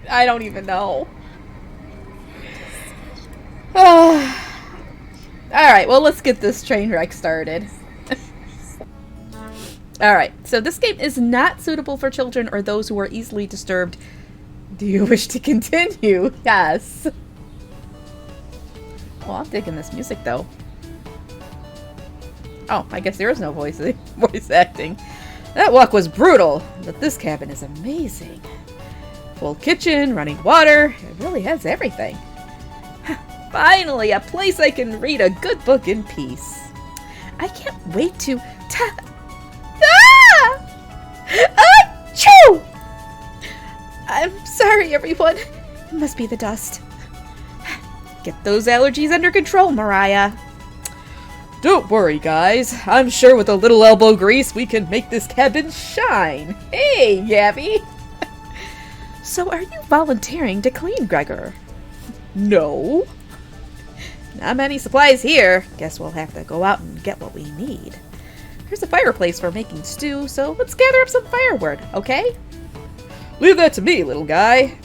I don't even know. Alright, well, let's get this train wreck started. Alright, so this game is not suitable for children or those who are easily disturbed. Do you wish to continue? Yes. Well, I'm digging this music, though. Oh, I guess there is no voice acting. That walk was brutal, but this cabin is amazing. Full kitchen, running water. It really has everything. Finally, a place I can read a good book in peace. I can't wait to Achoo! I'm sorry, everyone. It must be the dust. Get those allergies under control, Mariah. Don't worry, guys. I'm sure with a little elbow grease, we can make this cabin shine. Hey, Gabby. So are you volunteering to clean, Gregor? No. Not many supplies here. Guess we'll have to go out and get what we need. There's a fireplace for making stew, so let's gather up some firewood, okay? Leave that to me, little guy.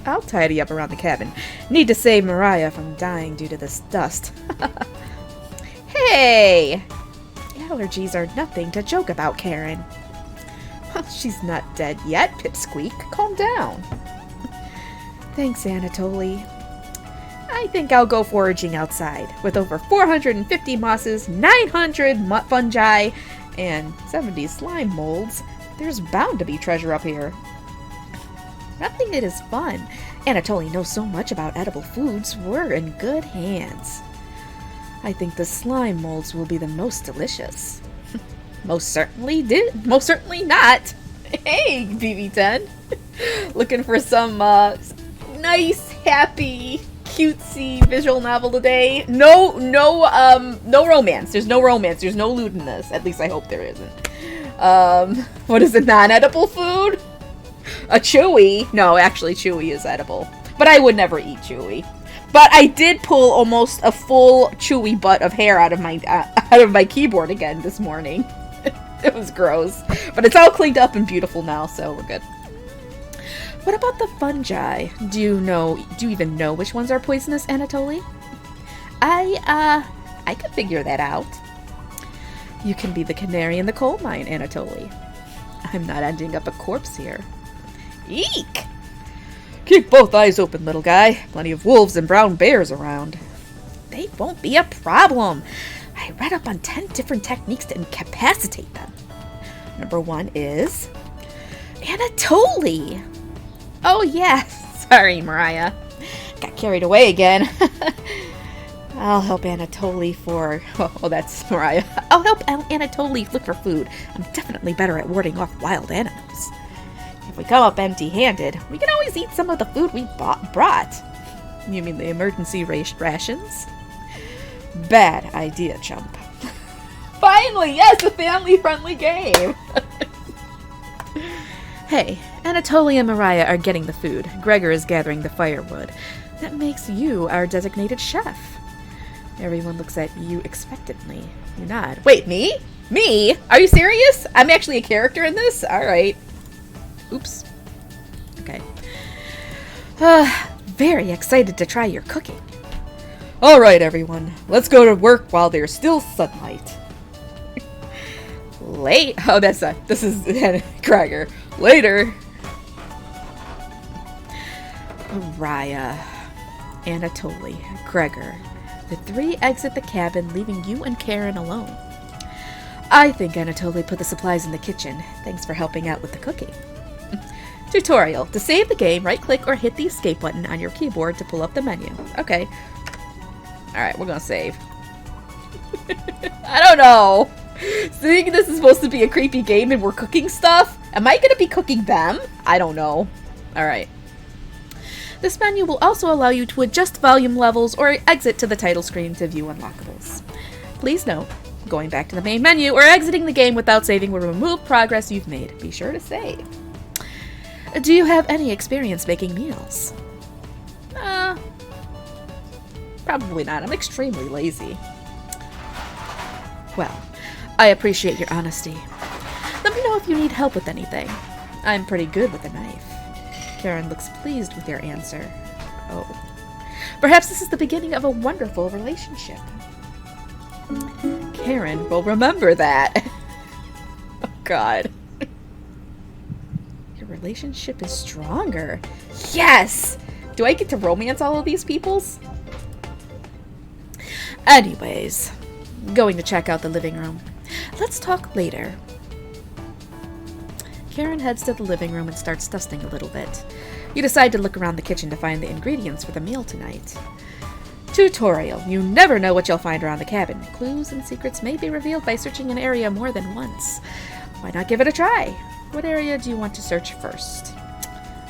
I'll tidy up around the cabin. Need to save Mariah from dying due to this dust. Hey! Allergies are nothing to joke about, Karen. Well, she's not dead yet, Pipsqueak. Calm down. Thanks, Anatoly. I think I'll go foraging outside. With over 450 mosses, 900 fungi, and 70 slime molds, there's bound to be treasure up here. I think it is fun. Anatoly knows so much about edible foods. We're in good hands. I think the slime molds will be the most delicious. Most certainly not. Hey, BB10. Looking for some nice, happy, cutesy visual novel today. No romance. There's no romance. There's no loot in this. At least I hope there isn't. What is it? Non-edible food? A Chewy? No, actually Chewy is edible. But I would never eat Chewy. But I did pull almost a full Chewy butt of hair out of my keyboard again this morning. It was gross. But it's all cleaned up and beautiful now, so we're good. What about the fungi? Do you even know which ones are poisonous, Anatoly? I could figure that out. You can be the canary in the coal mine, Anatoly. I'm not ending up a corpse here. Eek! Keep both eyes open, little guy. Plenty of wolves and brown bears around. They won't be a problem. I read up on 10 different techniques to incapacitate them. Number 1 is Anatoly. Oh yeah, sorry, Mariah. Got carried away again. I'll help Anatoly for... Oh, that's Mariah. I'll help Anatoly look for food. I'm definitely better at warding off wild animals. If we come up empty-handed, we can always eat some of the food we brought. You mean the emergency rations? Bad idea, chump. Finally, yes, a family-friendly game. Hey, Anatoly and Mariah are getting the food. Gregor is gathering the firewood. That makes you our designated chef. Everyone looks at you expectantly. You nod. Wait, me? Me? Are you serious? I'm actually a character in this? Alright. Oops. Okay. Very excited to try your cooking. Alright, everyone. Let's go to work while there's still sunlight. Oh, this is Gregor. Later. Mariah, Anatoly, Gregor. The 3 exit the cabin, leaving you and Karen alone. I think Anatoly put the supplies in the kitchen. Thanks for helping out with the cooking. Tutorial. To save the game, right-click or hit the escape button on your keyboard to pull up the menu. Okay. Alright, we're gonna save. I don't know. Seeing this is supposed to be a creepy game and we're cooking stuff, am I gonna be cooking them? I don't know. Alright. This menu will also allow you to adjust volume levels or exit to the title screen to view unlockables. Please note, going back to the main menu or exiting the game without saving will remove progress you've made. Be sure to save. Do you have any experience making meals? Probably not. I'm extremely lazy. Well, I appreciate your honesty. Let me know if you need help with anything. I'm pretty good with a knife. Karen looks pleased with your answer. Oh. Perhaps this is the beginning of a wonderful relationship. Karen will remember that. Oh, God. Your relationship is stronger. Yes! Do I get to romance all of these peoples? Anyways, going to check out the living room. Let's talk later. Karen heads to the living room and starts dusting a little bit. You decide to look around the kitchen to find the ingredients for the meal tonight. Tutorial. You never know what you'll find around the cabin. Clues and secrets may be revealed by searching an area more than once. Why not give it a try? What area do you want to search first?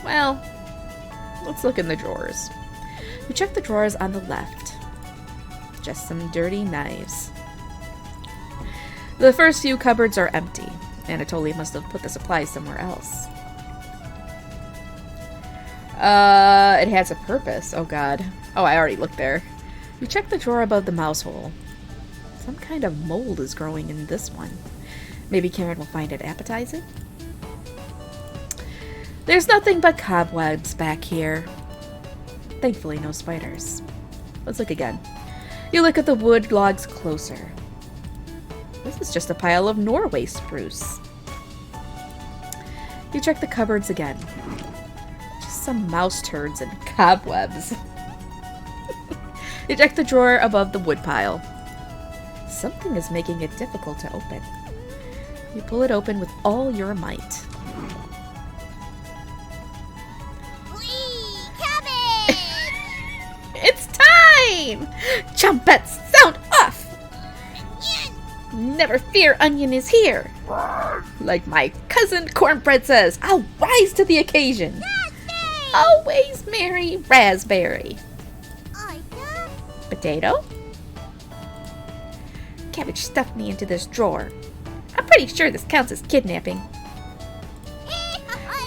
Well, let's look in the drawers. You check the drawers on the left. Just some dirty knives. The first few cupboards are empty. Anatoly must have put the supplies somewhere else. It has a purpose. Oh, God. Oh, I already looked there. You check the drawer above the mouse hole. Some kind of mold is growing in this one. Maybe Karen will find it appetizing? There's nothing but cobwebs back here. Thankfully, no spiders. Let's look again. You look at the wood logs closer. This is just a pile of Norway spruce. You check the cupboards again. Just some mouse turds and cobwebs. You check the drawer above the wood pile. Something is making it difficult to open. You pull it open with all your might. Whee! Cabbage! It's time! Trumpets, sound off! Onion! Never fear, Onion is here. Like my cousin Cornbread says, I'll rise to the occasion. Raspberry! Always merry raspberry. Ida? Potato? Cabbage stuffed me into this drawer. I'm pretty sure this counts as kidnapping.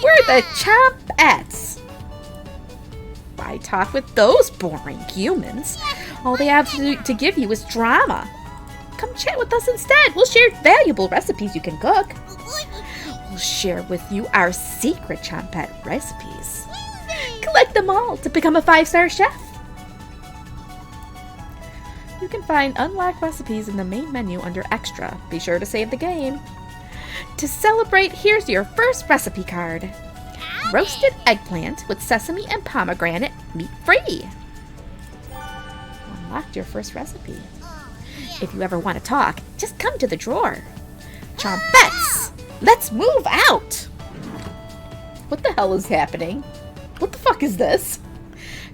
We're the Chompettes. Why talk with those boring humans? All they have to give you is drama. Come chat with us instead. We'll share valuable recipes you can cook. We'll share with you our secret Chompette recipes. Collect them all to become a 5-star chef. You can find unlocked recipes in the main menu under Extra. Be sure to save the game. To celebrate, here's your first recipe card. Roasted eggplant with sesame and pomegranate, meat-free. Unlocked your first recipe. If you ever want to talk, just come to the drawer. Chompettes, let's move out! What the hell is happening? What the fuck is this?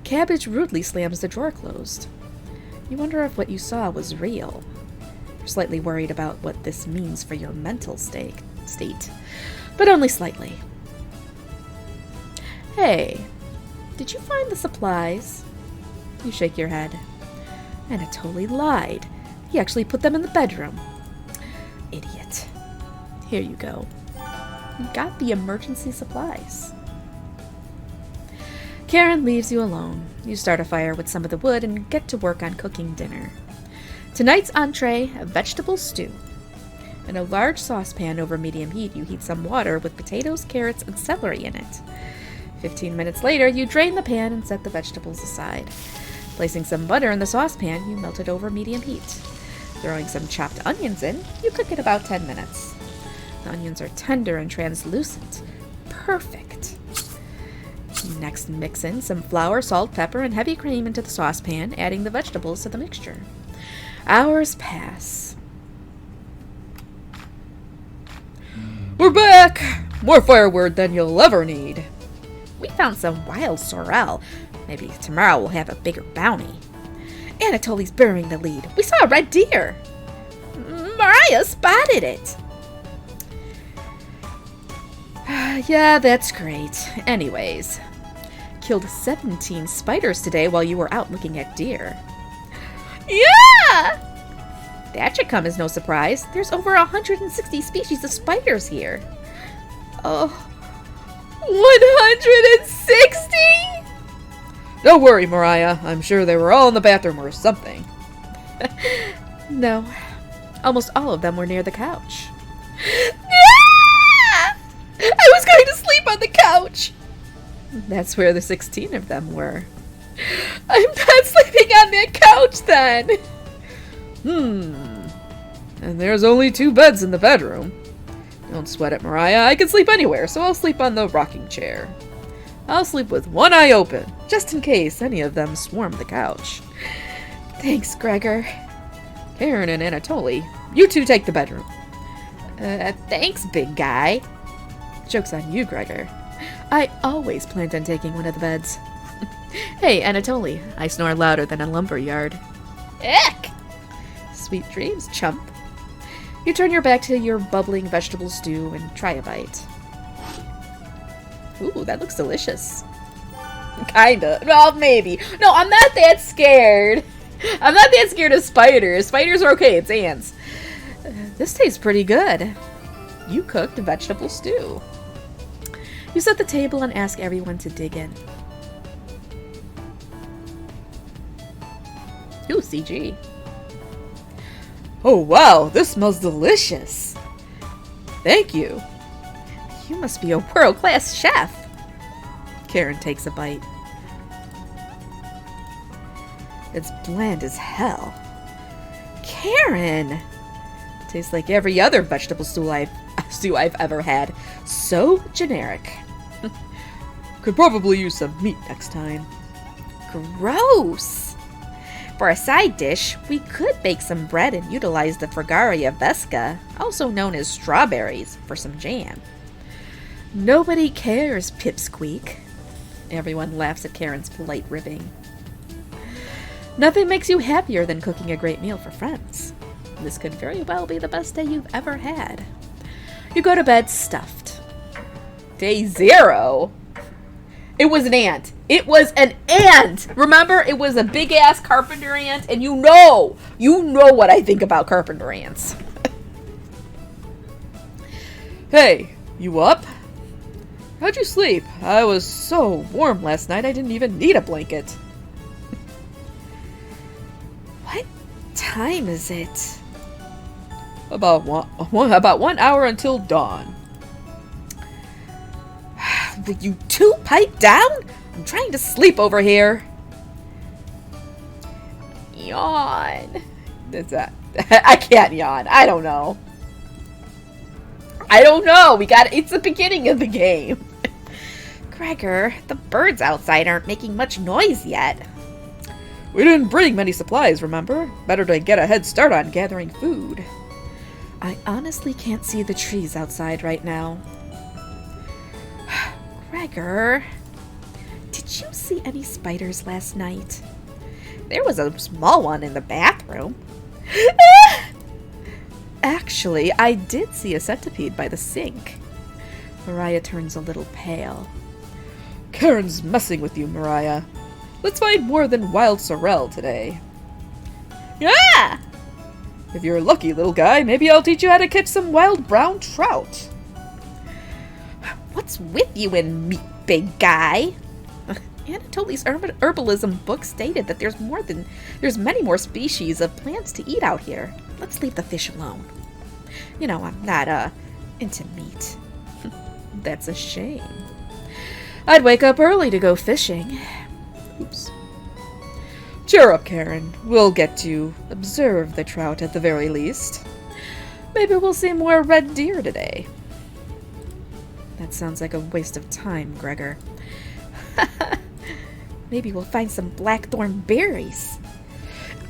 Cabbage rudely slams the drawer closed. You wonder if what you saw was real. You're slightly worried about what this means for your mental state, but only slightly. Hey, did you find the supplies? You shake your head. Anatoly lied. He actually put them in the bedroom. Idiot. Here you go. You got the emergency supplies. Karen leaves you alone. You start a fire with some of the wood and get to work on cooking dinner. Tonight's entree, a vegetable stew. In a large saucepan over medium heat, you heat some water with potatoes, carrots, and celery in it. 15 minutes later, you drain the pan and set the vegetables aside. Placing some butter in the saucepan, you melt it over medium heat. Throwing some chopped onions in, you cook it about 10 minutes. The onions are tender and translucent. Perfect. Next, mix in some flour, salt, pepper, and heavy cream into the saucepan, adding the vegetables to the mixture. Hours pass. We're back! More firewood than you'll ever need. We found some wild sorrel. Maybe tomorrow we'll have a bigger bounty. Anatoly's burying the lead. We saw a red deer. Mariah spotted it. Yeah, that's great. Anyways, killed 17 spiders today while you were out looking at deer. Yeah! That should come as no surprise. There's over 160 species of spiders here. Oh, 160? Don't worry, Mariah. I'm sure they were all in the bathroom or something. No. Almost all of them were near the couch. I was going to sleep on the couch. That's where the 16 of them were. I'm not sleeping on that couch then! And there's only 2 beds in the bedroom. Don't sweat it, Mariah. I can sleep anywhere, so I'll sleep on the rocking chair. I'll sleep with one eye open, just in case any of them swarm the couch. Thanks, Gregor. Karen and Anatoly, you 2 take the bedroom. Thanks, big guy. Joke's on you, Gregor. I always planned on taking one of the beds. Hey, Anatoly, I snore louder than a lumberyard. Eck! Sweet dreams, chump. You turn your back to your bubbling vegetable stew and try a bite. Ooh, that looks delicious. Kinda. Well, maybe. No, I'm not that scared. I'm not that scared of spiders. Spiders are okay, it's ants. This tastes pretty good. You cooked a vegetable stew. You set the table and ask everyone to dig in. Ooh, CG. Oh wow, this smells delicious. Thank you. You must be a world-class chef. Karen takes a bite. It's bland as hell. Karen! Tastes like every other vegetable stew I've ever had. So generic. Could probably use some meat next time. Gross! For a side dish, we could bake some bread and utilize the Fragaria vesca, also known as strawberries, for some jam. Nobody cares, Pipsqueak. Everyone laughs at Karen's polite ribbing. Nothing makes you happier than cooking a great meal for friends. This could very well be the best day you've ever had. You go to bed stuffed. Day 0? It was an ant. It was an ant! Remember, it was a big-ass carpenter ant, and you know what I think about carpenter ants. Hey, you up? How'd you sleep? I was so warm last night I didn't even need a blanket. What time is it? About 1 hour until dawn. Will you 2 pipe down? I'm trying to sleep over here. Yawn. That's that. I can't yawn. I don't know. It's the beginning of the game. Gregor, the birds outside aren't making much noise yet. We didn't bring many supplies, remember? Better to get a head start on gathering food. I honestly can't see the trees outside right now. Gregor, did you see any spiders last night? There was a small one in the bathroom. Actually, I did see a centipede by the sink. Mariah turns a little pale. Karen's messing with you, Mariah. Let's find more than wild sorrel today. Yeah! If you're lucky, little guy, maybe I'll teach you how to catch some wild brown trout. What's with you and me, big guy? Anatoly's herbalism book stated that there's many more species of plants to eat out here. Let's leave the fish alone. You know, I'm not, into meat. That's a shame. I'd wake up early to go fishing. Oops. Cheer up, Karen. We'll get to observe the trout at the very least. Maybe we'll see more red deer today. That sounds like a waste of time, Gregor. Maybe we'll find some blackthorn berries.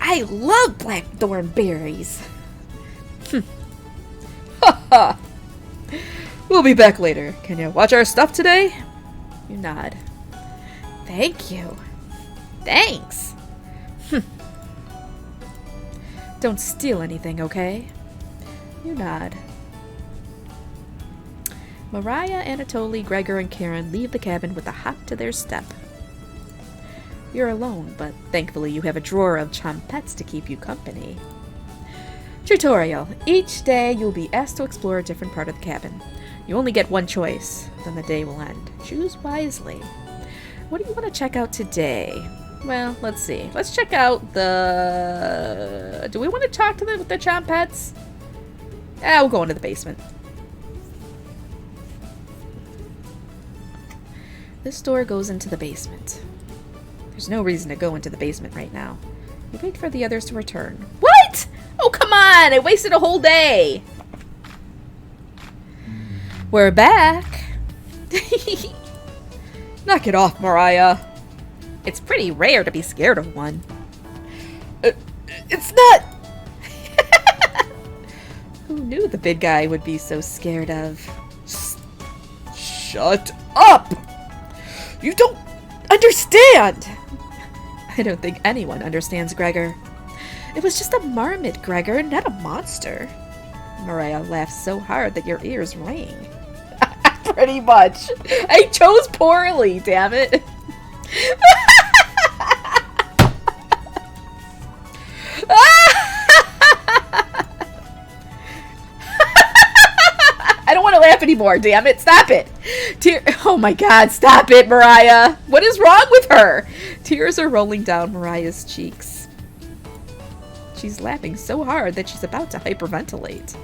I love blackthorn berries. Ha ha! We'll be back later. Can you watch our stuff today? You nod. Thank you. Thanks. Don't steal anything, okay? You nod. Mariah, Anatoly, Gregor, and Karen leave the cabin with a hop to their step. You're alone, but thankfully you have a drawer of chompettes to keep you company. Tutorial. Each day you'll be asked to explore a different part of the cabin. You only get one choice, then the day will end. Choose wisely. What do you want to check out today? Well, let's see. Let's check out the... Do we want to talk to them with the chompettes? We'll go into the basement. This door goes into the basement. There's no reason to go into the basement right now. You wait for the others to return. What? Oh, come on! I wasted a whole day! We're back! Knock it off, Mariah. It's pretty rare to be scared of one. It's not! Who knew the big guy would be so scared of? Shut up! You don't understand! I don't think anyone understands Gregor. It was just a marmot, Gregor, not a monster. Mariah laughed so hard that your ears rang. Pretty much. I chose poorly, damn it. I don't want to laugh anymore, damn it. Stop it. Oh my god, stop it, Mariah. What is wrong with her? Tears are rolling down Mariah's cheeks. She's laughing so hard that she's about to hyperventilate.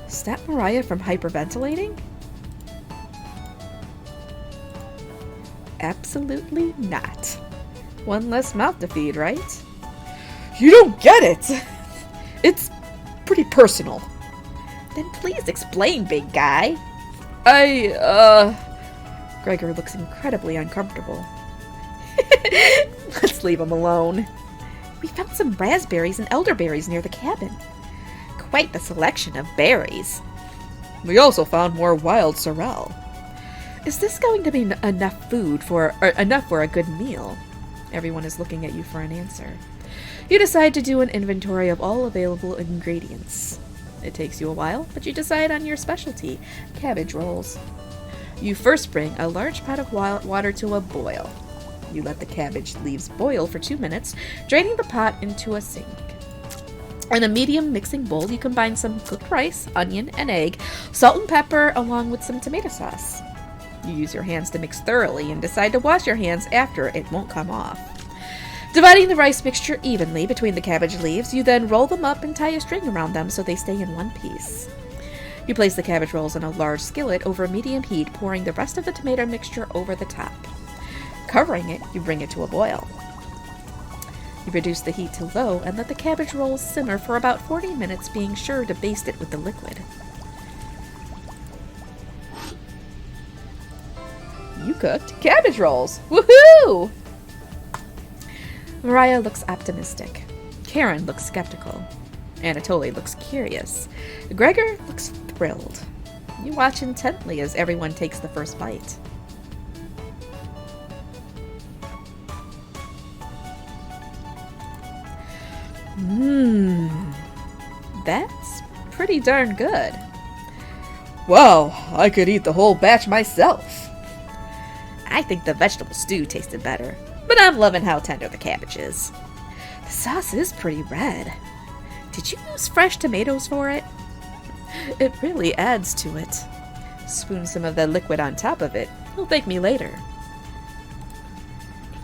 Stop Mariah from hyperventilating? Absolutely not. One less mouth to feed, right? You don't get it! It's pretty personal. Then please explain, big guy. Gregor looks incredibly uncomfortable. Let's leave him alone. We found some raspberries and elderberries near the cabin. Quite the selection of berries. We also found more wild sorrel. Is this going to be enough for a good meal? Everyone is looking at you for an answer. You decide to do an inventory of all available ingredients. It takes you a while, but you decide on your specialty, cabbage rolls. You first bring a large pot of water to a boil. You let the cabbage leaves boil for 2 minutes, draining the pot into a sink. In a medium mixing bowl, you combine some cooked rice, onion, and egg, salt and pepper, along with some tomato sauce. You use your hands to mix thoroughly and decide to wash your hands after it won't come off. Dividing the rice mixture evenly between the cabbage leaves, you then roll them up and tie a string around them so they stay in one piece. You place the cabbage rolls in a large skillet over medium heat, pouring the rest of the tomato mixture over the top. Covering it, you bring it to a boil. You reduce the heat to low and let the cabbage rolls simmer for about 40 minutes, being sure to baste it with the liquid. You cooked cabbage rolls! Woohoo! Mariah looks optimistic. Karen looks skeptical. Anatoly looks curious. Gregor looks thrilled. You watch intently as everyone takes the first bite. That's pretty darn good. Wow, I could eat the whole batch myself. I think the vegetable stew tasted better, but I'm loving how tender the cabbage is. The sauce is pretty red. Did you use fresh tomatoes for it? It really adds to it. Spoon some of the liquid on top of it. You'll thank me later.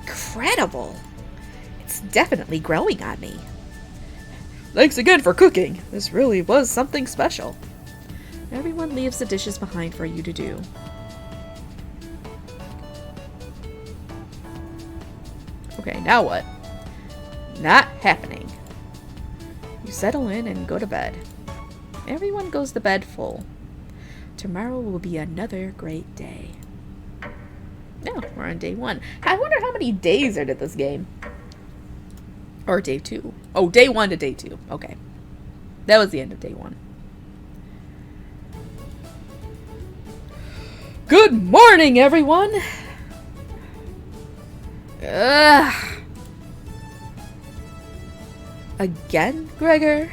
Incredible! It's definitely growing on me. Thanks again for cooking. This really was something special. Everyone leaves the dishes behind for you to do. Okay, now what? Not happening. You settle in and go to bed. Everyone goes to bed full. Tomorrow will be another great day. Now, we're on day 1. I wonder how many days are to this game. Or day 2. Oh, day 1 to day 2. Okay. That was the end of day 1. Good morning, everyone! Ugh. Again, Gregor?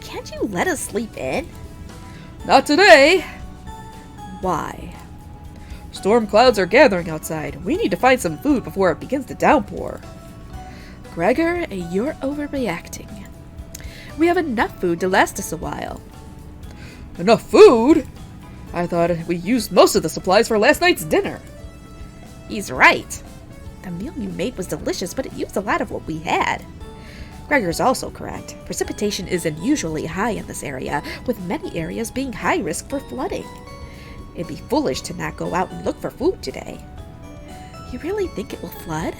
Can't you let us sleep in? Not today. Why? Storm clouds are gathering outside. We need to find some food before it begins to downpour. Gregor, you're overreacting. We have enough food to last us a while. Enough food? I thought we used most of the supplies for last night's dinner. He's right. The meal you made was delicious, but it used a lot of what we had. Gregor's also correct. Precipitation is unusually high in this area, with many areas being high risk for flooding. It'd be foolish to not go out and look for food today. You really think it will flood?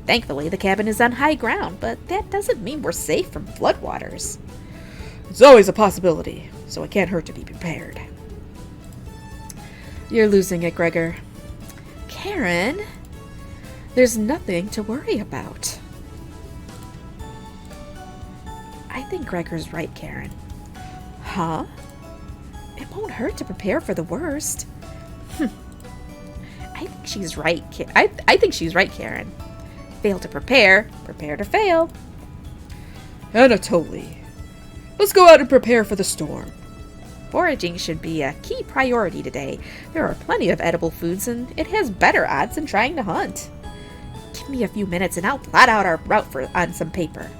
Thankfully, the cabin is on high ground, but that doesn't mean we're safe from floodwaters. It's always a possibility, so it can't hurt to be prepared. You're losing it, Gregor. Karen, there's nothing to worry about. I think Gregor's right, Karen. Huh? It won't hurt to prepare for the worst. I think she's right. I think she's right, Karen. Fail to prepare, prepare to fail. Anatoly, let's go out and prepare for the storm. Foraging should be a key priority today. There are plenty of edible foods, and it has better odds than trying to hunt. Give me a few minutes, and I'll plot out our route on some paper.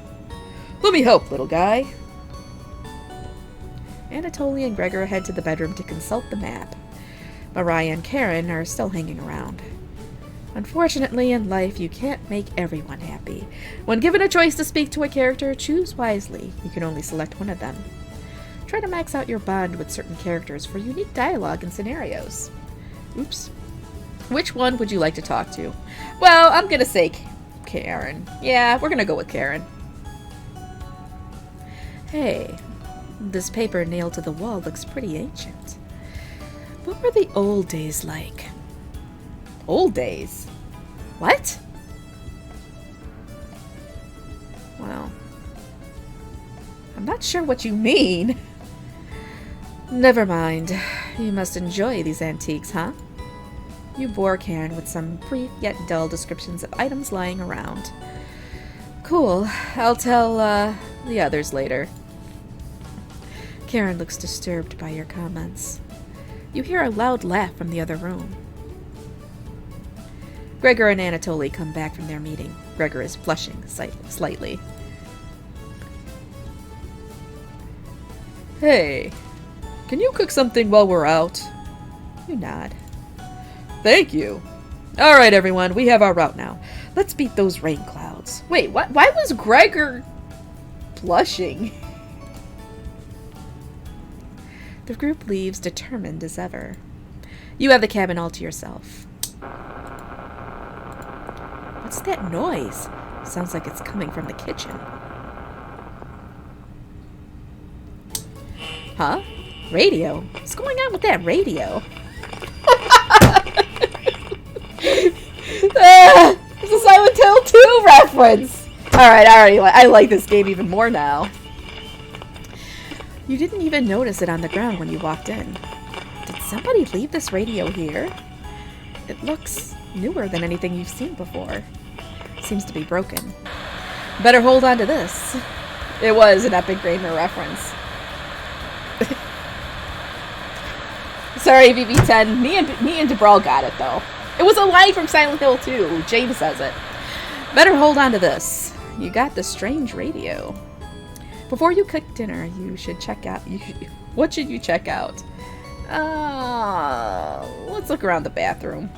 Let me help, little guy. Anatoly and Gregor head to the bedroom to consult the map. Mariah and Karen are still hanging around. Unfortunately, in life, you can't make everyone happy. When given a choice to speak to a character, choose wisely. You can only select one of them. Try to max out your bond with certain characters for unique dialogue and scenarios. Oops. Which one would you like to talk to? Well, I'm gonna say Karen. Yeah, we're gonna go with Karen. Hey, this paper nailed to the wall looks pretty ancient. What were the old days like? Old days? What? Well, I'm not sure what you mean. Never mind. You must enjoy these antiques, huh? You bore Karen with some brief yet dull descriptions of items lying around. Cool. I'll tell the others later. Karen looks disturbed by your comments. You hear a loud laugh from the other room. Gregor and Anatoly come back from their meeting. Gregor is flushing slightly. Hey, can you cook something while we're out? You nod. Thank you. All right, everyone, we have our route now. Let's beat those rain clouds. Wait, what? Why was Gregor blushing? The group leaves, determined as ever. You have the cabin all to yourself. What's that noise? Sounds like it's coming from the kitchen. Huh? Radio? What's going on with that radio? It's a Silent Hill 2 reference! Alright, I like this game even more now. You didn't even notice it on the ground when you walked in. Did somebody leave this radio here? It looks newer than anything you've seen before. Seems to be broken. Better hold on to this. It was an Epic Gamer reference. Sorry, VB10. Me and DeBrawl got it, though. It was a line from Silent Hill 2. James says it. Better hold on to this. You got the strange radio. Before you cook dinner, you should check out... What should you check out? Let's look around the bathroom.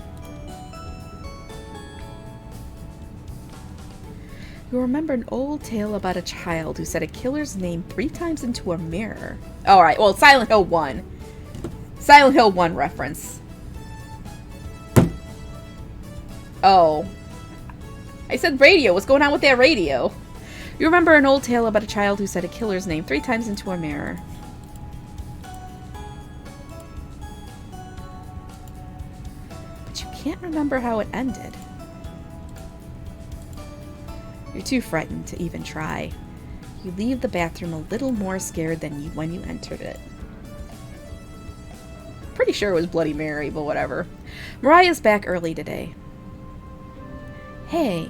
You remember an old tale about a child who said a killer's name 3 times into a mirror. Alright, well, Silent Hill 1. Silent Hill 1 reference. Oh. I said radio. What's going on with that radio? You remember an old tale about a child who said a killer's name 3 times into a mirror. But you can't remember how it ended. You're too frightened to even try. You leave the bathroom a little more scared than when you entered it. Pretty sure it was Bloody Mary, but whatever. Mariah's back early today. Hey,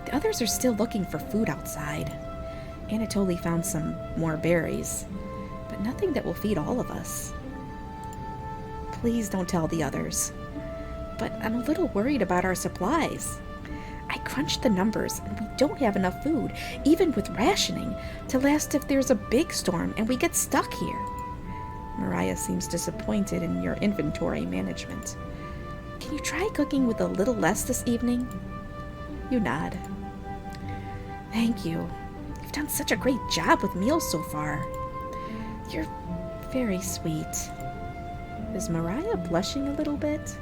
the others are still looking for food outside. Anatoly found some more berries, but nothing that will feed all of us. Please don't tell the others. But I'm a little worried about our supplies. I crunched the numbers, and we don't have enough food, even with rationing, to last if there's a big storm and we get stuck here. Mariah seems disappointed in your inventory management. Can you try cooking with a little less this evening? You nod. Thank you. You've done such a great job with meals so far. You're very sweet. Is Mariah blushing a little bit?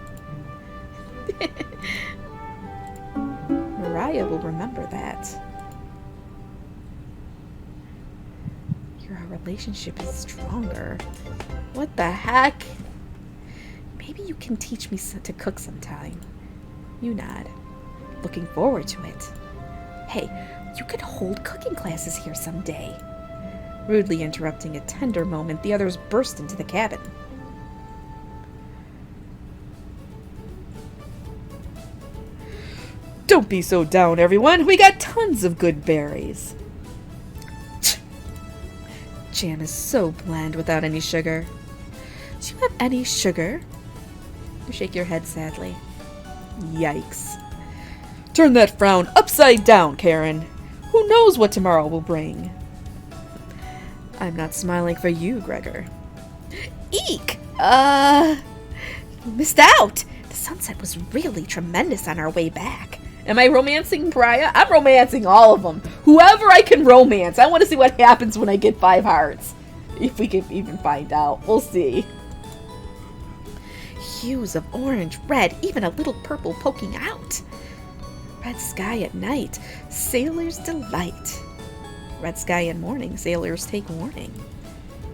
Mariah will remember that. Our relationship is stronger. What the heck? Maybe you can teach me to cook sometime. You nod. Looking forward to it. Hey, you could hold cooking classes here someday. Rudely interrupting a tender moment, the others burst into the cabin. Don't be so down, everyone. We got tons of good berries. Jam is so bland without any sugar. Do you have any sugar? You shake your head sadly. Yikes. Turn that frown upside down, Karen. Who knows what tomorrow will bring? I'm not smiling for you, Gregor. Eek! Missed out! The sunset was really tremendous on our way back. Am I romancing Mariah? I'm romancing all of them. Whoever I can romance. I want to see what happens when I get 5 hearts. If we can even find out. We'll see. Hues of orange, red, even a little purple poking out. Red sky at night. Sailor's delight. Red sky in morning. Sailors take warning.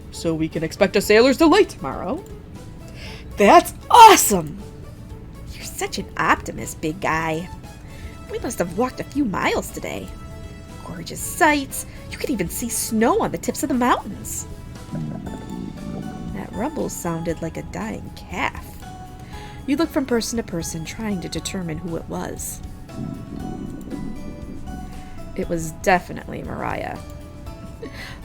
So we can expect a sailor's delight tomorrow. That's awesome! You're such an optimist, big guy. We must have walked a few miles today. Gorgeous sights. You could even see snow on the tips of the mountains. That rumble sounded like a dying calf. You look from person to person, trying to determine who it was. It was definitely Mariah.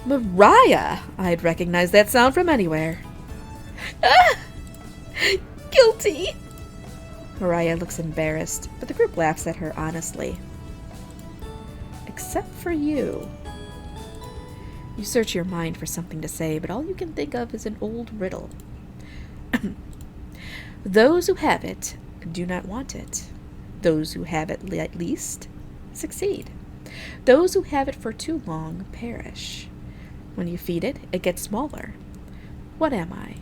Mariah! I'd recognize that sound from anywhere. Ah! Guilty! Mariah looks embarrassed, but the group laughs at her honestly. Except for you. You search your mind for something to say, but all you can think of is an old riddle. Those who have it do not want it. Those who have it at least succeed. Those who have it for too long perish. When you feed it, it gets smaller. What am I?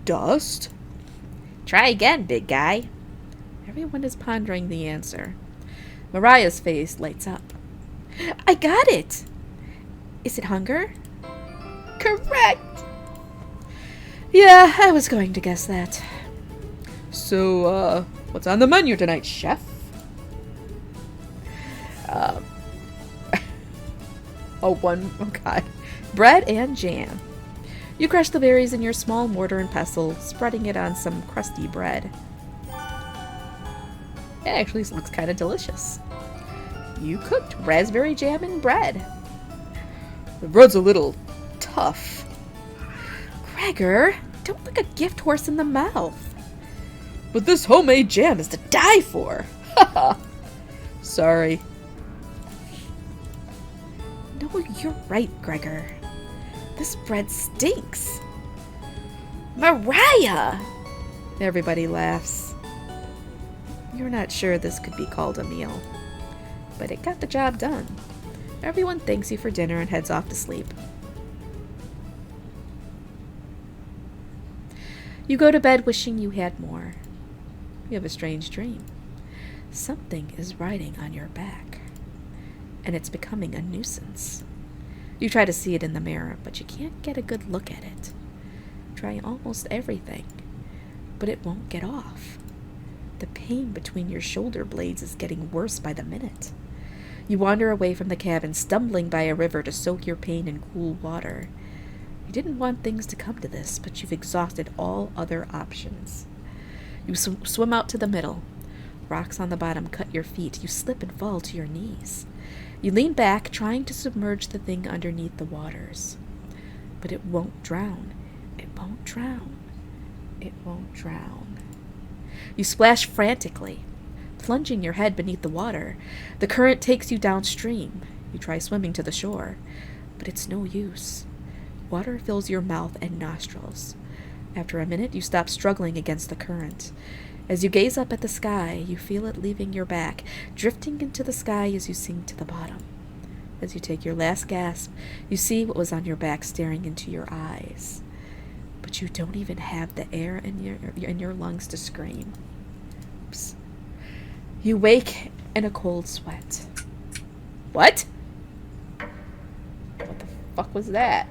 Dust? Try again, big guy. Everyone is pondering the answer. Mariah's face lights up. I got it! Is it hunger? Correct! Yeah, I was going to guess that. So, what's on the menu tonight, chef? Oh god. Bread and jam. You crush the berries in your small mortar and pestle, spreading it on some crusty bread. It actually looks kind of delicious. You cooked raspberry jam and bread. The bread's a little tough. Gregor, don't look a gift horse in the mouth. But this homemade jam is to die for. Haha. Sorry. No, you're right, Gregor. This bread stinks. Mariah! Everybody laughs. You're not sure this could be called a meal, but it got the job done. Everyone thanks you for dinner and heads off to sleep. You go to bed wishing you had more. You have a strange dream. Something is riding on your back, and it's becoming a nuisance. You try to see it in the mirror, but you can't get a good look at it. Try almost everything, but it won't get off. The pain between your shoulder blades is getting worse by the minute. You wander away from the cabin, stumbling by a river to soak your pain in cool water. You didn't want things to come to this, but you've exhausted all other options. You swim out to the middle. Rocks on the bottom cut your feet. You slip and fall to your knees. You lean back, trying to submerge the thing underneath the waters. But it won't drown. It won't drown. It won't drown. You splash frantically, plunging your head beneath the water. The current takes you downstream. You try swimming to the shore, but it's no use. Water fills your mouth and nostrils. After a minute, you stop struggling against the current. As you gaze up at the sky, you feel it leaving your back, drifting into the sky as you sink to the bottom. As you take your last gasp, you see what was on your back staring into your eyes. But you don't even have the air in your lungs to scream. Oops. You wake in a cold sweat. What? What the fuck was that?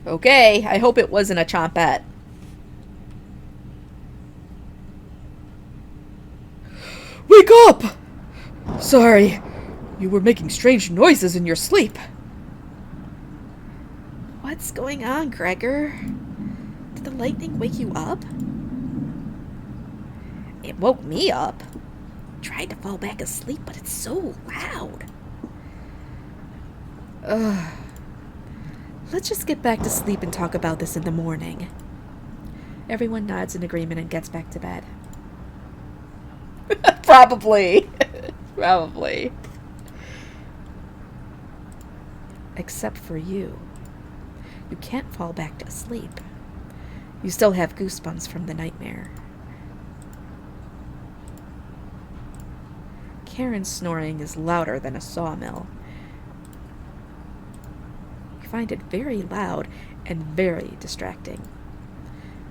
Okay, I hope it wasn't a chompette. Wake up! Sorry, you were making strange noises in your sleep. What's going on, Gregor? Did the lightning wake you up? It woke me up. Tried to fall back asleep, but it's so loud. Let's just get back to sleep and talk about this in the morning. Everyone nods in agreement and gets back to bed. Probably. Probably. Except for you. You can't fall back to sleep. You still have goosebumps from the nightmare. Karen's snoring is louder than a sawmill. You find it very loud and very distracting.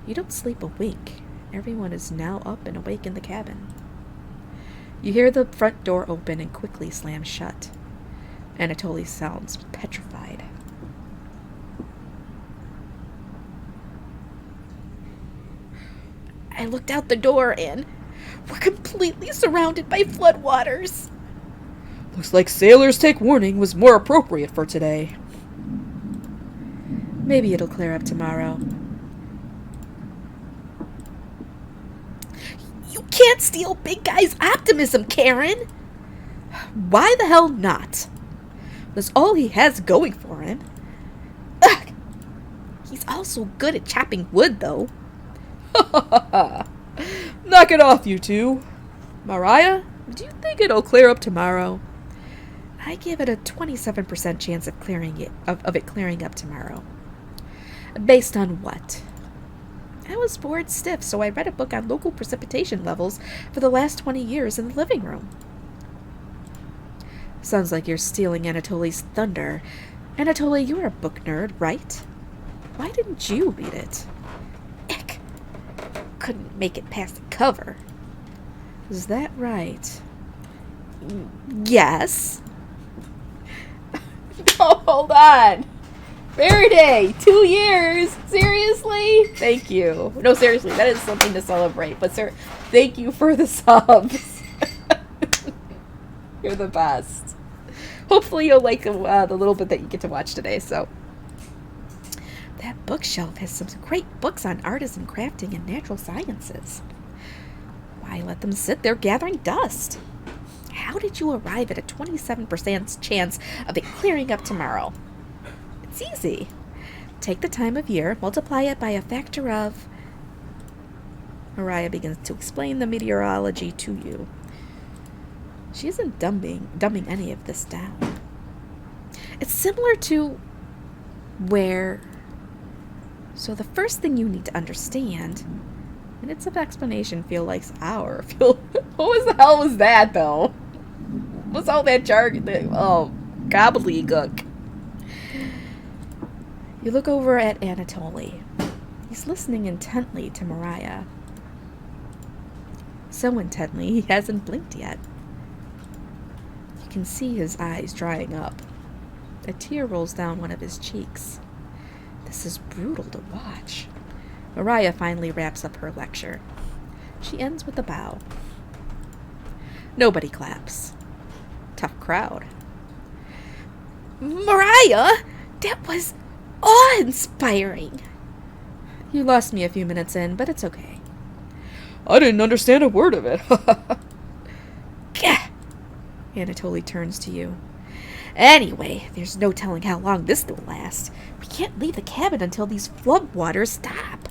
You don't sleep a wink. Everyone is now up and awake in the cabin. You hear the front door open and quickly slam shut. Anatoly sounds petrified. I looked out the door and we're completely surrounded by floodwaters. Looks like sailors take warning was more appropriate for today. Maybe it'll clear up tomorrow. You can't steal big guy's optimism, Karen. Why the hell not? That's all he has going for him. Ugh. He's also good at chopping wood, though. Knock it off, you two. Mariah, do you think it'll clear up tomorrow? I give it a 27% chance of it clearing up tomorrow. Based on what? I was bored stiff, so I read a book on local precipitation levels for the last 20 years in the living room. Sounds like you're stealing Anatoly's thunder. Anatoly, you're a book nerd, right? Why didn't you read it? Eck. Couldn't make it past the cover. Is that right? Yes. No, hold on. Faraday, 2 years. Seriously? Thank you. No, seriously, that is something to celebrate. But sir, thank you for the subs. You're the best. Hopefully you'll like the little bit that you get to watch today. So that bookshelf has some great books on artisan crafting and natural sciences. Why let them sit there gathering dust? How did you arrive at a 27% chance of it clearing up tomorrow? It's easy. Take the time of year, multiply it by a factor of... Mariah begins to explain the meteorology to you. She isn't dumbing any of this down. It's similar to where... So the first thing you need to understand... Minutes of explanation feel like hour. What the hell was that, though? What's all that jargon? Oh, gobbledygook. You look over at Anatoly. He's listening intently to Mariah. So intently, he hasn't blinked yet. You can see his eyes drying up. A tear rolls down one of his cheeks. This is brutal to watch. Mariah finally wraps up her lecture. She ends with a bow. Nobody claps. Tough crowd. Mariah, that was awe-inspiring. You lost me a few minutes in, but it's okay. I didn't understand a word of it. Gah! Anatoly turns to you. Anyway, there's no telling how long this will last. We can't leave the cabin until these floodwaters stop.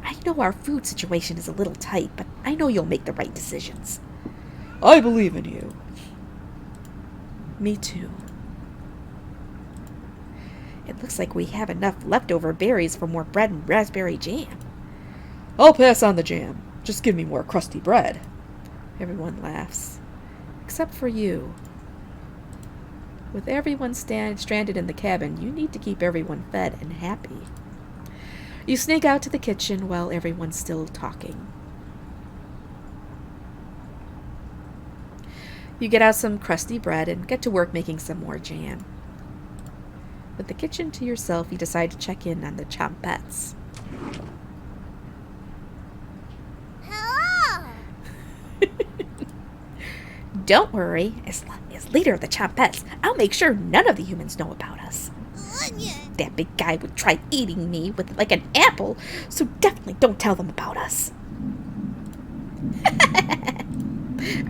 I know our food situation is a little tight, but I know you'll make the right decisions. I believe in you. Me too. It looks like we have enough leftover berries for more bread and raspberry jam. I'll pass on the jam. Just give me more crusty bread. Everyone laughs. except for you. With everyone stranded in the cabin, you need to keep everyone fed and happy. You sneak out to the kitchen while everyone's still talking. You get out some crusty bread and get to work making some more jam. With the kitchen to yourself, you decide to check in on the Chompettes. Hello. Don't worry, as leader of the Chompettes, I'll make sure none of the humans know about us. Onion. That big guy would try eating me with like an apple, so definitely don't tell them about us.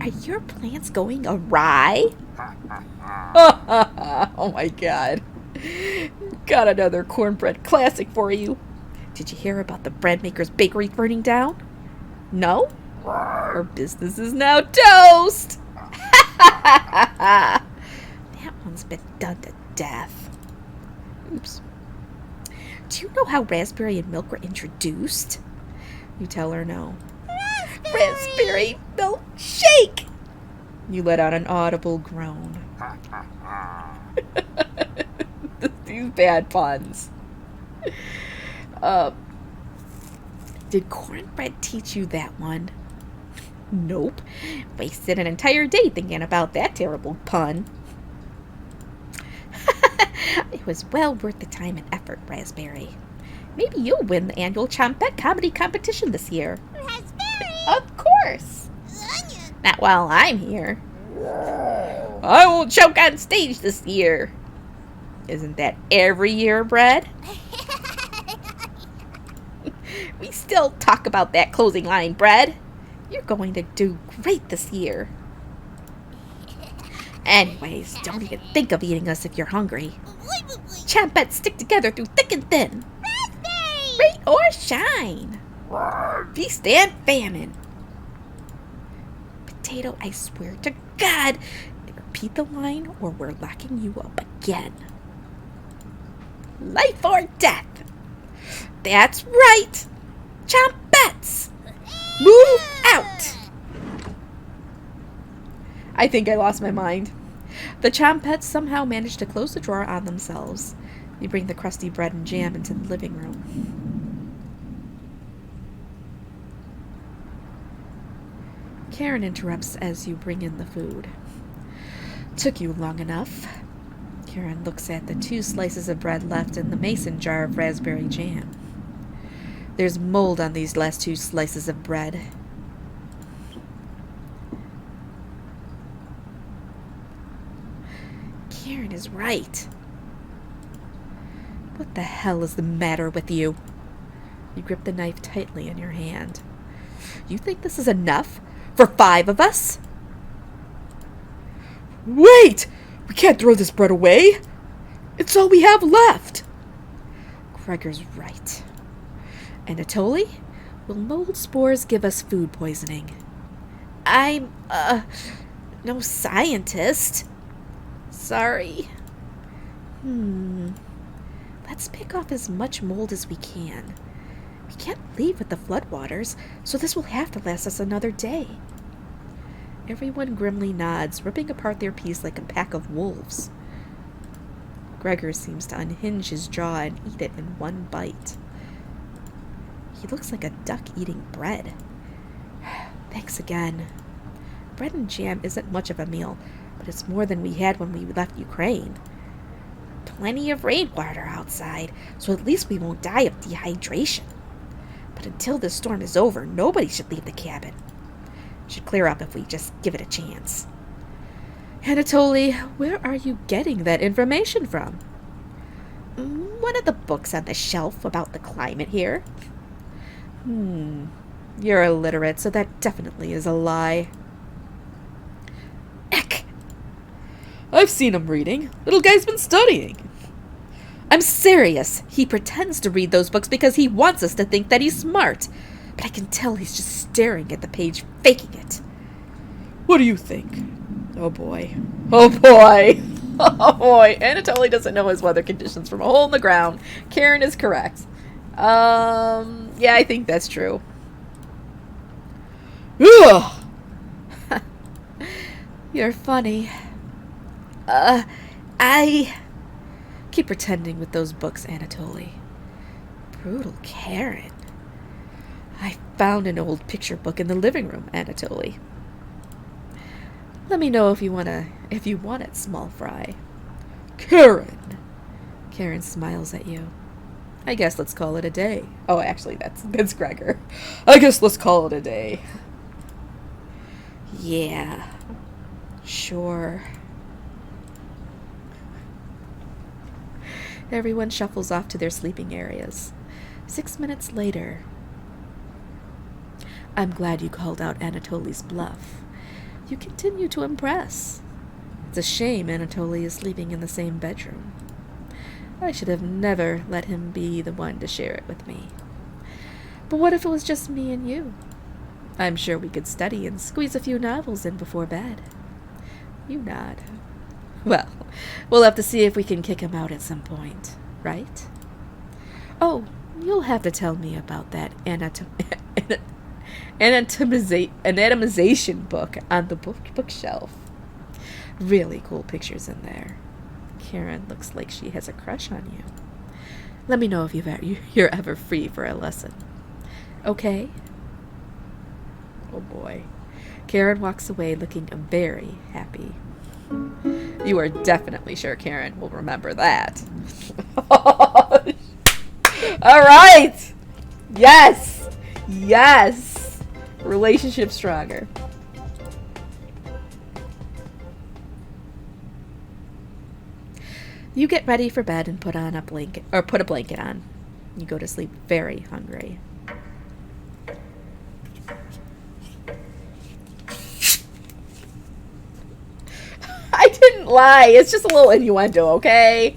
Are your plans going awry? Oh my god. Got another cornbread classic for you. Did you hear about the bread maker's bakery burning down? No? Our business is now toast! That one's been done to death. Oops. Do you know how raspberry and milk were introduced? You tell her no. Raspberry milkshake! You let out an audible groan. These bad puns. Did cornbread teach you that one? Nope. Wasted an entire day thinking about that terrible pun. It was well worth the time and effort, Raspberry. Maybe you'll win the annual Chompette comedy competition this year. Raspberry. Of course. Onion. Not while I'm here. I won't choke on stage this year. Isn't that every year, Bread? We still talk about that closing line, Bread. You're going to do great this year. Anyways, don't even think of eating us if you're hungry. Chompettes stick together through thick and thin. Raspberry. Rain or shine. Feast and famine. Potato, I swear to God, repeat the line or we're locking you up again. Life or death. That's right. Chompettes. Move out. I think I lost my mind. The Chompettes somehow managed to close the drawer on themselves. You bring the crusty bread and jam into the living room. Karen interrupts as you bring in the food. Took you long enough. Karen looks at the 2 slices of bread left in the mason jar of raspberry jam. There's mold on these last 2 slices of bread. Karen is right. What the hell is the matter with you? You grip the knife tightly in your hand. You think this is enough? For 5 of us? Wait! We can't throw this bread away! It's all we have left! Gregor's right. Anatoly, will mold spores give us food poisoning? I'm, no scientist. Sorry. Let's pick off as much mold as we can. We can't leave with the floodwaters, so this will have to last us another day. Everyone grimly nods, ripping apart their piece like a pack of wolves. Gregor seems to unhinge his jaw and eat it in one bite. He looks like a duck eating bread. Thanks again. Bread and jam isn't much of a meal, but it's more than we had when we left Ukraine. Plenty of rainwater outside, so at least we won't die of dehydration. But until this storm is over, nobody should leave the cabin. It should clear up if we just give it a chance. Anatoly, where are you getting that information from? One of the books on the shelf about the climate here. You're illiterate, so that definitely is a lie. Eck! I've seen him reading. Little guy's been studying. I'm serious. He pretends to read those books because he wants us to think that he's smart. But I can tell he's just staring at the page, faking it. What do you think? Oh boy. Oh boy. Oh boy. Anatoly doesn't know his weather conditions from a hole in the ground. Karen is correct. Yeah, I think that's true. Ugh. You're funny. I... Keep pretending with those books, Anatoly. Brutal Karen. I found an old picture book in the living room, Anatoly. Let me know if you want it, small fry. Karen! Karen smiles at you. I guess let's call it a day. Oh, actually, that's Gregor. I guess let's call it a day. Yeah. Sure. Everyone shuffles off to their sleeping areas. 6 minutes later. I'm glad you called out Anatoly's bluff. You continue to impress. It's a shame Anatoly is sleeping in the same bedroom. I should have never let him be the one to share it with me. But what if it was just me and you? I'm sure we could study and squeeze a few novels in before bed. You nod. Well, we'll have to see if we can kick him out at some point, right? Oh, you'll have to tell me about that anatomization book on the bookshelf. Really cool pictures in there. Karen looks like she has a crush on you. Let me know if you're ever free for a lesson. Okay? Oh boy. Karen walks away looking very happy. You are definitely sure Karen will remember that. All right. Yes. Yes. Relationship stronger. You get ready for bed and put a blanket on. You go to sleep very hungry. I didn't lie. It's just a little innuendo, okay?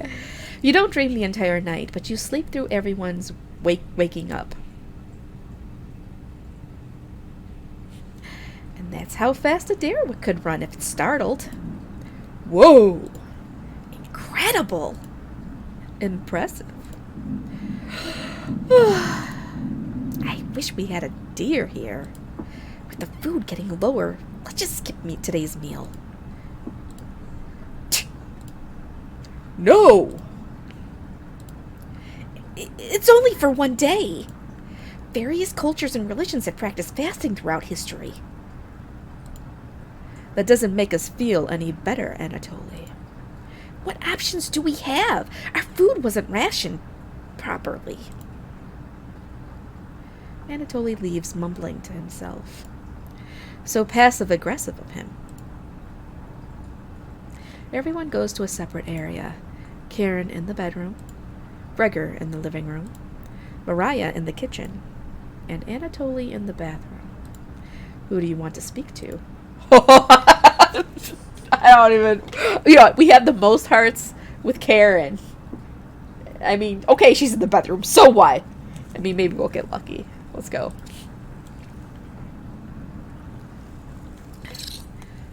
You don't dream the entire night, but you sleep through everyone's waking up. And that's how fast a deer could run if it's startled. Whoa! Incredible! Impressive. I wish we had a deer here. With the food getting lower, let's just skip today's meal. No! It's only for one day. Various cultures and religions have practiced fasting throughout history. That doesn't make us feel any better, Anatoly. What options do we have? Our food wasn't rationed properly. Anatoly leaves, mumbling to himself. So passive-aggressive of him. Everyone goes to a separate area. Karen in the bedroom, Gregor in the living room, Mariah in the kitchen, and Anatoly in the bathroom. Who do you want to speak to? I don't even... we have the most hearts with Karen. I mean, okay, she's in the bedroom, so what? I mean, maybe we'll get lucky. Let's go.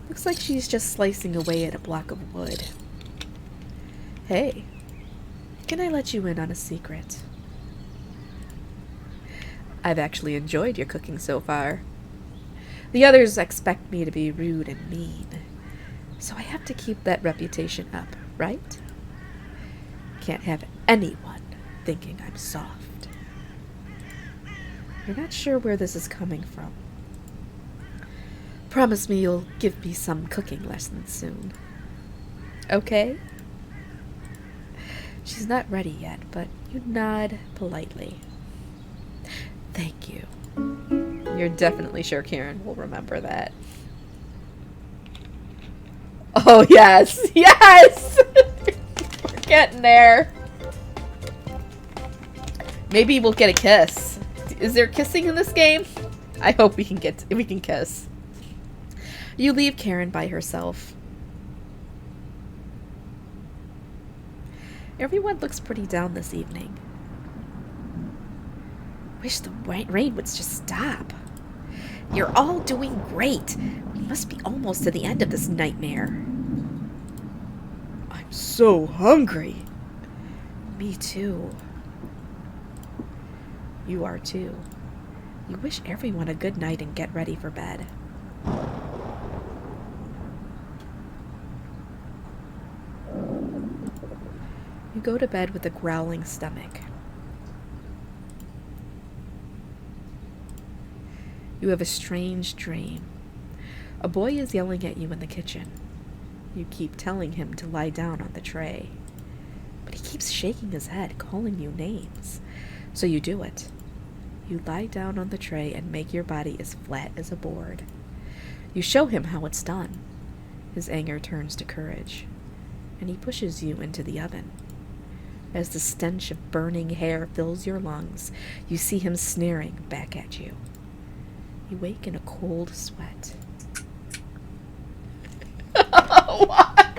Looks like she's just slicing away at a block of wood. Hey, can I let you in on a secret? I've actually enjoyed your cooking so far. The others expect me to be rude and mean, so I have to keep that reputation up, right? Can't have anyone thinking I'm soft. You're not sure where this is coming from. Promise me you'll give me some cooking lessons soon. Okay? She's not ready yet, but you nod politely. Thank you. You're definitely sure Karen will remember that. Oh, yes! Yes! We're getting there. Maybe we'll get a kiss. Is there kissing in this game? I hope we can kiss. You leave Karen by herself. Everyone looks pretty down this evening. Wish the rain would just stop. You're all doing great. We must be almost to the end of this nightmare. I'm so hungry. Me too. You are too. You wish everyone a good night and get ready for bed. go to bed with a growling stomach. You have a strange dream. A boy is yelling at you in the kitchen. You keep telling him to lie down on the tray. But he keeps shaking his head, calling you names. So you do it. You lie down on the tray and make your body as flat as a board. You show him how it's done. His anger turns to courage, and he pushes you into the oven. As the stench of burning hair fills your lungs, you see him sneering back at you. You wake in a cold sweat. What?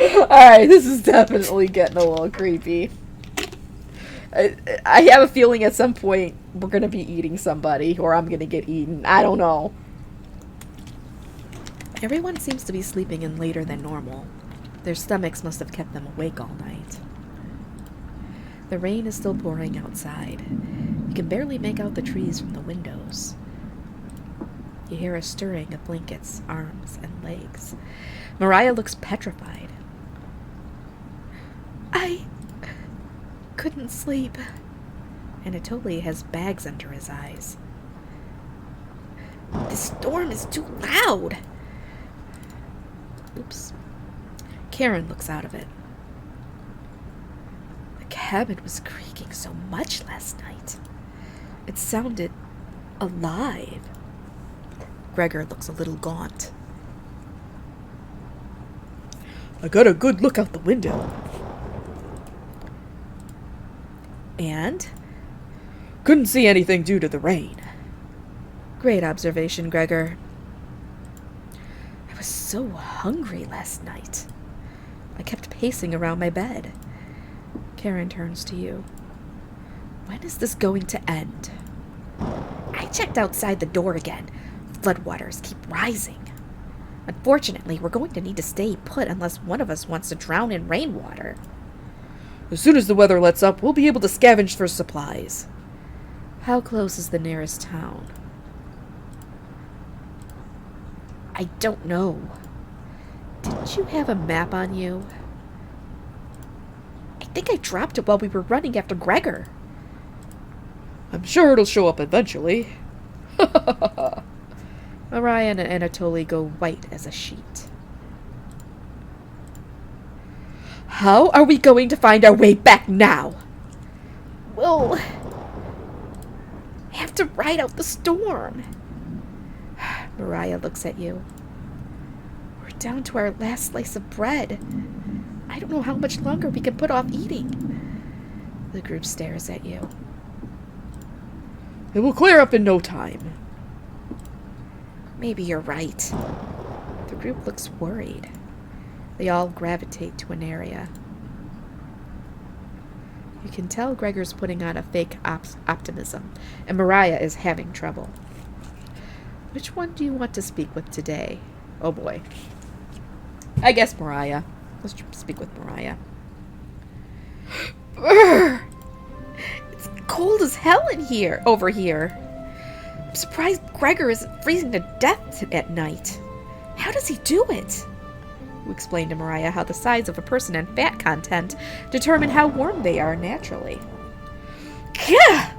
Alright, this is definitely getting a little creepy. I have a feeling at some point we're going to be eating somebody, or I'm going to get eaten. I don't know. Everyone seems to be sleeping in later than normal. Their stomachs must have kept them awake all night. The rain is still pouring outside. You can barely make out the trees from the windows. You hear a stirring of blankets, arms, and legs. Mariah looks petrified. I couldn't sleep. Anatoly has bags under his eyes. The storm is too loud. Oops. Karen looks out of it. The cabin was creaking so much last night. It sounded alive. Gregor looks a little gaunt. I got a good look out the window. And? Couldn't see anything due to the rain. Great observation, Gregor. I was so hungry last night. I kept pacing around my bed. Karen turns to you. When is this going to end? I checked outside the door again. Floodwaters keep rising. Unfortunately, we're going to need to stay put unless one of us wants to drown in rainwater. As soon as the weather lets up, we'll be able to scavenge for supplies. How close is the nearest town? I don't know. Didn't you have a map on you? I think I dropped it while we were running after Gregor. I'm sure it'll show up eventually. Mariah and Anatoly go white as a sheet. How are we going to find our way back now? We'll have to ride out the storm. Mariah looks at you. We're down to our last slice of bread. I don't know how much longer we can put off eating. The group stares at you. It will clear up in no time. Maybe you're right. The group looks worried. They all gravitate to an area. You can tell Gregor's putting on a fake optimism, and Mariah is having trouble. Which one do you want to speak with today? Oh boy. I guess Mariah. Let's speak with Mariah. It's cold as hell in here, over here. I'm surprised Gregor isn't freezing to death at night. How does he do it? You explain to Mariah how the size of a person and fat content determine how warm they are naturally. Gah!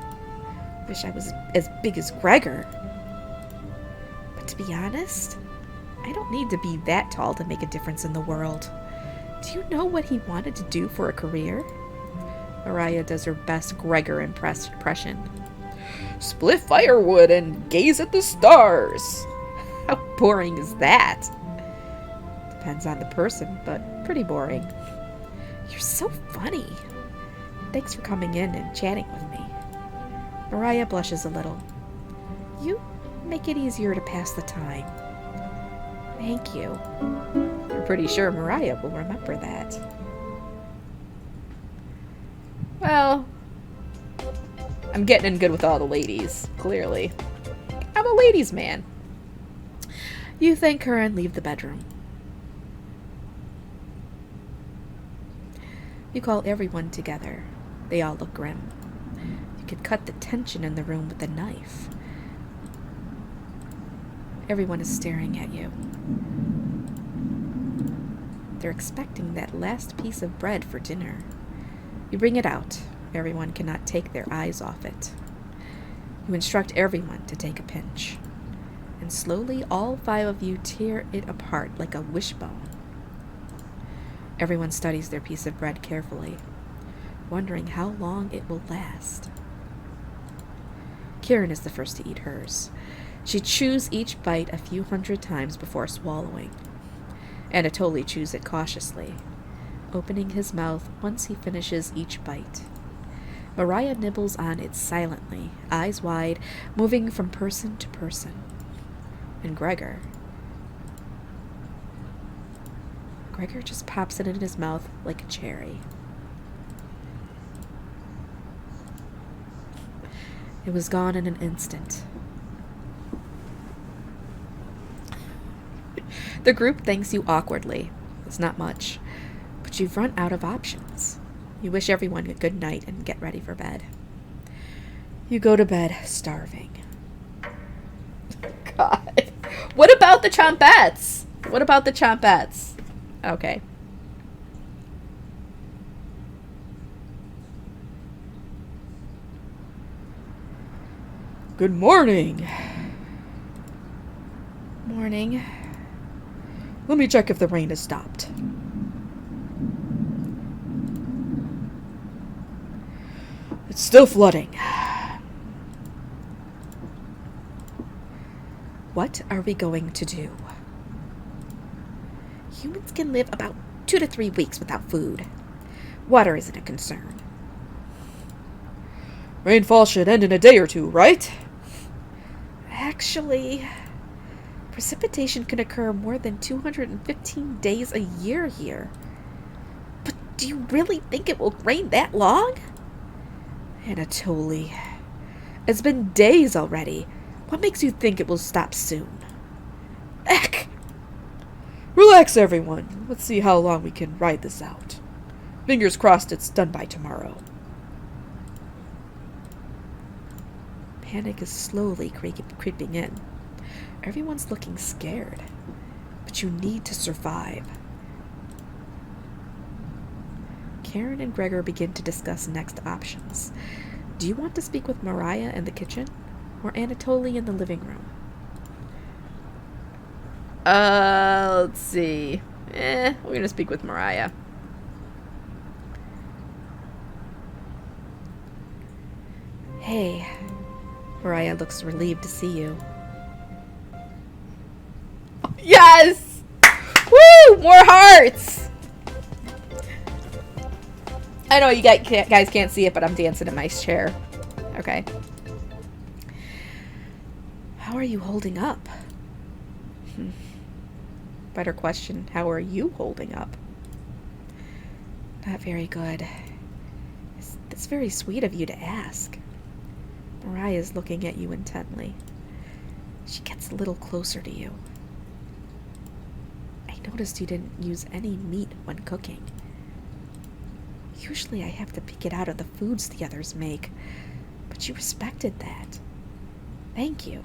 Wish I was as big as Gregor. But to be honest, I don't need to be that tall to make a difference in the world. Do you know what he wanted to do for a career? Mariah does her best Gregor impression. Split firewood and gaze at the stars. How boring is that? Depends on the person, but pretty boring. You're so funny. Thanks for coming in and chatting with me. Mariah blushes a little. You make it easier to pass the time. Thank you. I'm pretty sure Mariah will remember that. Well, I'm getting in good with all the ladies, clearly. I'm a ladies' man. You thank her and leave the bedroom. You call everyone together. They all look grim. You could cut the tension in the room with a knife. Everyone is staring at you. They're expecting that last piece of bread for dinner. You bring it out. Everyone cannot take their eyes off it. You instruct everyone to take a pinch. And slowly all 5 of you tear it apart like a wishbone. Everyone studies their piece of bread carefully, wondering how long it will last. Kieran is the first to eat hers. She chews each bite a few hundred times before swallowing. Anatoly chews it cautiously, opening his mouth once he finishes each bite. Mariah nibbles on it silently, eyes wide, moving from person to person. And Gregor just pops it in his mouth like a cherry. It was gone in an instant. The group thanks you awkwardly. It's not much, but you've run out of options. You wish everyone a good night and get ready for bed. You go to bed starving. God. What about the chompettes? What about the chompettes? Okay. Good morning. Morning. Let me check if the rain has stopped. It's still flooding. What are we going to do? Humans can live about 2 to 3 weeks without food. Water isn't a concern. Rainfall should end in a day or 2, right? Actually, precipitation can occur more than 215 days a year here. But do you really think it will rain that long? Anatoly, it's been days already. What makes you think it will stop soon? Eck! Relax, everyone. Let's see how long we can ride this out. Fingers crossed it's done by tomorrow. Panic is slowly creeping in. Everyone's looking scared. But you need to survive. Karen and Gregor begin to discuss next options. Do you want to speak with Mariah in the kitchen? Or Anatoly in the living room? Let's see. We're gonna speak with Mariah. Hey. Mariah looks relieved to see you. Yes! Woo! More hearts! I know you guys can't see it, but I'm dancing in my chair. Okay. How are you holding up? Better question, how are you holding up? Not very good. It's very sweet of you to ask. Mariah's looking at you intently. She gets a little closer to you. I noticed you didn't use any meat when cooking. Usually I have to pick it out of the foods the others make, but you respected that. Thank you.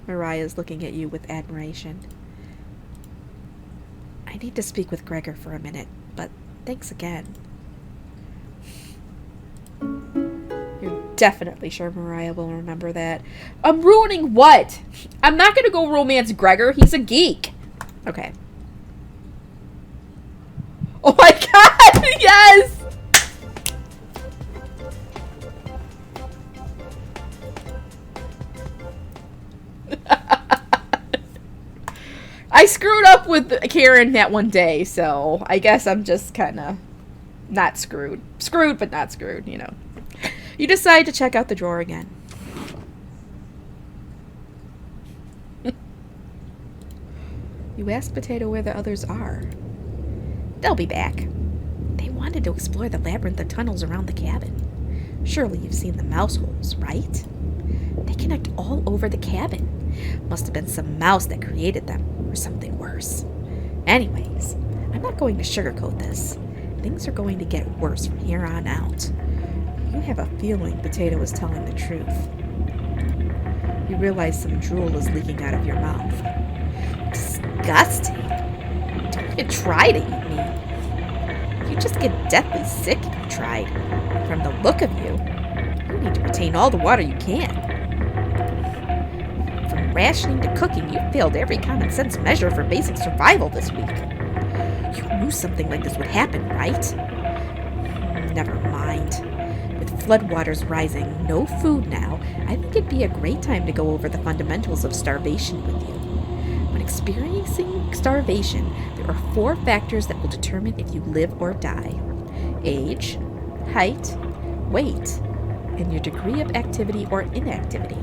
Mariah's looking at you with admiration. I need to speak with Gregor for a minute, but thanks again. You're definitely sure Mariah will remember that. I'm ruining what? I'm not going to go romance Gregor. He's a geek. Okay. Oh my god! Yes! I screwed up with Karen that one day, so I guess I'm just kind of not screwed. Screwed, but not screwed, you know. You decide to check out the drawer again. You ask Potato where the others are. They'll be back. They wanted to explore the labyrinth of tunnels around the cabin. Surely you've seen the mouse holes, right? They connect all over the cabin. Must have been some mouse that created them, or something worse. Anyways, I'm not going to sugarcoat this. Things are going to get worse from here on out. You have a feeling Potato is telling the truth. You realize some drool is leaking out of your mouth. Disgusting. Don't even try to eat me. You just get deathly sick if you tried. From the look of you, you need to retain all the water you can. From rationing to cooking, you failed every common sense measure for basic survival this week. You knew something like this would happen, right? Never mind. With floodwaters rising, no food now, I think it'd be a great time to go over the fundamentals of starvation with you. When experiencing starvation, there are 4 factors that will determine if you live or die: age, height, weight, and your degree of activity or inactivity.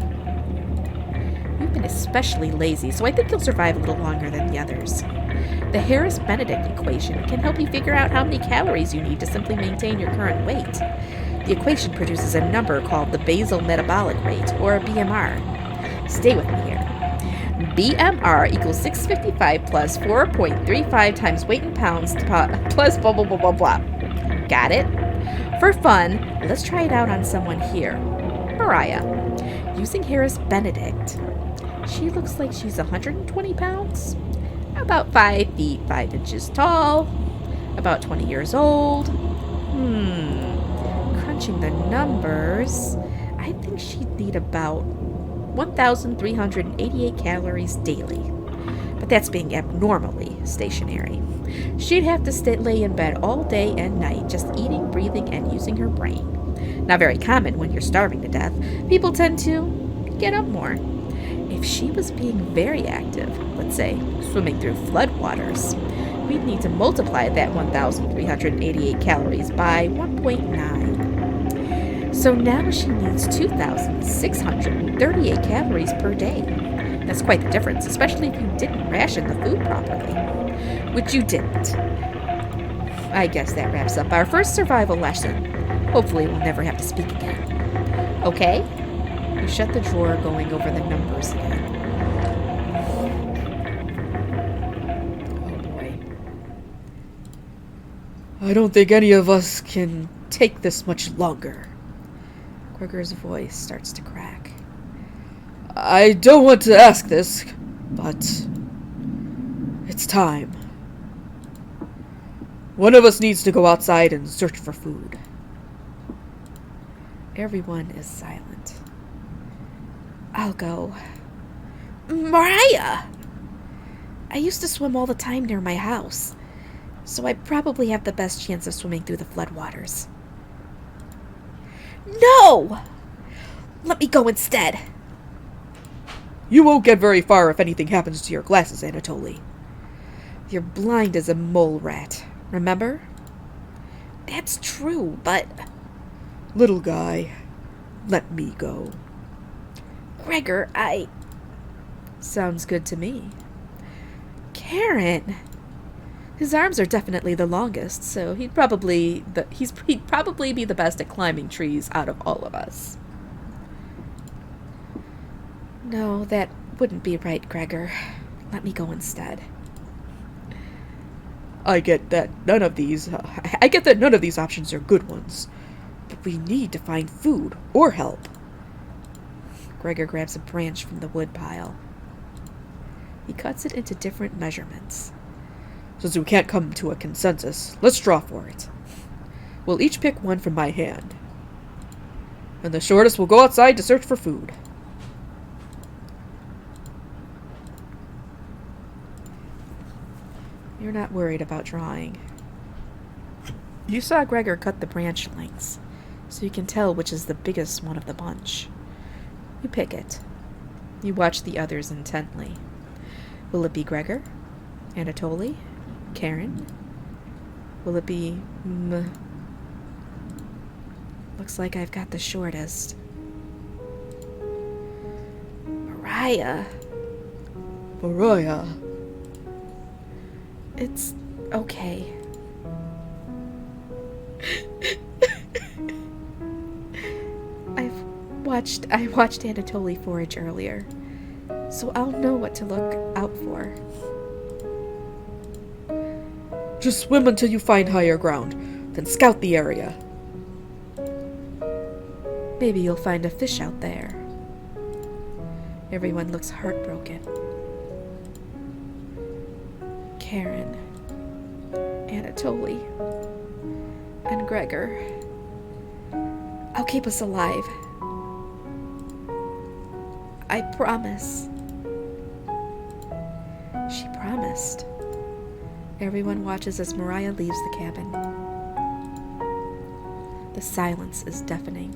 You've been especially lazy, so I think you'll survive a little longer than the others. The Harris-Benedict equation can help you figure out how many calories you need to simply maintain your current weight. The equation produces a number called the basal metabolic rate, or BMR. Stay with me here. BMR equals 655 plus 4.35 times weight in pounds plus blah blah blah blah blah. Got it? For fun, let's try it out on someone here. Mariah. Using Harris-Benedict, she looks like she's 120 pounds, about 5 feet 5 inches tall, about 20 years old. Crunching the numbers, I think she'd need about 1,388 calories daily. But that's being abnormally stationary. She'd have to lay in bed all day and night, just eating, breathing, and using her brain. Not very common when you're starving to death. People tend to get up more. If she was being very active, let's say swimming through floodwaters, we'd need to multiply that 1,388 calories by 1.9. So now she needs 2,638 calories per day. That's quite the difference, especially if you didn't ration the food properly. Which you didn't. I guess that wraps up our first survival lesson. Hopefully we'll never have to speak again. Okay? We shut the drawer, going over the numbers again. Oh boy. I don't think any of us can take this much longer. Gregor's voice starts to crack. I don't want to ask this, but it's time. One of us needs to go outside and search for food. Everyone is silent. I'll go. Mariah! I used to swim all the time near my house, so I probably have the best chance of swimming through the floodwaters. No! Let me go instead. You won't get very far if anything happens to your glasses, Anatoly. You're blind as a mole rat, remember? That's true, but... Little guy, let me go. Gregor, Sounds good to me. Karen! His arms are definitely the longest, so he'd probably be the best at climbing trees out of all of us. No, that wouldn't be right, Gregor. Let me go instead. I get that none of these options are good ones, but we need to find food or help. Gregor grabs a branch from the wood pile. He cuts it into different measurements. Since we can't come to a consensus, let's draw for it. We'll each pick one from my hand, and the shortest will go outside to search for food. You're not worried about drawing. You saw Gregor cut the branch lengths, so you can tell which is the biggest one of the bunch. You pick it. You watch the others intently. Will it be Gregor? Anatoly? Karen? Will it be Looks like I've got the shortest. Mariah. Mariah. It's okay. I watched Anatoly forage earlier, so I'll know what to look out for. Just swim until you find higher ground, then scout the area. Maybe you'll find a fish out there. Everyone looks heartbroken. Karen, Anatoly, and Gregor. I'll keep us alive. I promise. She promised. Everyone watches as Mariah leaves the cabin. The silence is deafening.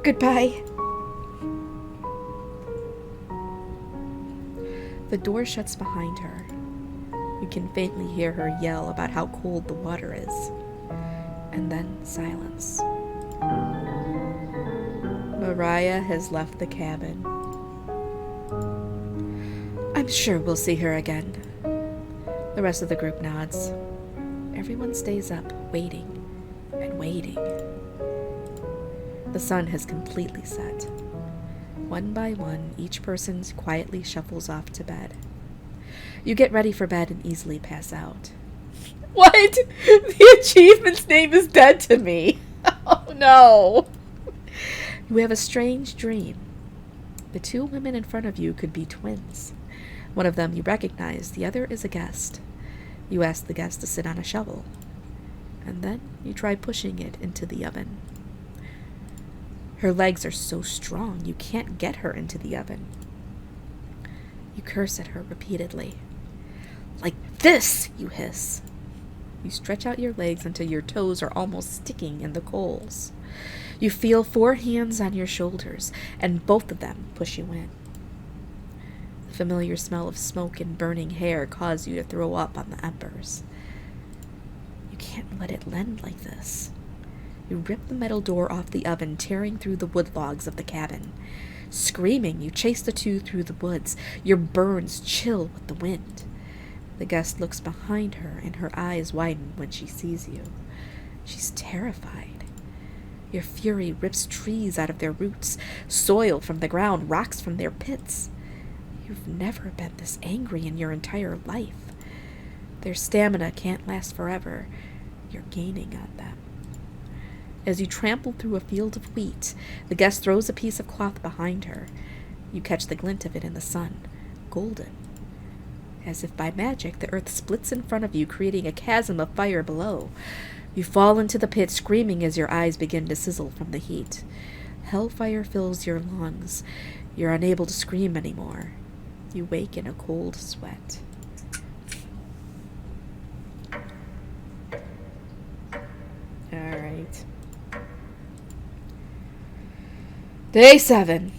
Goodbye. The door shuts behind her. You can faintly hear her yell about how cold the water is. And then silence. Mariah has left the cabin. I'm sure we'll see her again. The rest of the group nods. Everyone stays up, waiting and waiting. The sun has completely set. One by one, each person quietly shuffles off to bed. You get ready for bed and easily pass out. What? The achievement's name is dead to me. Oh no. You have a strange dream. The two women in front of you could be twins. One of them you recognize, the other is a guest. You ask the guest to sit on a shovel, and then you try pushing it into the oven. Her legs are so strong you can't get her into the oven. You curse at her repeatedly. Like this, you hiss. You stretch out your legs until your toes are almost sticking in the coals. You feel 4 hands on your shoulders, and both of them push you in. The familiar smell of smoke and burning hair cause you to throw up on the embers. You can't let it end like this. You rip the metal door off the oven, tearing through the wood logs of the cabin. Screaming, you chase the two through the woods, your burns chill with the wind. The guest looks behind her, and her eyes widen when she sees you. She's terrified. Your fury rips trees out of their roots, soil from the ground, rocks from their pits. You've never been this angry in your entire life. Their stamina can't last forever. You're gaining on them. As you trample through a field of wheat, the guest throws a piece of cloth behind her. You catch the glint of it in the sun, golden. As if by magic, the earth splits in front of you, creating a chasm of fire below. You fall into the pit, screaming as your eyes begin to sizzle from the heat. Hellfire fills your lungs. You're unable to scream anymore. You wake in a cold sweat. All right. Day 7.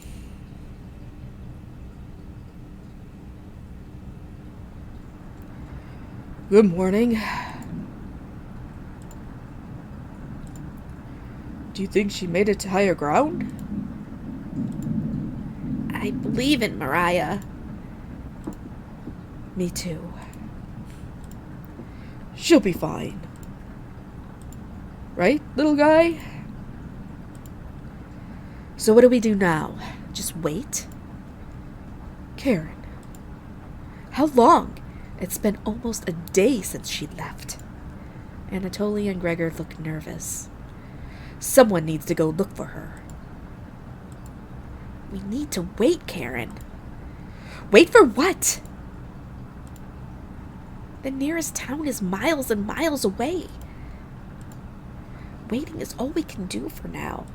Good morning. Do you think she made it to higher ground? I believe in Mariah. Me too. She'll be fine. Right, little guy? So what do we do now? Just wait? Karen. How long? It's been almost a day since she left. Anatoly and Gregor look nervous. Someone needs to go look for her. We need to wait, Karen. Wait for what? The nearest town is miles and miles away. Waiting is all we can do for now.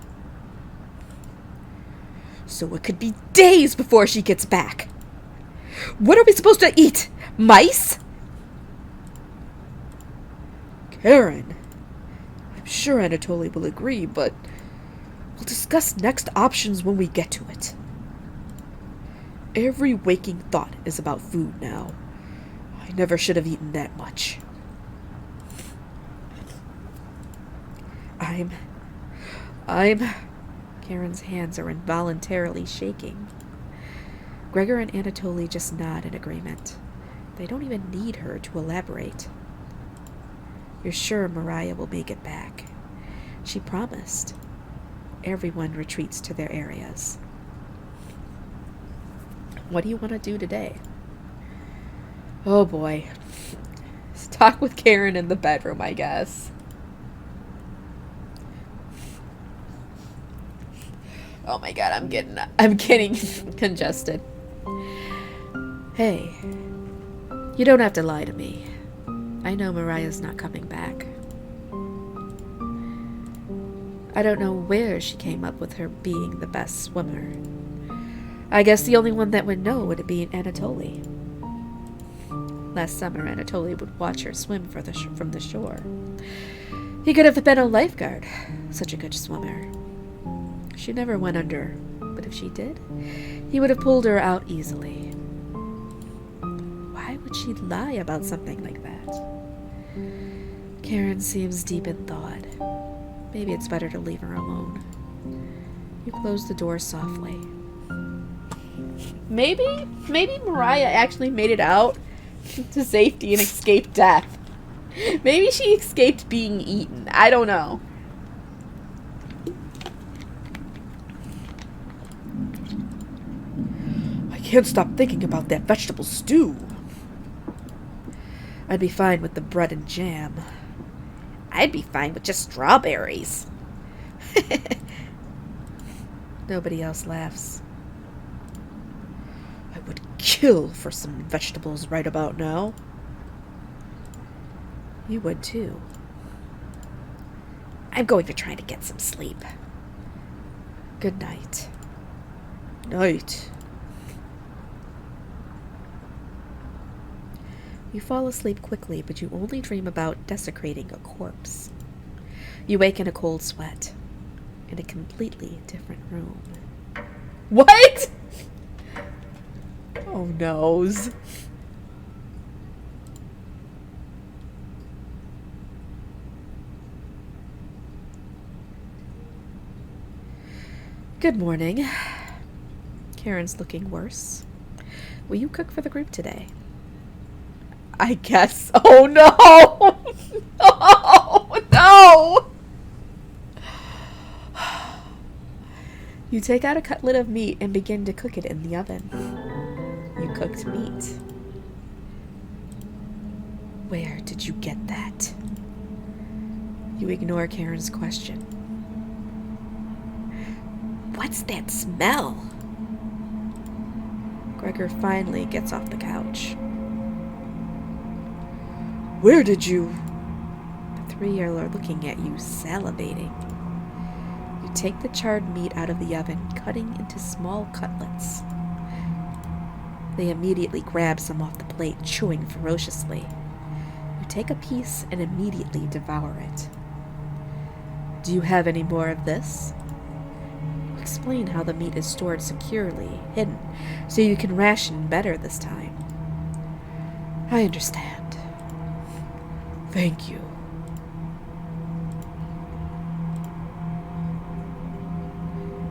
So it could be days before she gets back. What are we supposed to eat? Mice? Karen, I'm sure Anatoly will agree, but we'll discuss next options when we get to it. Every waking thought is about food now. I never should have eaten that much. Karen's hands are involuntarily shaking. Gregor and Anatoly just nod in agreement. They don't even need her to elaborate. You're sure Mariah will make it back. She promised. Everyone retreats to their areas. What do you want to do today? Oh boy. Let's talk with Karen in the bedroom, I guess. Oh my god, I'm getting congested. Hey, you don't have to lie to me. I know Mariah's not coming back. I don't know where she came up with her being the best swimmer. I guess the only one that would know would be Anatoly. Last summer, Anatoly would watch her swim from the shore. He could have been a lifeguard, such a good swimmer. She never went under, but if she did, he would have pulled her out easily. Why would she lie about something like that? Karen seems deep in thought. Maybe it's better to leave her alone. You close the door softly. Maybe Mariah actually made it out to safety and escaped death. Maybe she escaped being eaten. I don't know. I can't stop thinking about that vegetable stew. I'd be fine with the bread and jam. I'd be fine with just strawberries. Nobody else laughs. I would kill for some vegetables right about now. You would too. I'm going to try to get some sleep. Good night. Night. You fall asleep quickly, but you only dream about desecrating a corpse. You wake in a cold sweat, in a completely different room. What? Oh, noes. Good morning. Karen's looking worse. Will you cook for the group today? I guess. Oh no! Oh no! You take out a cutlet of meat and begin to cook it in the oven. You cooked meat. Where did you get that? You ignore Karen's question. What's that smell? Gregor finally gets off the couch. Where did you? The three are looking at you, salivating. You take the charred meat out of the oven, cutting into small cutlets. They immediately grab some off the plate, chewing ferociously. You take a piece and immediately devour it. Do you have any more of this? You explain how the meat is stored securely, hidden, so you can ration better this time. I understand. Thank you.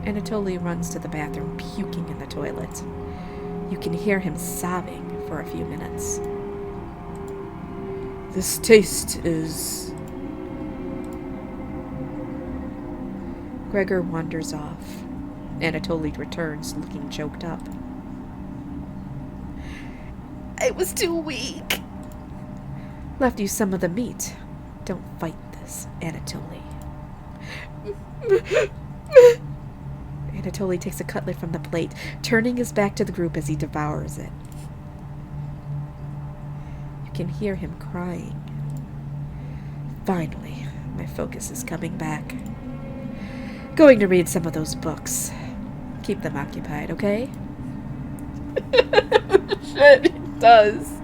Anatoly runs to the bathroom, puking in the toilet. You can hear him sobbing for a few minutes. This taste is... Gregor wanders off. Anatoly returns, looking choked up. I was too weak. Left you some of the meat. Don't fight this, Anatoly. Anatoly takes a cutlet from the plate, turning his back to the group as he devours it. You can hear him crying. Finally, my focus is coming back. Going to read some of those books. Keep them occupied, okay? Shit, it does.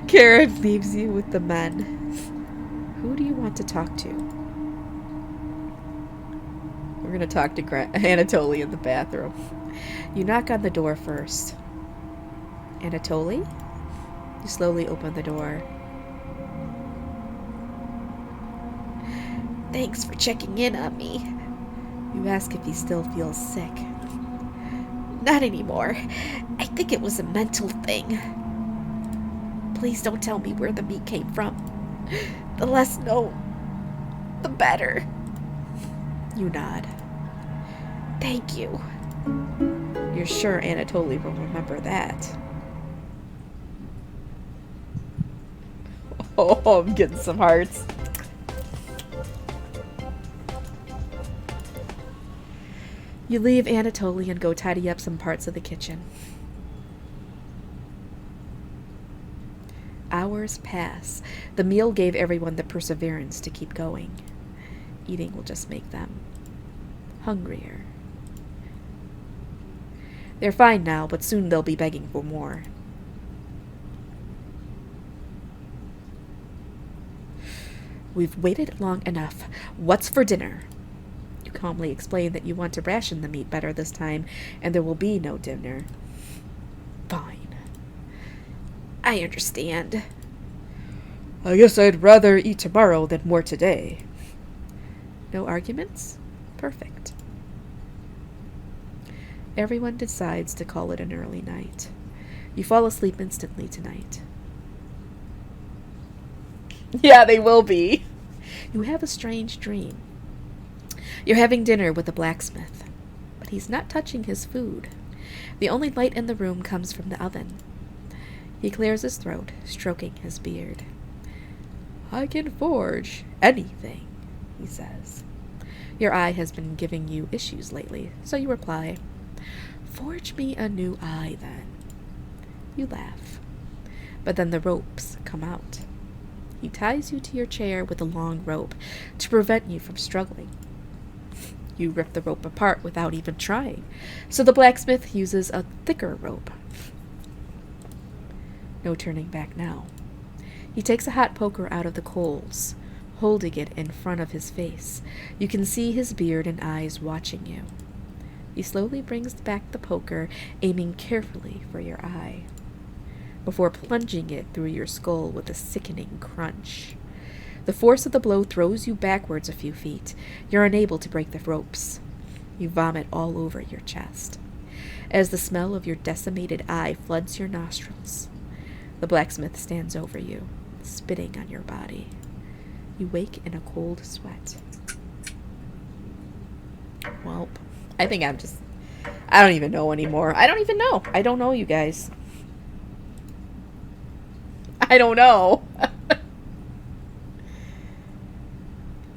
Karen leaves you with the men. Who do you want to talk to? We're going to talk to Anatoly in the bathroom. You knock on the door first. Anatoly? You slowly open the door. Thanks for checking in on me. You ask if he still feels sick. Not anymore. I think it was a mental thing. Please don't tell me where the meat came from. The less known, the better. You nod. Thank you. You're sure Anatoly will remember that. Oh, I'm getting some hearts. You leave Anatoly and go tidy up some parts of the kitchen. Hours pass. The meal gave everyone the perseverance to keep going. Eating will just make them hungrier. They're fine now, but soon they'll be begging for more. We've waited long enough. What's for dinner? You calmly explain that you want to ration the meat better this time, and there will be no dinner. Fine. I understand. I guess I'd rather eat tomorrow than more today. No arguments? Perfect. Everyone decides to call it an early night. You fall asleep instantly tonight. Yeah, they will be. You have a strange dream. You're having dinner with the blacksmith, but he's not touching his food. The only light in the room comes from the oven. He clears his throat, stroking his beard. I can forge anything, he says. Your eye has been giving you issues lately, so you reply, Forge me a new eye, then. You laugh. But then the ropes come out. He ties you to your chair with a long rope to prevent you from struggling. You rip the rope apart without even trying, so the blacksmith uses a thicker rope. No turning back now. He takes a hot poker out of the coals, holding it in front of his face. You can see his beard and eyes watching you. He slowly brings back the poker, aiming carefully for your eye, before plunging it through your skull with a sickening crunch. The force of the blow throws you backwards a few feet. You're unable to break the ropes. You vomit all over your chest, as the smell of your decimated eye floods your nostrils. The blacksmith stands over you, spitting on your body. You wake in a cold sweat. Well, I think I don't even know anymore. I don't even know. I don't know, you guys. I don't know.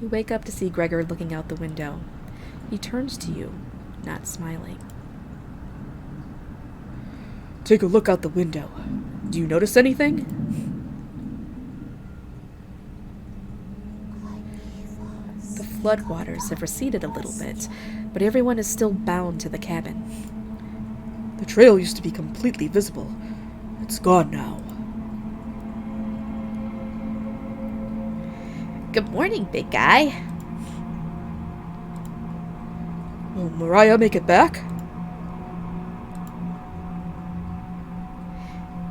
You wake up to see Gregor looking out the window. He turns to you, not smiling. Take a look out the window. Do you notice anything? The floodwaters have receded a little bit, but everyone is still bound to the cabin. The trail used to be completely visible. It's gone now. Good morning, big guy. Will Mariah make it back?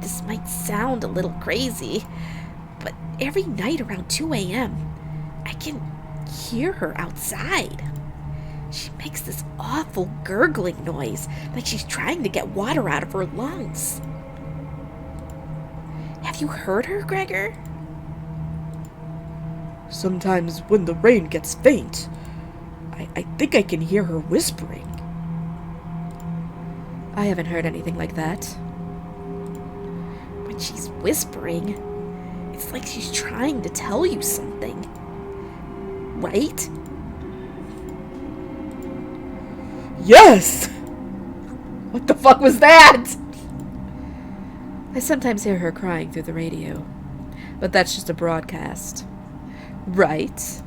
This might sound a little crazy, but every night around 2 a.m., I can hear her outside. She makes this awful gurgling noise, like she's trying to get water out of her lungs. Have you heard her, Gregor? Sometimes when the rain gets faint, I think I can hear her whispering. I haven't heard anything like that. When she's whispering, it's like she's trying to tell you something. Right? Yes! What the fuck was that? I sometimes hear her crying through the radio, but that's just a broadcast. Right?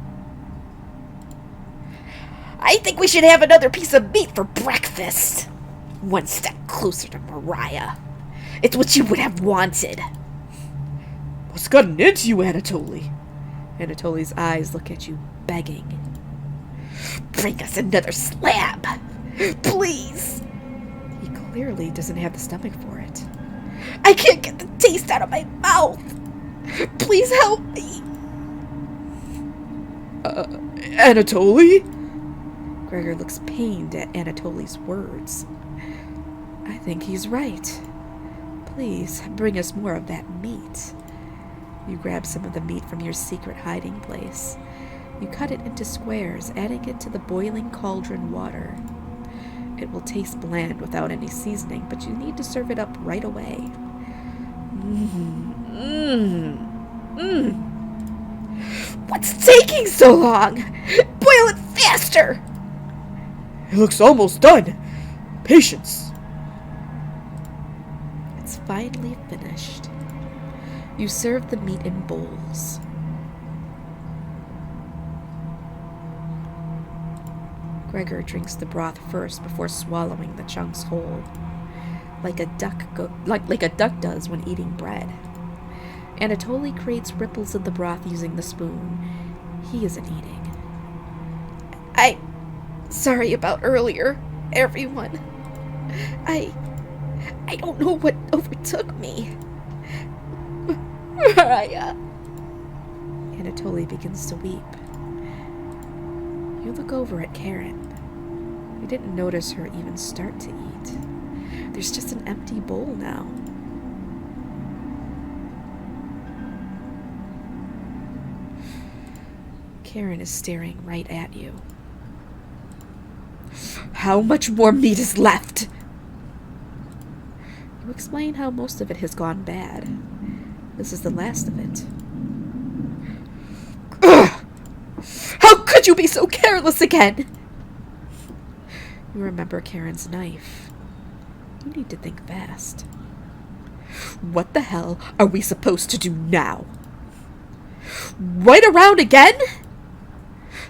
I think we should have another piece of meat for breakfast. One step closer to Mariah. It's what you would have wanted. What's gotten into you, Anatoly? Anatoly's eyes look at you, begging. Bring us another slab. Please. He clearly doesn't have the stomach for it. I can't get the taste out of my mouth. Please help me. Anatoly? Gregor looks pained at Anatoly's words. I think he's right. Please, bring us more of that meat. You grab some of the meat from your secret hiding place. You cut it into squares, adding it to the boiling cauldron water. It will taste bland without any seasoning, but you need to serve it up right away. What's taking so long? Boil it faster! It looks almost done. Patience. It's finally finished. You serve the meat in bowls. Gregor drinks the broth first before swallowing the chunks whole, like a duck does when eating bread. Anatoly creates ripples in the broth using the spoon. He isn't eating. Sorry about earlier, everyone. I don't know what overtook me. Mariah. Anatoly begins to weep. You look over at Karen. You didn't notice her even start to eat. There's just an empty bowl now. Karen is staring right at you. How much more meat is left? You explain how most of it has gone bad. This is the last of it. Ugh! How could you be so careless again? You remember Karen's knife. You need to think fast. What the hell are we supposed to do now? Ride around again?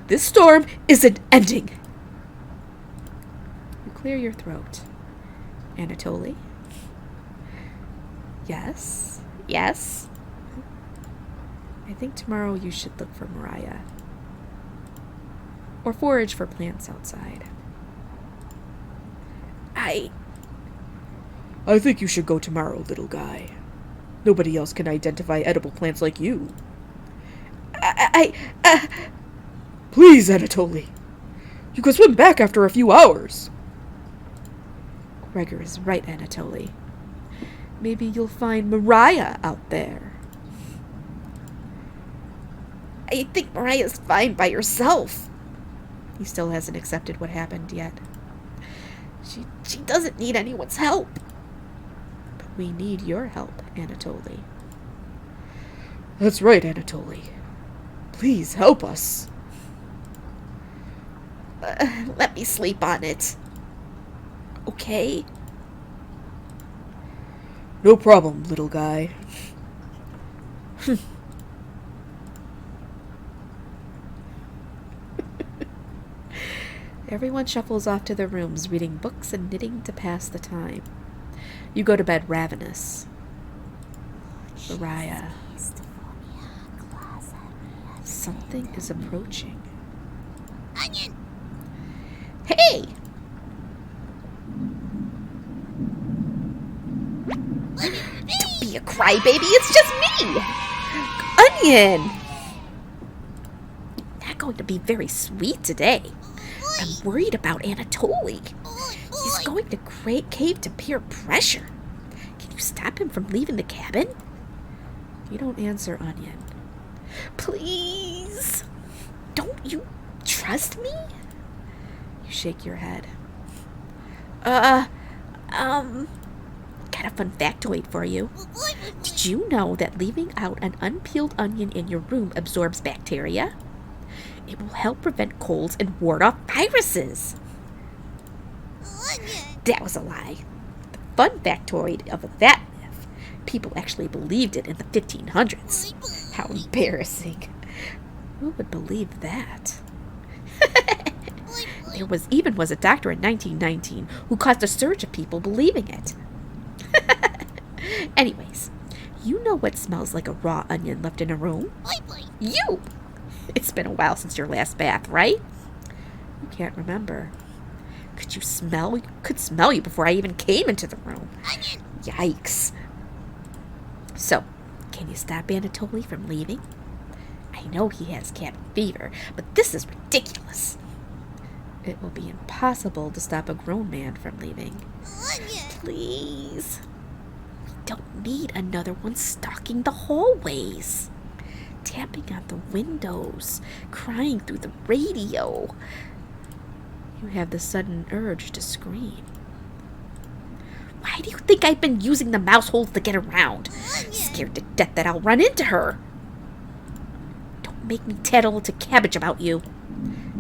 This storm isn't ending. You clear your throat. Anatoly? Yes? Yes? I think tomorrow you should look for Mariah. Or forage for plants outside. I think you should go tomorrow, little guy. Nobody else can identify edible plants like you. Please, Anatoly. You can swim back after a few hours. Gregor is right, Anatoly. Maybe you'll find Mariah out there. I think Mariah's fine by herself. He still hasn't accepted what happened yet. She doesn't need anyone's help. But we need your help, Anatoly. That's right, Anatoly. Please help us. Let me sleep on it. Okay? No problem, little guy. Everyone shuffles off to their rooms, reading books and knitting to pass the time. You go to bed ravenous. Mariah. Something is approaching. Onion! Hey! Don't be a crybaby, it's just me! Onion! Not going to be very sweet today. I'm worried about Anatoly. He's going to cave to peer pressure. Can you stop him from leaving the cabin? You don't answer, Onion. Please? Don't you trust me? You shake your head. Got a fun factoid for you. Did you know that leaving out an unpeeled onion in your room absorbs bacteria? It will help prevent colds and ward off viruses. That was a lie. The fun factoid of that myth, people actually believed it in the 1500s. How embarrassing. Who would believe that? There was a doctor in 1919 who caused a surge of people believing it. Anyways, you know what smells like a raw onion left in a room? You! It's been a while since your last bath, right? You can't remember. Could smell you before I even came into the room. Onion. Yikes. So, can you stop Anatoly from leaving? I know he has cabin fever, but this is ridiculous. It will be impossible to stop a grown man from leaving. Onion. Please. We don't need another one stalking the hallways. Tapping on the windows, crying through the radio. You have the sudden urge to scream. Why do you think I've been using the mouse holes to get around? Scared to death that I'll run into her. Don't make me tattle to Cabbage about you.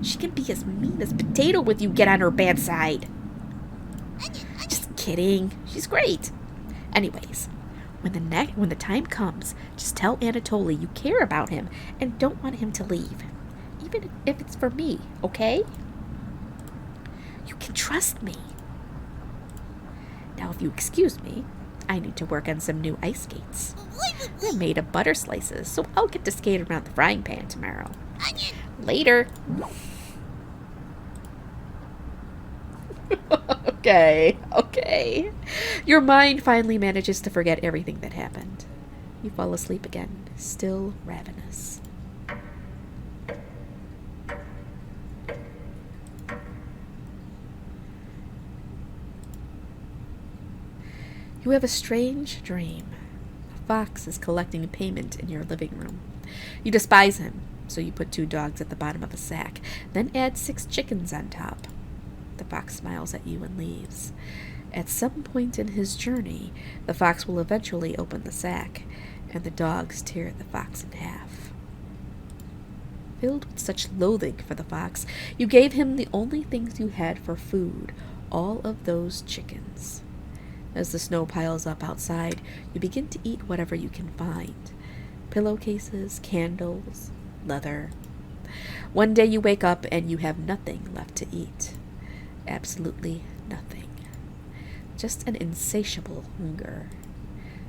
She can be as mean as Potato with you get on her bad side. Just kidding. She's great. Anyways, when the time comes, just tell Anatoly you care about him and don't want him to leave. Even if it's for me, okay? You can trust me. Now, if you excuse me, I need to work on some new ice skates. They're made of butter slices, so I'll get to skate around the frying pan tomorrow. Onion. Later. Okay. Your mind finally manages to forget everything that happened. You fall asleep again, still ravenous. You have a strange dream. A fox is collecting payment in your living room. You despise him, so you put 2 dogs at the bottom of a sack, then add 6 chickens on top. The fox smiles at you and leaves. At some point in his journey, the fox will eventually open the sack, and the dogs tear the fox in half. Filled with such loathing for the fox, you gave him the only things you had for food, all of those chickens. As the snow piles up outside, you begin to eat whatever you can find. Pillowcases, candles, leather. One day you wake up and you have nothing left to eat. Absolutely nothing. Just an insatiable hunger.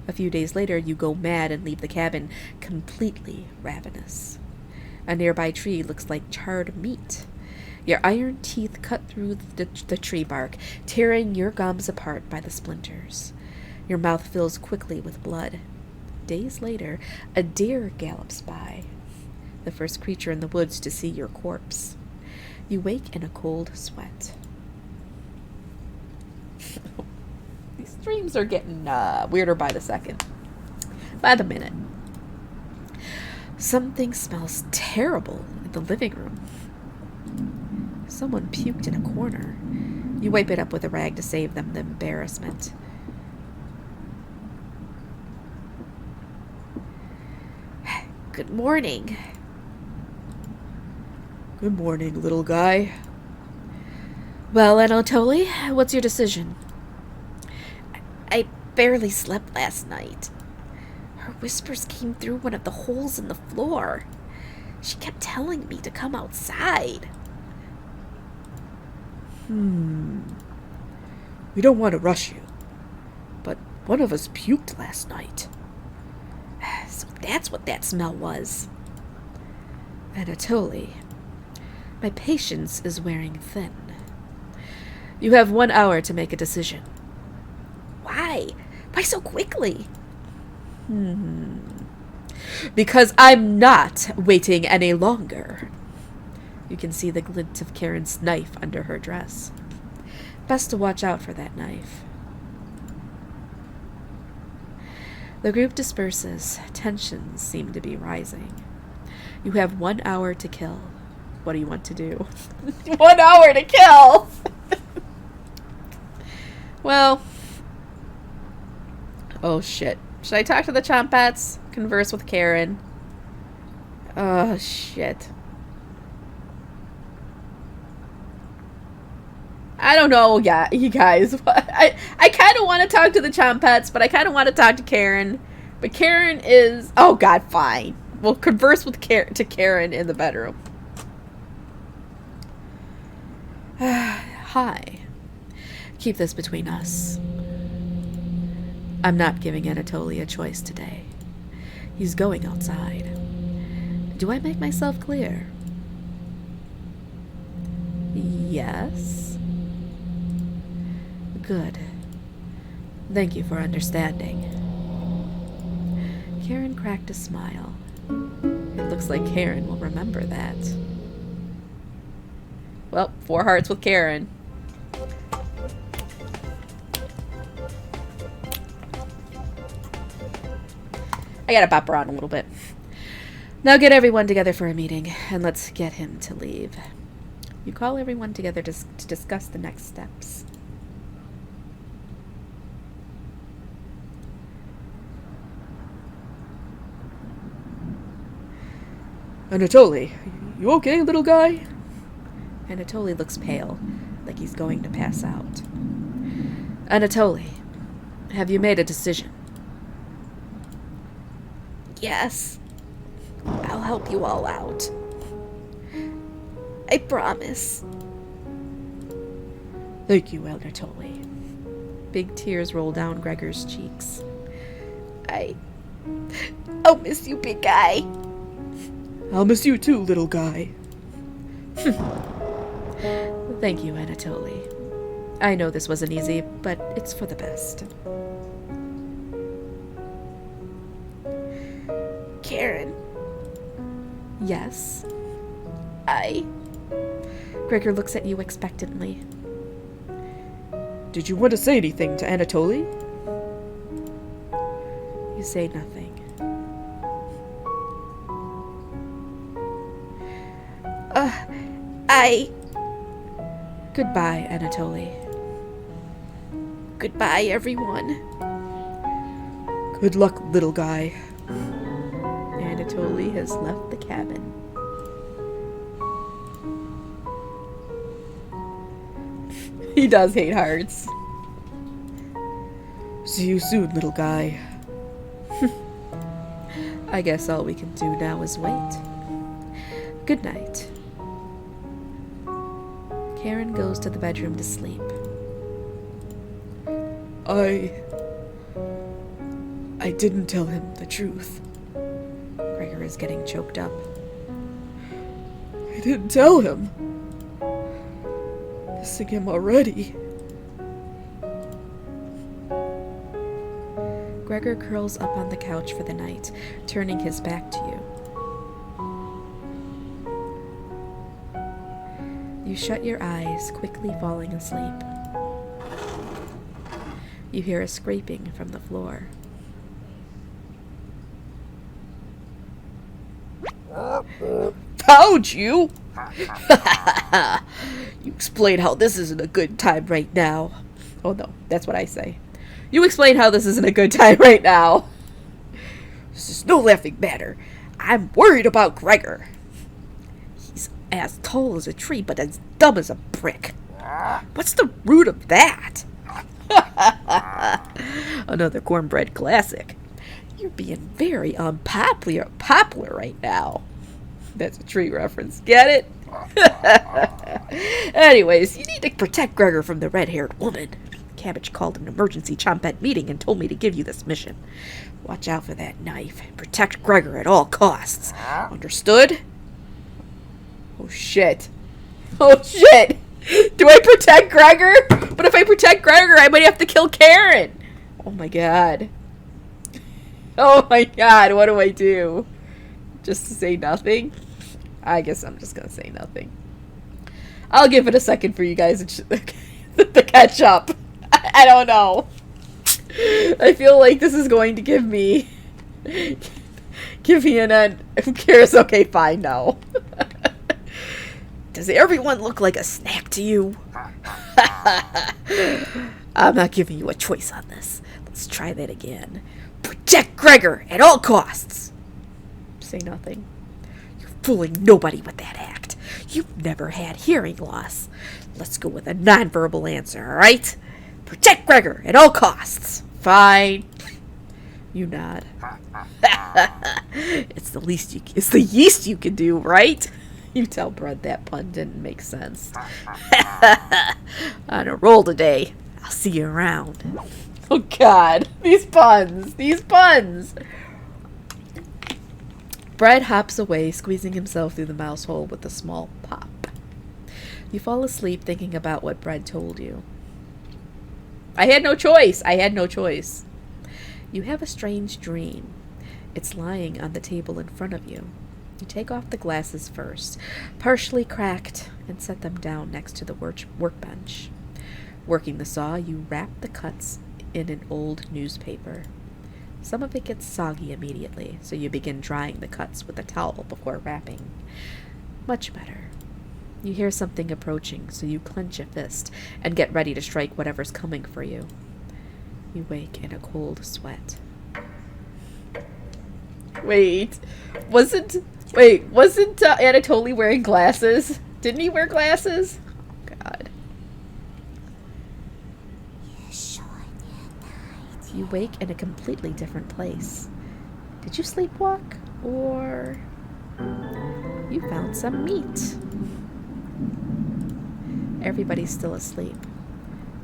A few days later, you go mad and leave the cabin, completely ravenous. A nearby tree looks like charred meat. Your iron teeth cut through the tree bark, tearing your gums apart by the splinters. Your mouth fills quickly with blood. Days later, a deer gallops by, the first creature in the woods to see your corpse. You wake in a cold sweat. These dreams are getting weirder by the second. By the minute. Something smells terrible in the living room. Someone puked in a corner. You wipe it up with a rag to save them the embarrassment. Good morning. Good morning, little guy. Well, Anatoly, what's your decision? I barely slept last night. Her whispers came through one of the holes in the floor. She kept telling me to come outside. We don't want to rush you, but one of us puked last night. So that's what that smell was. Anatoly, my patience is wearing thin. You have 1 hour to make a decision. Why? Why so quickly? Because I'm not waiting any longer. You can see the glint of Karen's knife under her dress. Best to watch out for that knife. The group disperses. Tensions seem to be rising. You have 1 hour to kill. What do you want to do? 1 hour to kill! Well. Oh shit. Should I talk to the Chompats? Converse with Karen? Oh shit. I don't know, yeah, you guys. I kind of want to talk to the Chompats, but I kind of want to talk to Karen. But Karen is... Oh, God, fine. We'll converse with Karen in the bedroom. Hi. Keep this between us. I'm not giving Anatoly a choice today. He's going outside. Do I make myself clear? Yes. Good. Thank you for understanding. Karen cracked a smile. It looks like Karen will remember that. Well, 4 hearts with Karen. I gotta bop around a little bit. Now get everyone together for a meeting, and let's get him to leave. You call everyone together to discuss the next steps. Anatoly, you okay, little guy? Anatoly looks pale, like he's going to pass out. Anatoly, have you made a decision? Yes. I'll help you all out. I promise. Thank you, Anatoly. Big tears roll down Gregor's cheeks. I'll miss you, big guy. I'll miss you too, little guy. Thank you, Anatoly. I know this wasn't easy, but it's for the best. Karen. Yes? Gregor looks at you expectantly. Did you want to say anything to Anatoly? You say nothing. Goodbye, Anatoly. Goodbye, everyone. Good luck, little guy. Anatoly has left the cabin. He does hate hearts. See you soon, little guy. I guess all we can do now is wait. Good night. Karen goes to the bedroom to sleep. I didn't tell him the truth. Gregor is getting choked up. I didn't tell him. Missing him already. Gregor curls up on the couch for the night, turning his back to you. You shut your eyes, quickly falling asleep. You hear a scraping from the floor. Found you! You explain how this isn't a good time right now. Oh no, that's what I say. You explain how this isn't a good time right now. This is no laughing matter. I'm worried about Gregor. He's as tall as a tree, but as dumb as a brick. What's the root of that? Another cornbread classic. You're being very unpopular right now. That's a tree reference. Get it? Anyways, you need to protect Gregor from the red-haired woman. Cabbage called an emergency chompette meeting and told me to give you this mission. Watch out for that knife. Protect Gregor at all costs. Understood? Oh, shit. Oh, shit. Do I protect Gregor? But if I protect Gregor, I might have to kill Karen. Oh, my God. Oh, my God. What do I do? Just to say nothing? I guess I'm just going to say nothing. I'll give it a second for you guys to catch up. I don't know. I feel like this is going to give me an end. Who cares? Okay, fine, no. Does everyone look like a snack to you? I'm not giving you a choice on this. Let's try that again. Protect Gregor at all costs. Say nothing. You're fooling nobody with that act. You've never had hearing loss. Let's go with a nonverbal answer, all right? Protect Gregor at all costs. Fine. You nod. It's the least you can do, right? You tell Brad that pun didn't make sense. On a roll today. I'll see you around. Oh, God. These puns. Brad hops away, squeezing himself through the mouse hole with a small pop. You fall asleep thinking about what Brad told you. I had no choice. You have a strange dream. It's lying on the table in front of you. You take off the glasses first, partially cracked, and set them down next to the workbench. Working the saw, you wrap the cuts in an old newspaper. Some of it gets soggy immediately, so you begin drying the cuts with a towel before wrapping. Much better. You hear something approaching, so you clench a fist and get ready to strike whatever's coming for you. You wake in a cold sweat. Wasn't Anatoly wearing glasses? Didn't he wear glasses? Oh, God. You wake in a completely different place. Did you sleepwalk? Or you found some meat? Everybody's still asleep.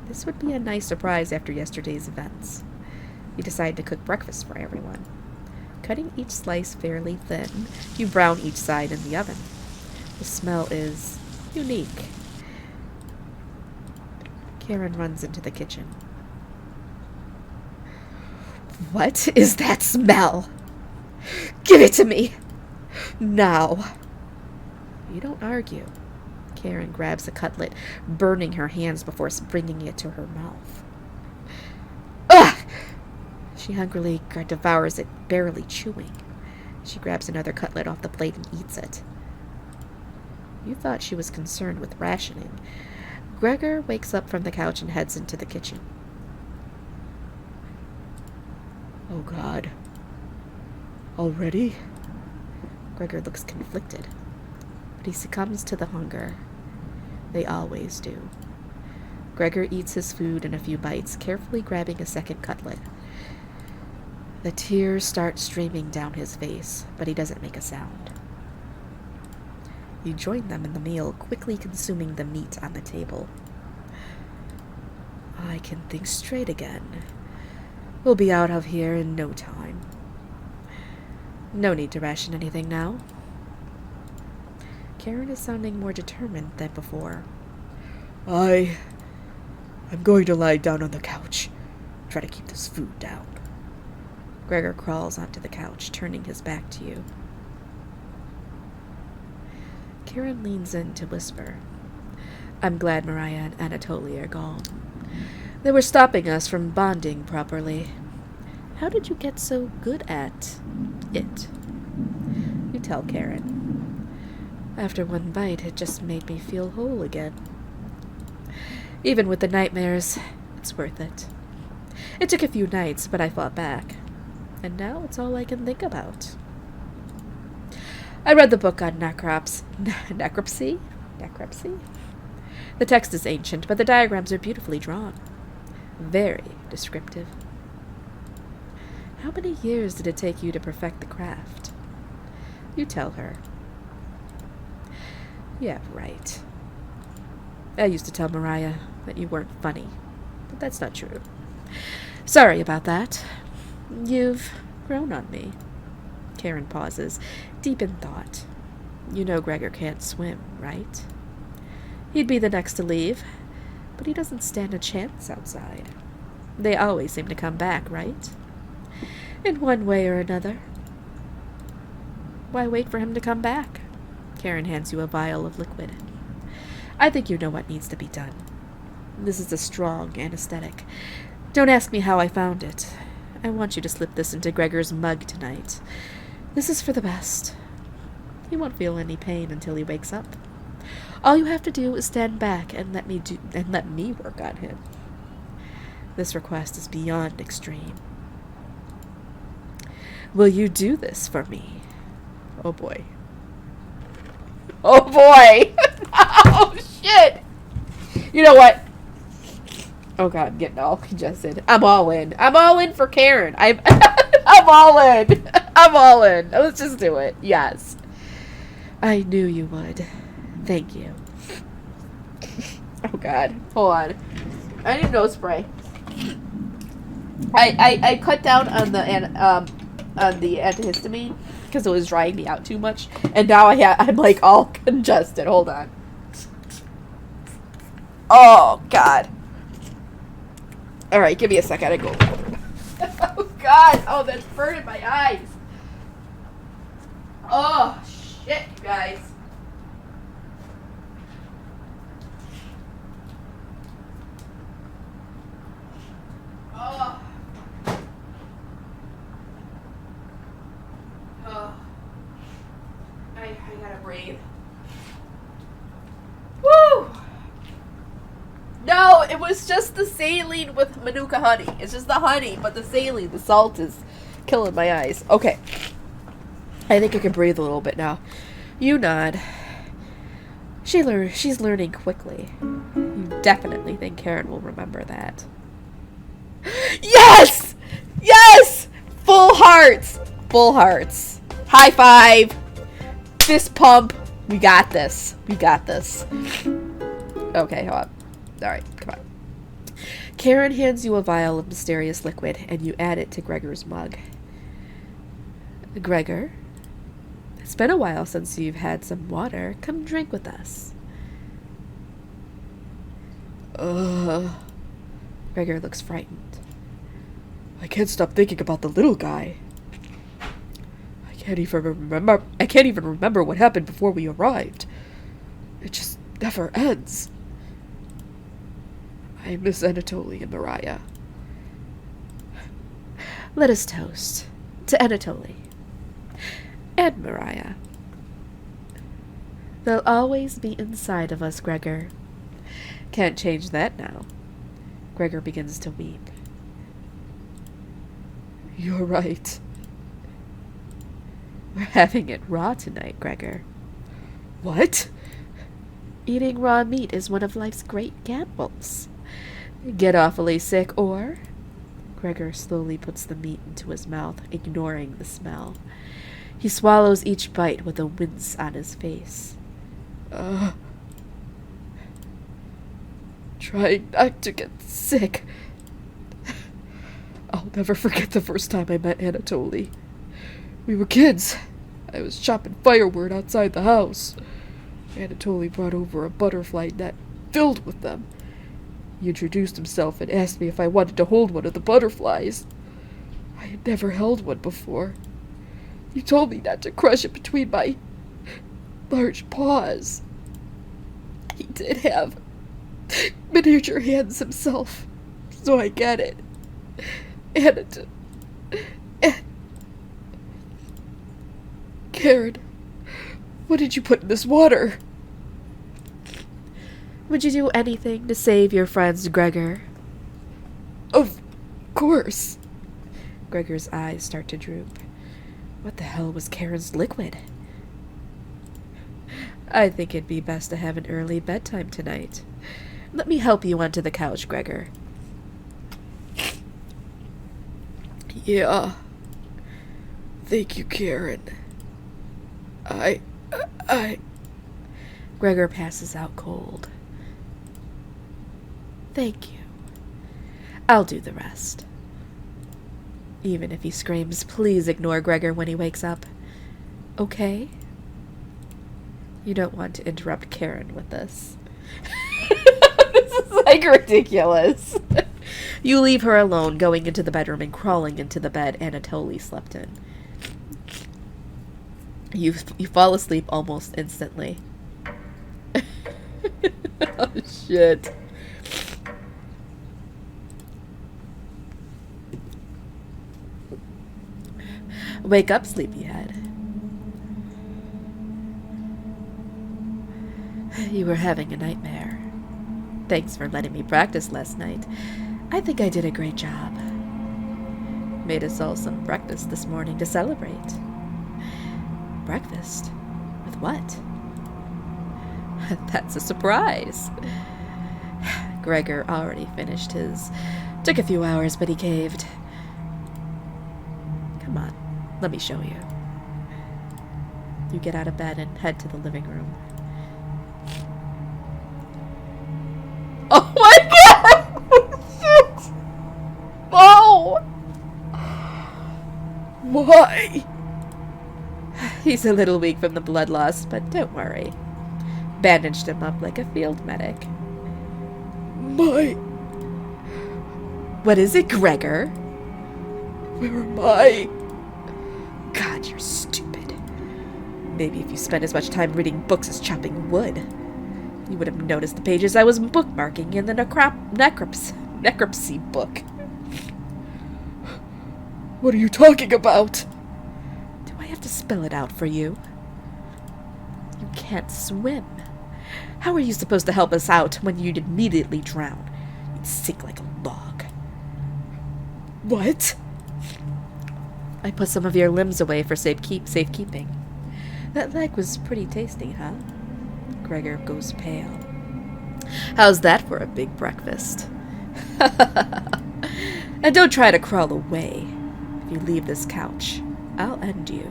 This would be a nice surprise after yesterday's events. You decide to cook breakfast for everyone. Cutting each slice fairly thin, you brown each side in the oven. The smell is unique. Karen runs into the kitchen. What is that smell? Give it to me! Now! You don't argue. Karen grabs a cutlet, burning her hands before bringing it to her mouth. Ugh! She hungrily devours it, barely chewing. She grabs another cutlet off the plate and eats it. You thought she was concerned with rationing. Gregor wakes up from the couch and heads into the kitchen. Oh, God. Already? Gregor looks conflicted, but he succumbs to the hunger. They always do. Gregor eats his food in a few bites, carefully grabbing a second cutlet. The tears start streaming down his face, but he doesn't make a sound. You join them in the meal, quickly consuming the meat on the table. I can think straight again. We'll be out of here in no time. No need to ration anything now. Karen is sounding more determined than before. I'm going to lie down on the couch. Try to keep this food down. Gregor crawls onto the couch, turning his back to you. Karen leans in to whisper. I'm glad Mariah and Anatoly are gone. They were stopping us from bonding properly. How did you get so good at it? You tell Karen. After one bite, it just made me feel whole again. Even with the nightmares, it's worth it. It took a few nights, but I fought back. And now it's all I can think about. I read the book on necropsy? The text is ancient, but the diagrams are beautifully drawn. Very descriptive. How many years did it take you to perfect the craft? You tell her. Yeah, right. I used to tell Mariah that you weren't funny, but that's not true. Sorry about that. You've grown on me. Karen pauses, deep in thought. You know Gregor can't swim, right? He'd be the next to leave, but he doesn't stand a chance outside. They always seem to come back, right? In one way or another. Why wait for him to come back? Karen hands you a vial of liquid. I think you know what needs to be done. This is a strong anesthetic. Don't ask me how I found it. I want you to slip this into Gregor's mug tonight. This is for the best. He won't feel any pain until he wakes up. All you have to do is stand back and let me work on him. This request is beyond extreme. Will you do this for me? Oh boy. Oh boy! Oh shit! You know what? Oh god, I'm getting all congested. I'm all in. I'm all in for Karen. I'm all in. I'm all in. Let's just do it. Yes. I knew you would. Thank you. Oh god. Hold on. I need nose spray. I cut down on the antihistamine because it was drying me out too much, and now I'm like all congested. Hold on. Oh god. All right, give me a sec. I gotta go. Oh god. Oh, that's burning my eyes. Oh shit, you guys. Oh. Oh. I gotta breathe. Woo! No, it was just the saline with Manuka honey. It's just the honey, but the saline, the salt is killing my eyes. Okay. I think I can breathe a little bit now. You nod. She's learning quickly. You definitely think Karen will remember that. Yes! Yes! Full hearts! Full hearts. High five! Fist pump. We got this. We got this. Okay, hold on. Alright, come on. Karen hands you a vial of mysterious liquid, and you add it to Gregor's mug. Gregor, it's been a while since you've had some water. Come drink with us. Gregor looks frightened. I can't stop thinking about the little guy. I can't even remember what happened before we arrived. It just never ends. I miss Anatoly and Mariah. Let us toast to Anatoly and Mariah. They'll always be inside of us, Gregor. Can't change that now. Gregor begins to weep. You're right. We're having it raw tonight, Gregor. What? Eating raw meat is one of life's great gambles. Get awfully sick, or... Gregor slowly puts the meat into his mouth, ignoring the smell. He swallows each bite with a wince on his face. Trying not to get sick. I'll never forget the first time I met Anatoly. We were kids. I was chopping firewood outside the house. Anatoly brought over a butterfly net filled with them. He introduced himself and asked me if I wanted to hold one of the butterflies. I had never held one before. He told me not to crush it between my large paws. He did have miniature hands himself, so I get it. And Karen, what did you put in this water? Would you do anything to save your friends, Gregor? Of course. Gregor's eyes start to droop. What the hell was Karen's liquid? I think it'd be best to have an early bedtime tonight. Let me help you onto the couch, Gregor. Yeah. Thank you, Karen. Gregor passes out cold. Thank you. I'll do the rest. Even if he screams, please ignore Gregor when he wakes up. Okay? You don't want to interrupt Karen with this. This is like ridiculous. You leave her alone, going into the bedroom and crawling into the bed Anatoly slept in. You fall asleep almost instantly. Oh, shit. Wake up, sleepyhead. You were having a nightmare. Thanks for letting me practice last night. I think I did a great job. Made us all some breakfast this morning to celebrate. Breakfast? With what? That's a surprise. Gregor already finished his. Took a few hours, but he caved. Come on, let me show you. You get out of bed and head to the living room. Oh my god! Shit! Oh! Why? He's a little weak from the blood loss, but don't worry. Bandaged him up like a field medic. What is it, Gregor? Where am I? God, you're stupid. Maybe if you spent as much time reading books as chopping wood, you would have noticed the pages I was bookmarking in the necropsy book. What are you talking about? Do I have to spell it out for you? You can't swim. How are you supposed to help us out when you'd immediately drown? You'd sink like a log. What? I put some of your limbs away for safekeeping. That leg was pretty tasty, huh? Gregor goes pale. How's that for a big breakfast? And don't try to crawl away. If you leave this couch, I'll end you.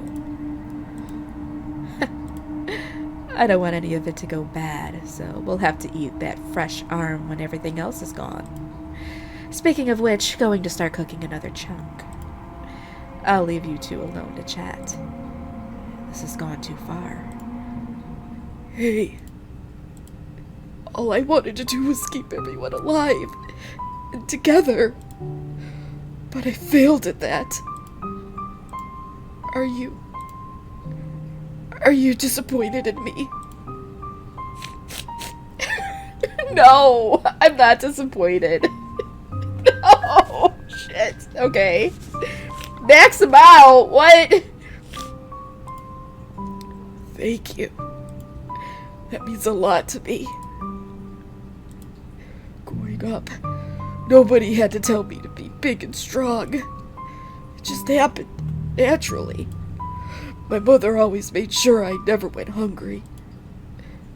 I don't want any of it to go bad, so we'll have to eat that fresh arm when everything else is gone. Speaking of which, going to start cooking another chunk. I'll leave you two alone to chat. This has gone too far. Hey. All I wanted to do was keep everyone alive and together. But I failed at that. Are you disappointed in me? No, I'm not disappointed. No, shit. Okay. Max him out. What? Thank you. That means a lot to me. Growing up, nobody had to tell me to be big and strong. It just happened, naturally. My mother always made sure I never went hungry.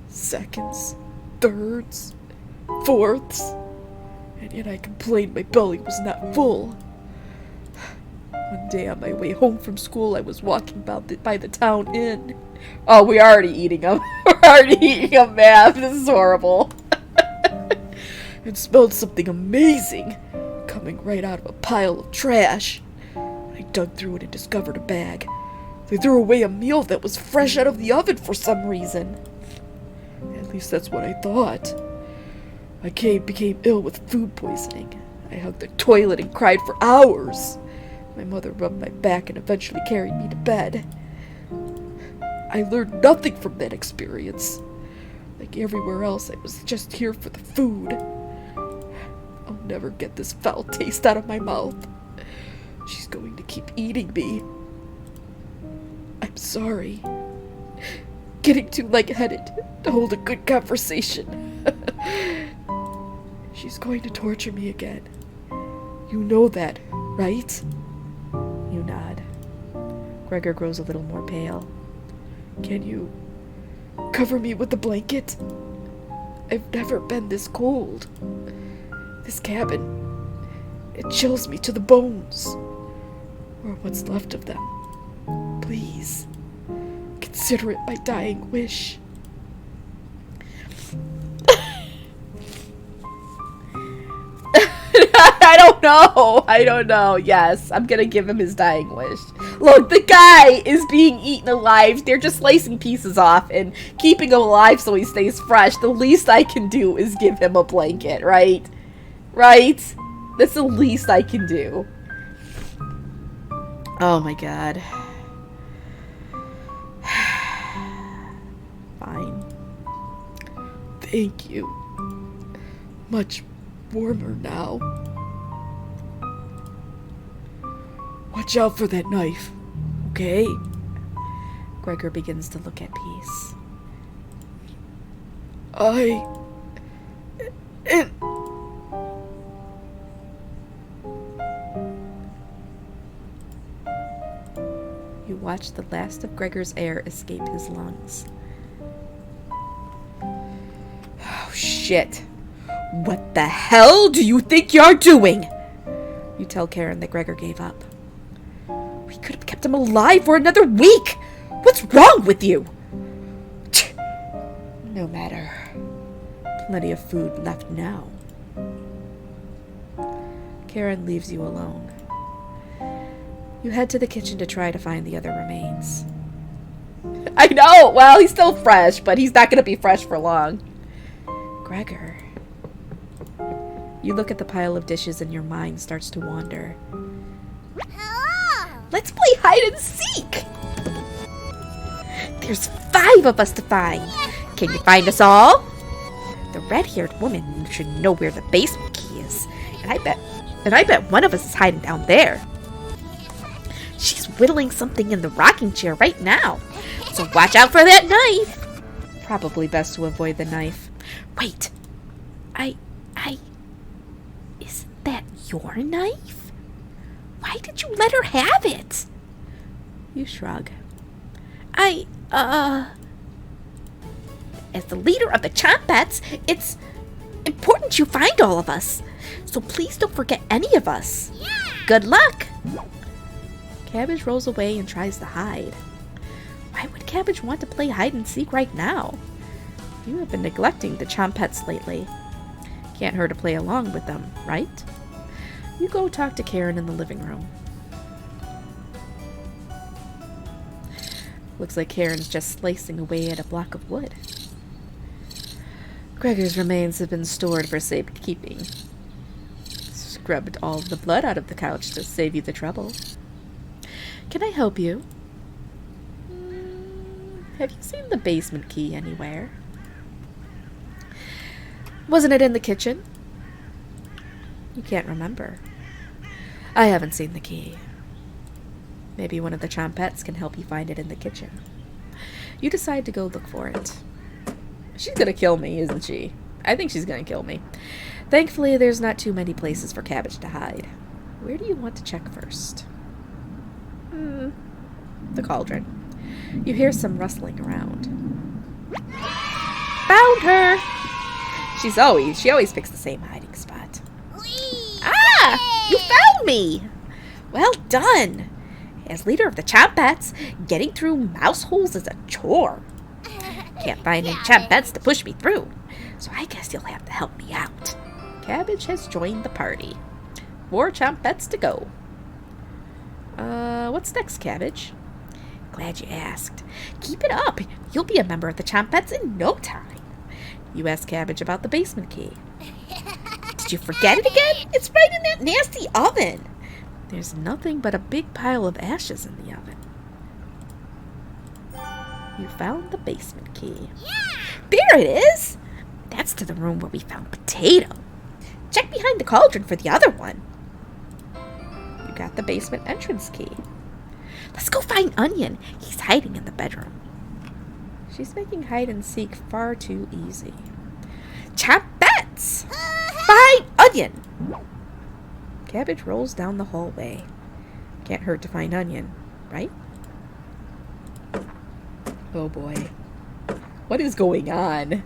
Seconds, thirds, fourths, and yet I complained my belly was not full. One day on my way home from school, I was walking by the town inn. Oh, we're already eating them. We're already eating them, man. This is horrible. And smelled something amazing coming right out of a pile of trash. I dug through it and discovered a bag. They threw away a meal that was fresh out of the oven for some reason. At least that's what I thought. I became ill with food poisoning. I hugged the toilet and cried for hours. My mother rubbed my back and eventually carried me to bed. I learned nothing from that experience. Like everywhere else, I was just here for the food. I'll never get this foul taste out of my mouth. She's going to keep eating me. I'm sorry. Getting too lightheaded to hold a good conversation. She's going to torture me again. You know that, right? You nod. Gregor grows a little more pale. Can you cover me with a blanket? I've never been this cold. This cabin, it chills me to the bones. Or what's left of them. Please, consider it my dying wish. I don't know. Yes, I'm gonna give him his dying wish. Look, the guy is being eaten alive. They're just slicing pieces off and keeping him alive so he stays fresh. The least I can do is give him a blanket, right? Right? That's the least I can do. Oh my god. Fine. Thank you. Much warmer now. Watch out for that knife, okay? Gregor begins to look at peace. You watch the last of Gregor's air escape his lungs. Oh, shit. What the hell do you think you're doing? You tell Karen that Gregor gave up. We could have kept him alive for another week. What's wrong with you? No matter. Plenty of food left now. Karen leaves you alone. You head to the kitchen to try to find the other remains. I know! Well, he's still fresh, but he's not going to be fresh for long. Gregor. You look at the pile of dishes and your mind starts to wander. Hello! Let's play hide and seek! There's 5 of us to find. Can you find us all? The red-haired woman should know where the basement key is. And I bet one of us is hiding down there. She's whittling something in the rocking chair right now. So watch out for that knife. Probably best to avoid the knife. Wait. Isn't that your knife? Why did you let her have it? You shrug. As the leader of the Chompettes, it's important you find all of us. So please don't forget any of us. Yeah! Good luck! Cabbage rolls away and tries to hide. Why would Cabbage want to play hide and seek right now? You have been neglecting the Chompettes lately. Can't hurt to play along with them, right? You go talk to Karen in the living room. Looks like Karen's just slicing away at a block of wood. Gregor's remains have been stored for safekeeping. Scrubbed all the blood out of the couch to save you the trouble. Can I help you? Have you seen the basement key anywhere? Wasn't it in the kitchen? You can't remember. I haven't seen the key. Maybe one of the Chompettes can help you find it in the kitchen. You decide to go look for it. She's gonna kill me, isn't she? I think she's gonna kill me. Thankfully, there's not too many places for Cabbage to hide. Where do you want to check first? The cauldron. You hear some rustling around. Found her! She always picks the same hiding spot. Ah! You found me! Well done! As leader of the Chompettes, getting through mouse holes is a chore. Can't find any Chompettes to push me through, so I guess you'll have to help me out. Cabbage has joined the party. 4 Chompettes to go. What's next, Cabbage? Glad you asked. Keep it up. You'll be a member of the Chompettes in no time. You asked Cabbage about the basement key. Did you forget it again? It's right in that nasty oven. There's nothing but a big pile of ashes in the oven. You found the basement key. There it is! That's to the room where we found Potato. Check behind the cauldron for the other one. You got the basement entrance key. Let's go find Onion. He's hiding in the bedroom. She's making hide and seek far too easy. Chompettes! Find Onion! Cabbage rolls down the hallway. Can't hurt to find Onion, right? Oh boy. What is going on?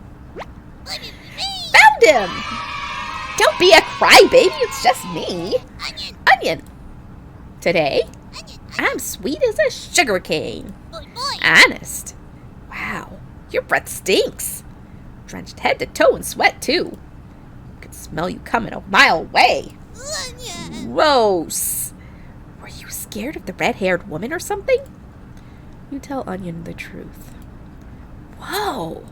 Found him! Don't be a crybaby, it's just me. Onion! Today, I'm sweet as a sugar cane. Honest. Wow, your breath stinks. Drenched head to toe in sweat, too. Could smell you coming a mile away. Gross. Were you scared of the red-haired woman or something? You tell Onion the truth. Whoa.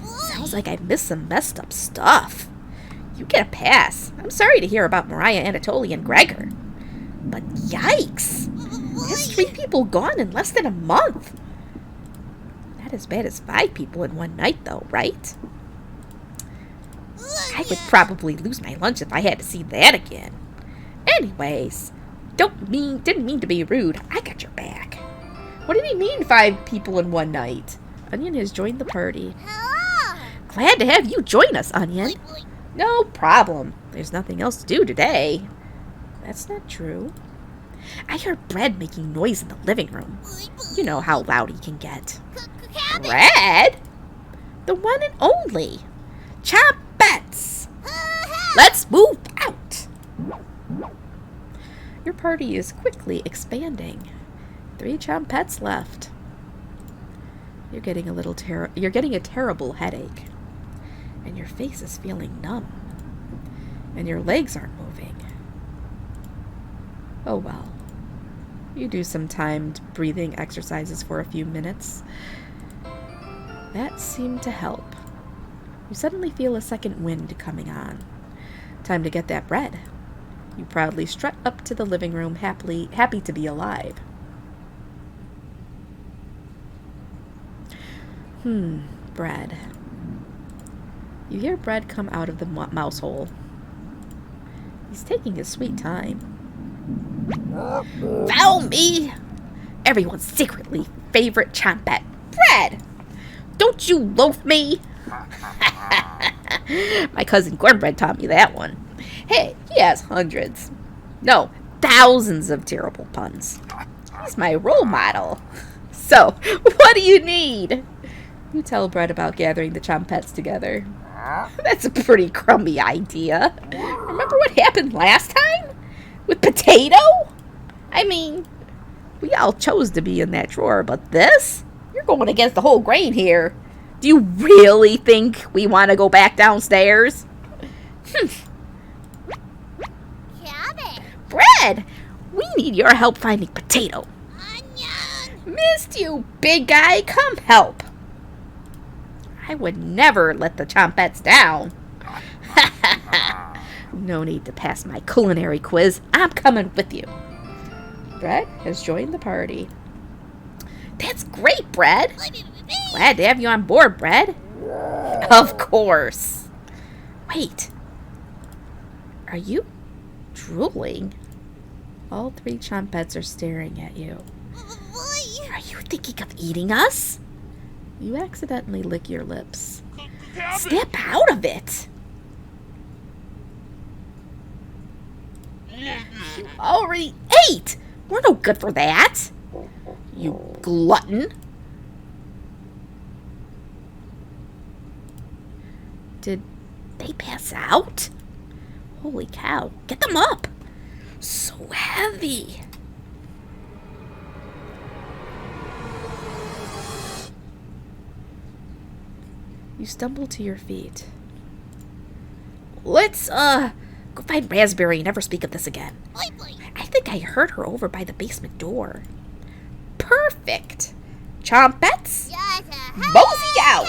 Sounds like I missed some messed up stuff. You get a pass. I'm sorry to hear about Mariah, Anatoly, and Gregor. But yikes. That's 3 people gone in less than a month. Not as bad as 5 people in one night, though, right? I would probably lose my lunch if I had to see that again. Anyways, didn't mean to be rude. I got your back. What do you mean 5 people in one night? Onion has joined the party. Glad to have you join us, Onion. No problem. There's nothing else to do today. That's not true. I heard Bread making noise in the living room. You know how loud he can get. Bread? The one and only. Chompettes! Let's move out! Your party is quickly expanding. 3 Chompettes left. You're getting a terrible headache. And your face is feeling numb. And your legs aren't moving. Oh well. You do some timed breathing exercises for a few minutes. That seemed to help. You suddenly feel a second wind coming on. Time to get that bread. You proudly strut up to the living room, happy to be alive. Bread. You hear Bread come out of the mouse hole. He's taking his sweet time. Found me! Everyone's secretly favorite Chompette, Bread! Don't you loaf me! My cousin Cornbread taught me that one. Hey, he has hundreds. No, thousands of terrible puns. He's my role model. So, what do you need? You tell Bread about gathering the Chompettes together. That's a pretty crummy idea. Remember what happened last time? With Potato? I mean, we all chose to be in that drawer, but this? You're going against the whole grain here. Do you really think we want to go back downstairs? Bread, we need your help finding Potato. Onion. Missed you, big guy. Come help. I would never let the Chompettes down. No need to pass my culinary quiz. I'm coming with you. Bread has joined the party. That's great, Bread. Glad to have you on board, Bread. Of course. Wait. Are you drooling? All 3 Chompettes are staring at you. Boy. Are you thinking of eating us? You accidentally lick your lips. Snap out of it! You already ate! We're no good for that! You glutton! Did they pass out? Holy cow, get them up! So heavy! You stumble to your feet. Let's, go find Raspberry and never speak of this again. Boy, boy. I think I heard her over by the basement door. Perfect! Chompettes, mosey out!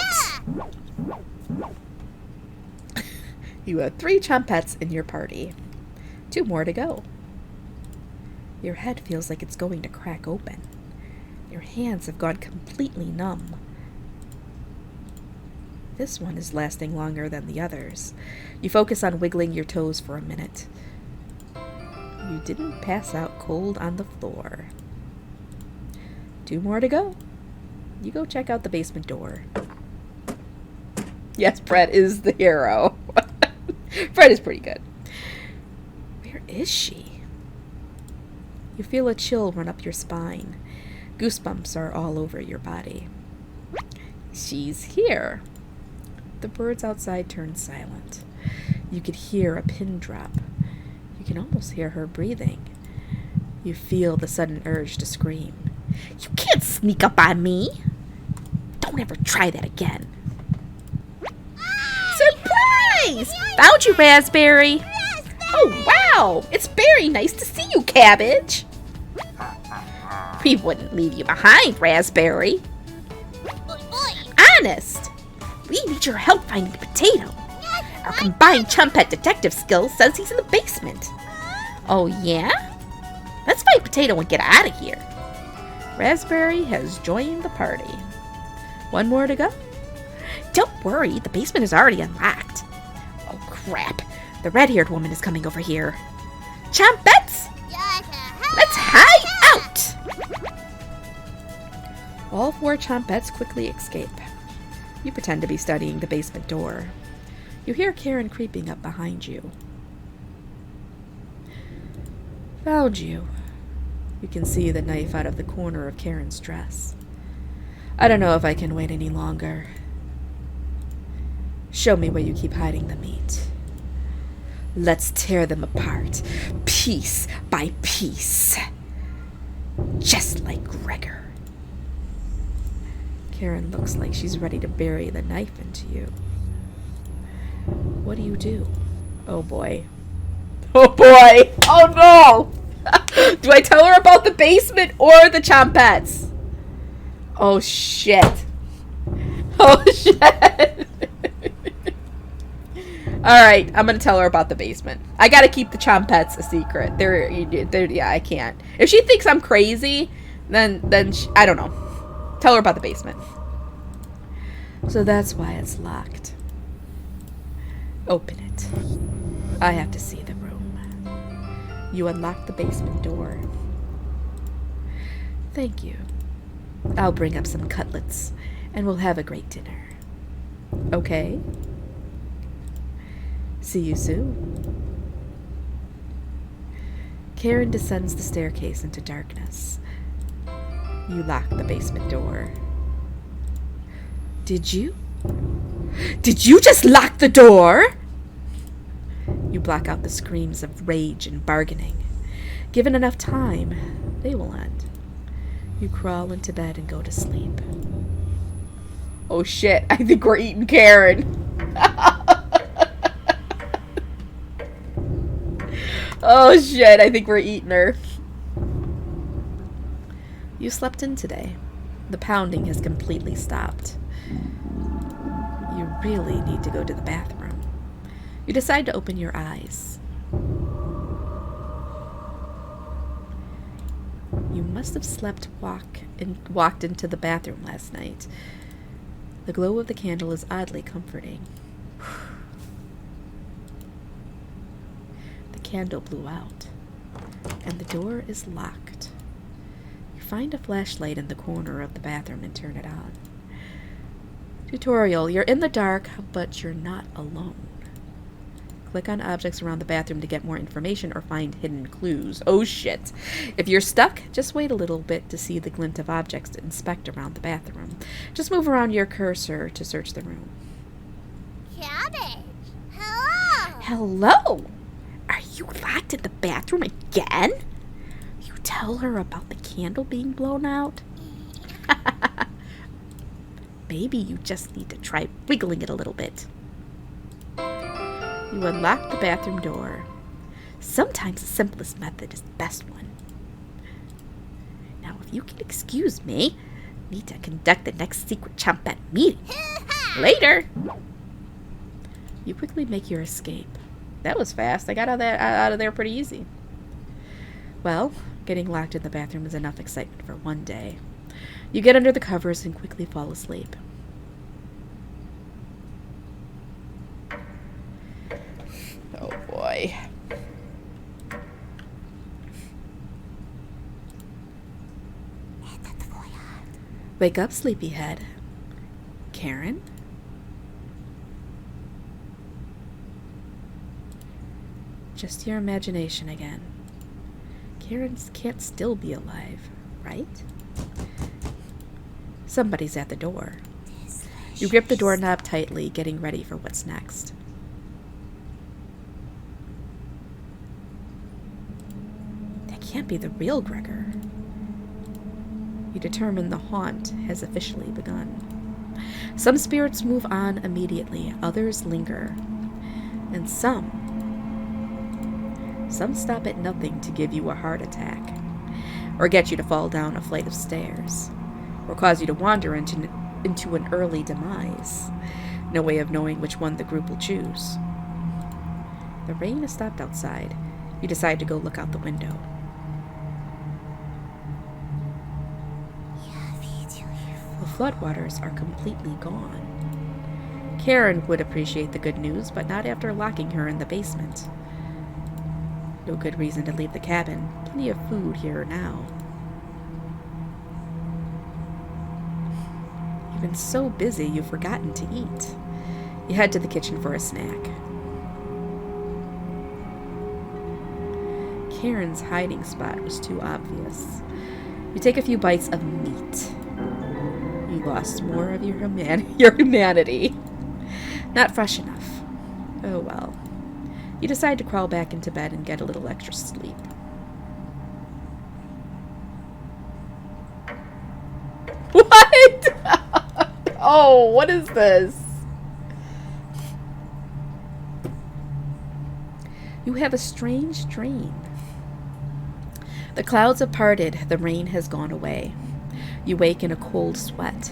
You have 3 Chompettes in your party. 2 more to go. Your head feels like it's going to crack open. Your hands have gone completely numb. This one is lasting longer than the others. You focus on wiggling your toes for a minute. You didn't pass out cold on the floor. 2 more to go. You go check out the basement door. Yes, Brett is the hero. Brett is pretty good. Where is she? You feel a chill run up your spine. Goosebumps are all over your body. She's here. The birds outside turn silent. You could hear a pin drop. You can almost hear her breathing. You feel the sudden urge to scream. You can't sneak up on me! Don't ever try that again. Surprise! Found you, Raspberry! Oh, wow! It's very nice to see you, Cabbage! We wouldn't leave you behind, Raspberry. Boy, boy. Honest! We need your help finding Potato. Our combined Chompette detective skills says he's in the basement. Oh, yeah? Let's find Potato and get out of here. Raspberry has joined the party. 1 more to go. Don't worry, the basement is already unlocked. Oh, crap. The red-haired woman is coming over here. Chompettes! Let's hide out! All 4 Chompettes quickly escape. You pretend to be studying the basement door. You hear Karen creeping up behind you. Found you. You can see the knife out of the corner of Karen's dress. I don't know if I can wait any longer. Show me where you keep hiding the meat. Let's tear them apart, piece by piece. Just like Gregor. Karen looks like she's ready to bury the knife into you. What do? Oh boy. Oh boy! Oh no! Do I tell her about the basement or the Chompettes? Oh shit. Oh shit. Alright, I'm gonna tell her about the basement. I gotta keep the Chompettes a secret. They're yeah, I can't. If she thinks I'm crazy, then she, I don't know. Tell her about the basement. So that's why it's locked. Open it. I have to see the room. You unlock the basement door. Thank you. I'll bring up some cutlets, and we'll have a great dinner. Okay? See you soon. Karen descends the staircase into darkness. You lock the basement door. Did you? Did you just lock the door? You block out the screams of rage and bargaining. Given enough time, they will end. You crawl into bed and go to sleep. Oh shit, I think we're eating Karen. Oh shit, I think we're eating her. You slept in today. The pounding has completely stopped. You really need to go to the bathroom. You decide to open your eyes. You must have walked into the bathroom last night. The glow of the candle is oddly comforting. The candle blew out, and the door is locked. You find a flashlight in the corner of the bathroom and turn it on. Tutorial: you're in the dark, but you're not alone. Click on objects around the bathroom to get more information or find hidden clues. Oh shit. If you're stuck, just wait a little bit to see the glint of objects to inspect around the bathroom. Just move around your cursor to search the room. Cabbage. Hello. Hello! Are you locked in the bathroom again? You tell her about the candle being blown out? Maybe you just need to try wiggling it a little bit. You unlock the bathroom door. Sometimes the simplest method is the best one. Now, if you can excuse me, I need to conduct the next secret Chompette meeting. Later! You quickly make your escape. That was fast. I got out of there pretty easy. Well, getting locked in the bathroom is enough excitement for one day. You get under the covers and quickly fall asleep. Oh boy. Wake up, sleepyhead. Karen? Just your imagination again. Karen can't still be alive, right? Somebody's at the door. You grip the doorknob tightly, getting ready for what's next. That can't be the real Gregor. You determine the haunt has officially begun. Some spirits move on immediately, others linger, and some stop at nothing to give you a heart attack, or get you to fall down a flight of stairs, or cause you to wander into an early demise. No way of knowing which one the group will choose. The rain has stopped outside. You decide to go look out the window. The floodwaters are completely gone. Karen would appreciate the good news, but not after locking her in the basement. No good reason to leave the cabin. Plenty of food here now. You've been so busy you've forgotten to eat. You head to the kitchen for a snack. Karen's hiding spot was too obvious. You take a few bites of meat. You lost more of your humanity. Not fresh enough. Oh well. You decide to crawl back into bed and get a little extra sleep. What? Oh, what is this? You have a strange dream. The clouds have parted, the rain has gone away. You wake in a cold sweat.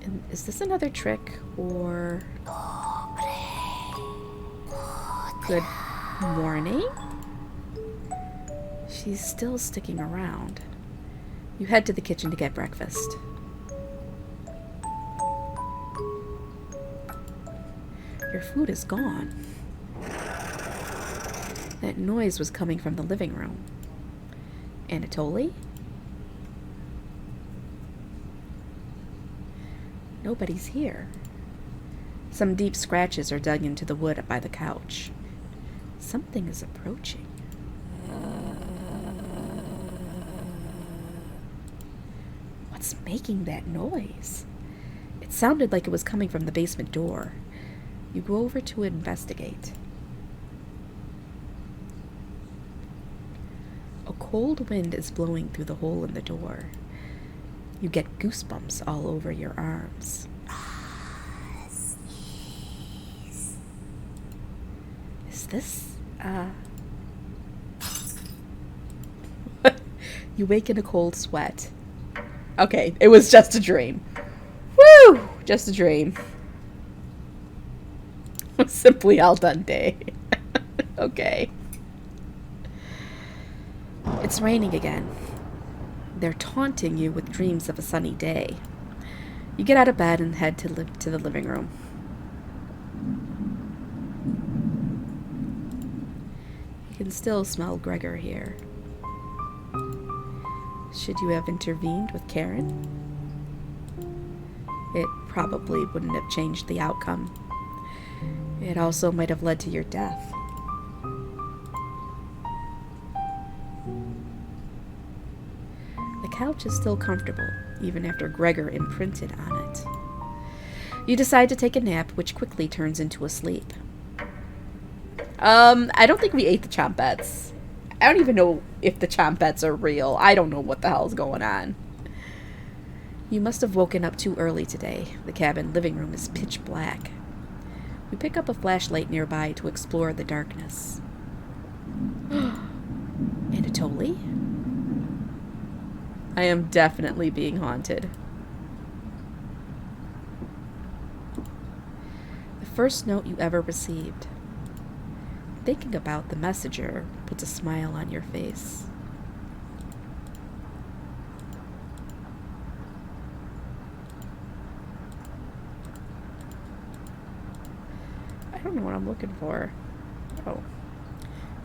And is this another trick, or... Good morning? She's still sticking around. You head to the kitchen to get breakfast. Your food is gone. That noise was coming from the living room. Anatoly? Nobody's here. Some deep scratches are dug into the wood by the couch. Something is approaching. What's making that noise? It sounded like it was coming from the basement door. You go over to investigate. A cold wind is blowing through the hole in the door. You get goosebumps all over your arms. this, You wake in a cold sweat. Okay, it was just a dream. Woo! Just a dream. Simply al dente. Okay. It's raining again. They're taunting you with dreams of a sunny day. You get out of bed and head to the living room. You can still smell Gregor here. Should you have intervened with Karen? It probably wouldn't have changed the outcome. It also might have led to your death. The couch is still comfortable, even after Gregor imprinted on it. You decide to take a nap, which quickly turns into a sleep. I don't think we ate the chompettes. I don't even know if the chompettes are real. I don't know what the hell's going on. You must have woken up too early today. The cabin living room is pitch black. We pick up a flashlight nearby to explore the darkness. Anatoly? I am definitely being haunted. The first note you ever received. Thinking about the messenger puts a smile on your face. I don't know what I'm looking for. Oh.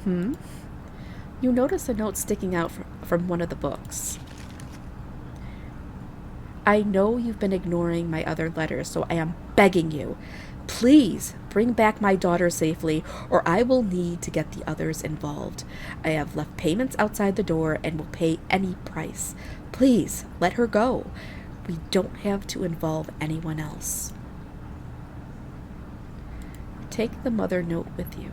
You notice a note sticking out from one of the books. I know you've been ignoring my other letters, so I am begging you. Please bring back my daughter safely, or I will need to get the others involved. I have left payments outside the door and will pay any price. Please, let her go. We don't have to involve anyone else. Take the mother note with you.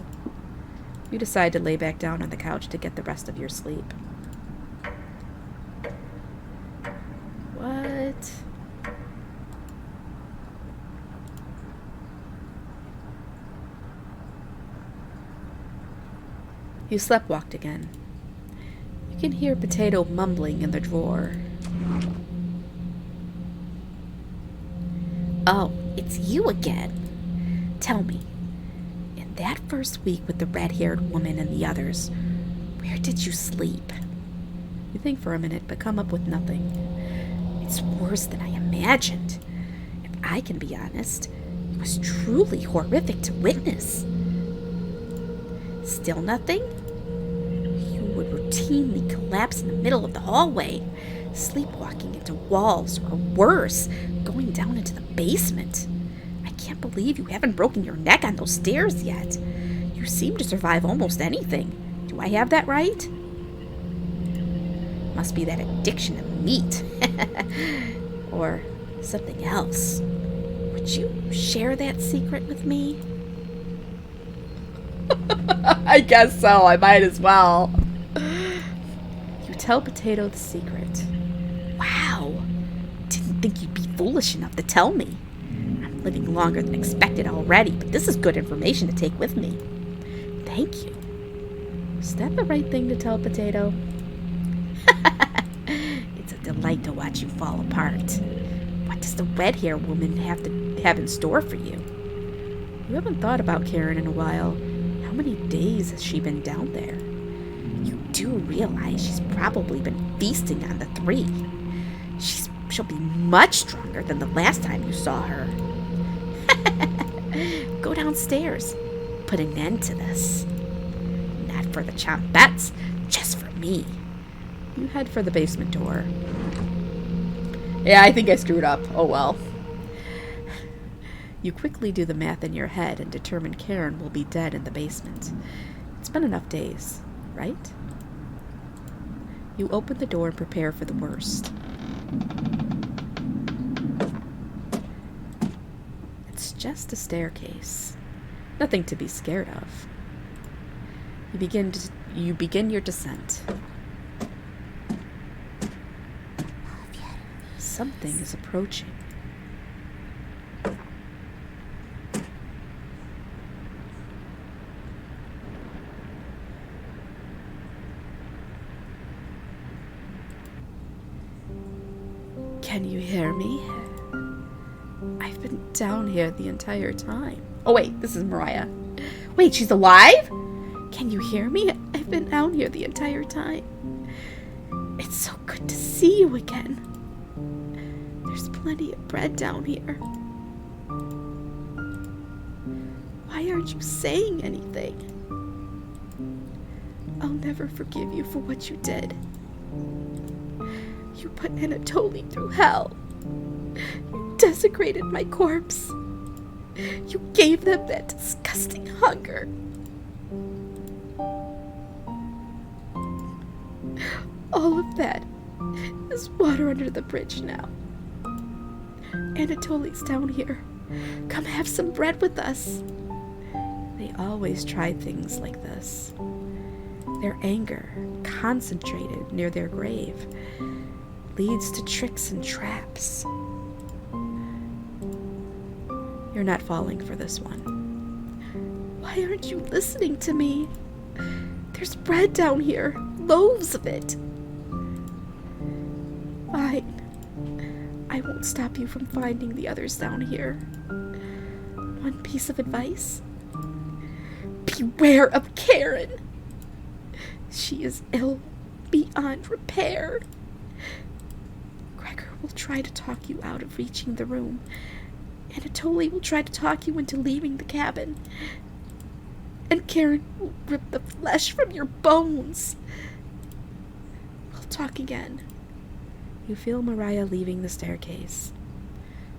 You decide to lay back down on the couch to get the rest of your sleep. What? You sleptwalked again. You can hear Potato mumbling in the drawer. Oh, it's you again. Tell me, in that first week with the red-haired woman and the others, where did you sleep? You think for a minute, but come up with nothing. It's worse than I imagined. If I can be honest, it was truly horrific to witness. Still nothing? You would routinely collapse in the middle of the hallway, sleepwalking into walls, or worse, going down into the basement. I can't believe you haven't broken your neck on those stairs yet. You seem to survive almost anything. Do I have that right? Must be that addiction to meat. Or something else. Would you share that secret with me? I guess so. I might as well. You tell Potato the secret. Wow. Didn't think you'd be foolish enough to tell me. I'm living longer than expected already, but this is good information to take with me. Thank you. Is that the right thing to tell Potato? It's a delight to watch you fall apart. What does the red-haired woman have in store for you? You haven't thought about Karen in a while. How many days has she been down there? You do realize she's probably been feasting on the three. She'll be much stronger than the last time you saw her. Go downstairs. Put an end to this. Not for the chompettes, just for me. You head for the basement door. Yeah, I think I screwed up. Oh well. You quickly do the math in your head and determine Karen will be dead in the basement. It's been enough days, right? You open the door and prepare for the worst. It's just a staircase. Nothing to be scared of. You begin your descent. Something is approaching. Can you hear me? I've been down here the entire time. Oh wait, this is Mariah. Wait, she's alive? Can you hear me? I've been down here the entire time. It's so good to see you again. There's plenty of bread down here. Why aren't you saying anything? I'll never forgive you for what you did. You put Anatoly through hell. You desecrated my corpse. You gave them that disgusting hunger. All of that is water under the bridge now. Anatoly's down here. Come have some bread with us. They always try things like this. Their anger, concentrated near their grave, leads to tricks and traps. You're not falling for this one. Why aren't you listening to me? There's bread down here, loaves of it. Fine. I won't stop you from finding the others down here. One piece of advice. Beware of Karen. She is ill beyond repair. Gregor will try to talk you out of reaching the room. Anatoly will try to talk you into leaving the cabin. And Karen will rip the flesh from your bones. We'll talk again. You feel Mariah leaving the staircase.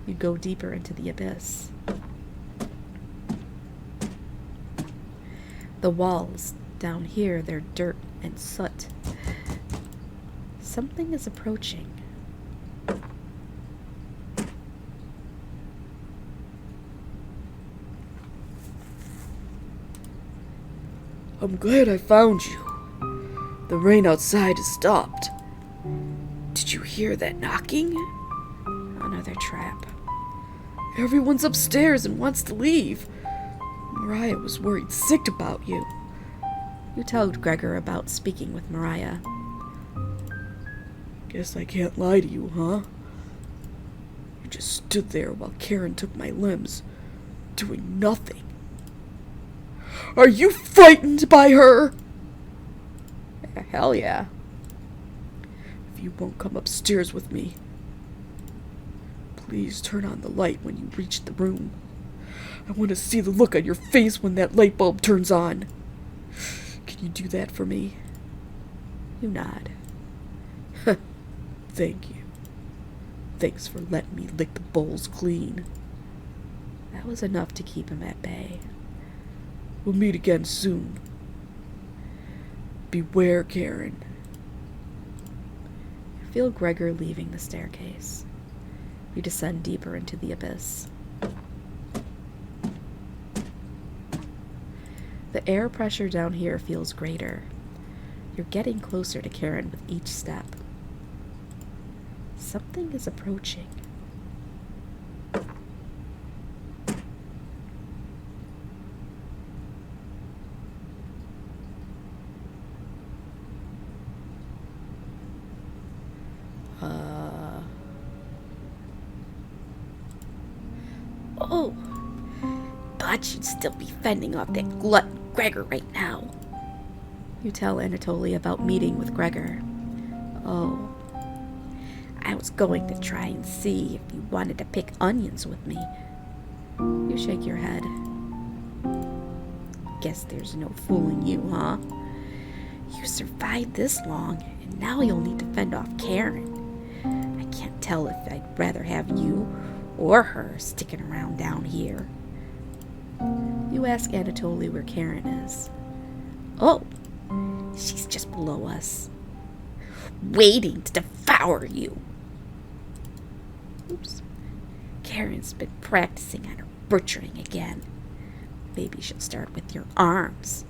You go deeper into the abyss. The walls down here, they're dirt and soot. Something is approaching. I'm glad I found you. The rain outside has stopped. Did you hear that knocking? Another trap. Everyone's upstairs and wants to leave. Mariah was worried sick about you. You told Gregor about speaking with Mariah. Guess I can't lie to you, huh? You just stood there while Karen took my limbs, doing nothing. Are you frightened by her? Hell yeah. If you won't come upstairs with me, please turn on the light when you reach the room. I want to see the look on your face when that light bulb turns on. Can you do that for me? You nod. Thank you. Thanks for letting me lick the bowls clean. That was enough to keep him at bay. We'll meet again soon. Beware, Karen. You feel Gregor leaving the staircase. You descend deeper into the abyss. The air pressure down here feels greater. You're getting closer to Karen with each step. Something is approaching. Oh, thought you'd still be fending off that glutton Gregor right now. You tell Anatoly about meeting with Gregor. Oh, I was going to try and see if you wanted to pick onions with me. You shake your head. Guess there's no fooling you, huh? You survived this long, and now you'll need to fend off Karen. I can't tell if I'd rather have you or her sticking around down here. You ask Anatoly where Karen is. Oh, she's just below us, waiting to devour you. Oops. Karen's been practicing on her butchering again. Maybe she'll start with your arms.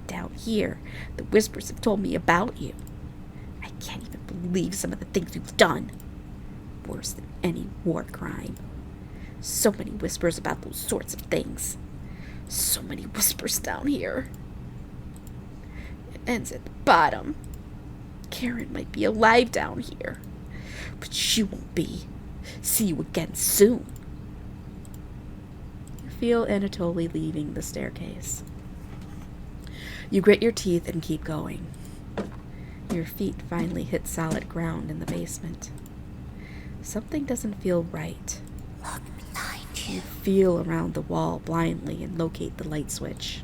Down here, the whispers have told me about you. I can't even believe some of the things you've done. Worse than any war crime. So many whispers about those sorts of things. So many whispers down here. It ends at the bottom. Karen might be alive down here. But she won't be. See you again soon. You feel Anatoly leaving the staircase. You grit your teeth and keep going. Your feet finally hit solid ground in the basement. Something doesn't feel right. Look behind you. You feel around the wall blindly and locate the light switch.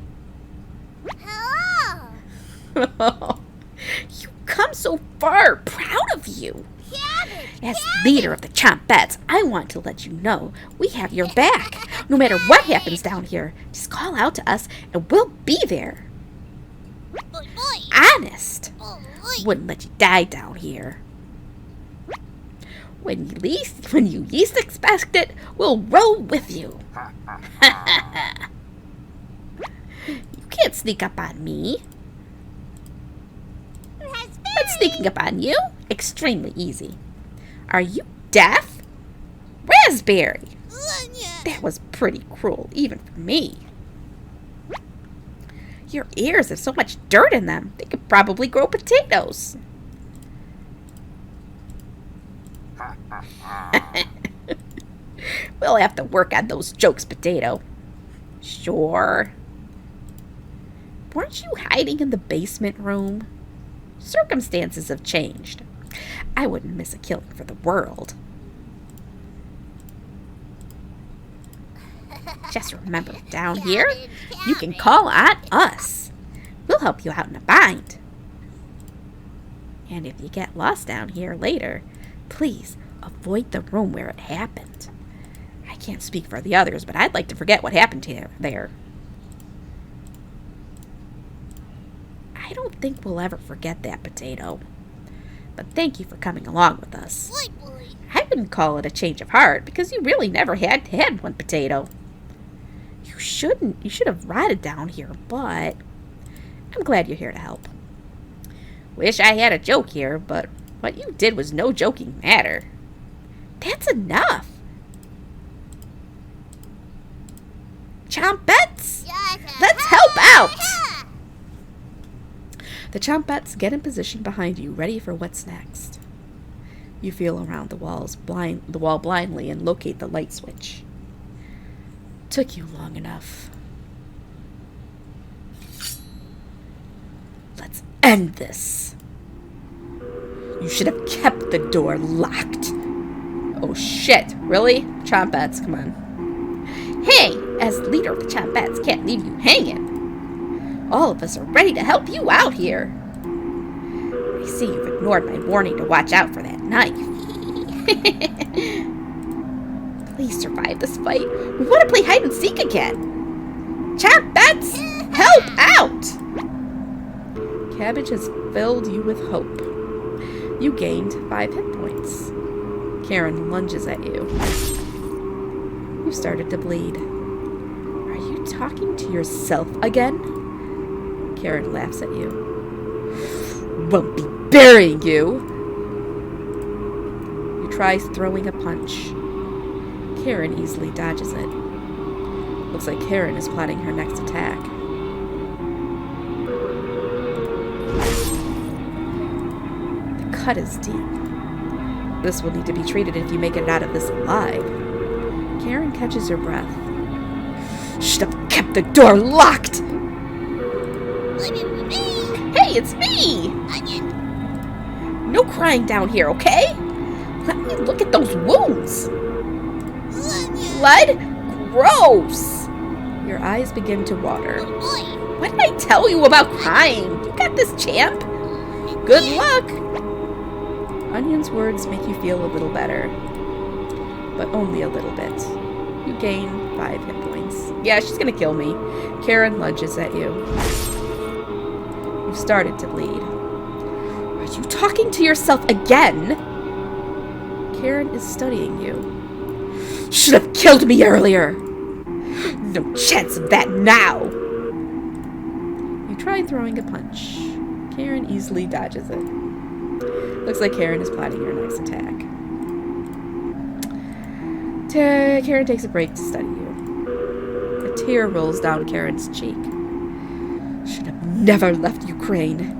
Hello! You come so far. Proud of you. Cabbage! As leader of the Chompettes, I want to let you know we have your back. No matter what happens down here, just call out to us and we'll be there. Boy, boy! Honest. Boy! Wouldn't let you die down here. When you least expect it, we'll roll with you. You can't sneak up on me. But sneaking up on you, extremely easy. Are you deaf? Raspberry! That was pretty cruel, even for me. Your ears have so much dirt in them, they could probably grow potatoes. We'll have to work on those jokes, Potato. Sure. Weren't you hiding in the basement room? Circumstances have changed. I wouldn't miss a killing for the world. Just remember, down here, you can call on us. We'll help you out in a bind. And if you get lost down here later, please avoid the room where it happened. I can't speak for the others, but I'd like to forget what happened here there. I don't think we'll ever forget that, Potato. But thank you for coming along with us. Boy, boy! I wouldn't call it a change of heart, because you really never had one, Potato. You should have rotted down here, but I'm glad you're here to help. Wish I had a joke here, but what you did was no joking matter. That's enough. Chompettes, let's help out. The Chompettes get in position behind you, ready for what's next. You feel around the wall blindly and locate the light switch. Took you long enough. Let's end this. You should have kept the door locked. Oh shit, really? Chompettes, come on. Hey, as leader of the Chompettes, can't leave you hanging. All of us are ready to help you out here. I see you've ignored my warning to watch out for that knife. Please survive this fight. We want to play hide and seek again. Chompettes, help out! Cabbage has filled you with hope. You gained 5 hit points. Karen lunges at you. You started to bleed. Are you talking to yourself again? Karen laughs at you. Won't be burying you! You try throwing a punch. Karen easily dodges it. Looks like Karen is plotting her next attack. The cut is deep. This will need to be treated if you make it out of this alive. Karen catches her breath. Should have kept the door locked! Hey, it's me! Onion! No crying down here, okay? Let me look at those wounds! Onion! Blood? Gross! Your eyes begin to water. Boy! What did I tell you about crying? You got this, champ! Good luck! Onion's words make you feel a little better. But only a little bit. You gain 5 hit points. Yeah, she's gonna kill me. Karen lunges at you. You've started to bleed. Are you talking to yourself again? Karen is studying you. Should have killed me earlier! No chance of that now! You try throwing a punch. Karen easily dodges it. Looks like Karen is plotting her next attack. Karen takes a break to study you. A tear rolls down Karen's cheek. Should have never left Ukraine.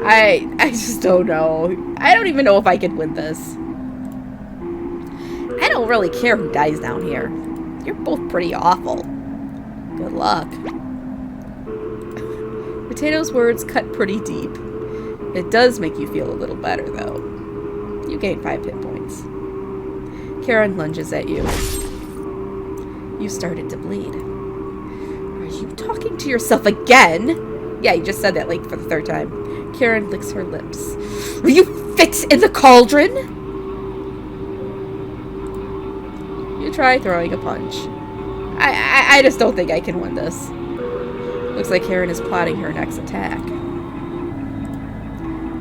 I just don't know. I don't even know if I could win this. I don't really care who dies down here. You're both pretty awful. Good luck. Potato's words cut pretty deep. It does make you feel a little better, though. You gain 5 hit points. Karen lunges at you. You started to bleed. Are you talking to yourself again? Yeah, you just said that like for the 3rd time. Karen licks her lips. Will you fit in the cauldron? You try throwing a punch. I just don't think I can win this. Looks like Karen is plotting her next attack.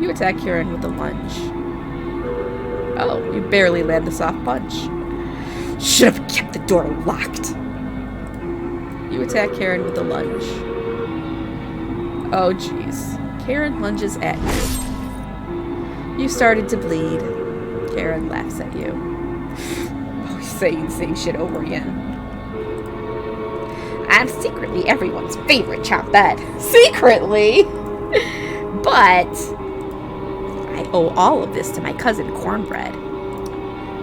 You attack Karen with a lunge. Oh, you barely land the soft punch. Should have kept the door locked. You attack Karen with a lunge. Oh, jeez. Karen lunges at you. You started to bleed. Karen laughs at you. Oh, saying the same shit over again. I'm secretly everyone's favorite chompette. Secretly? But I owe all of this to my cousin Cornbread.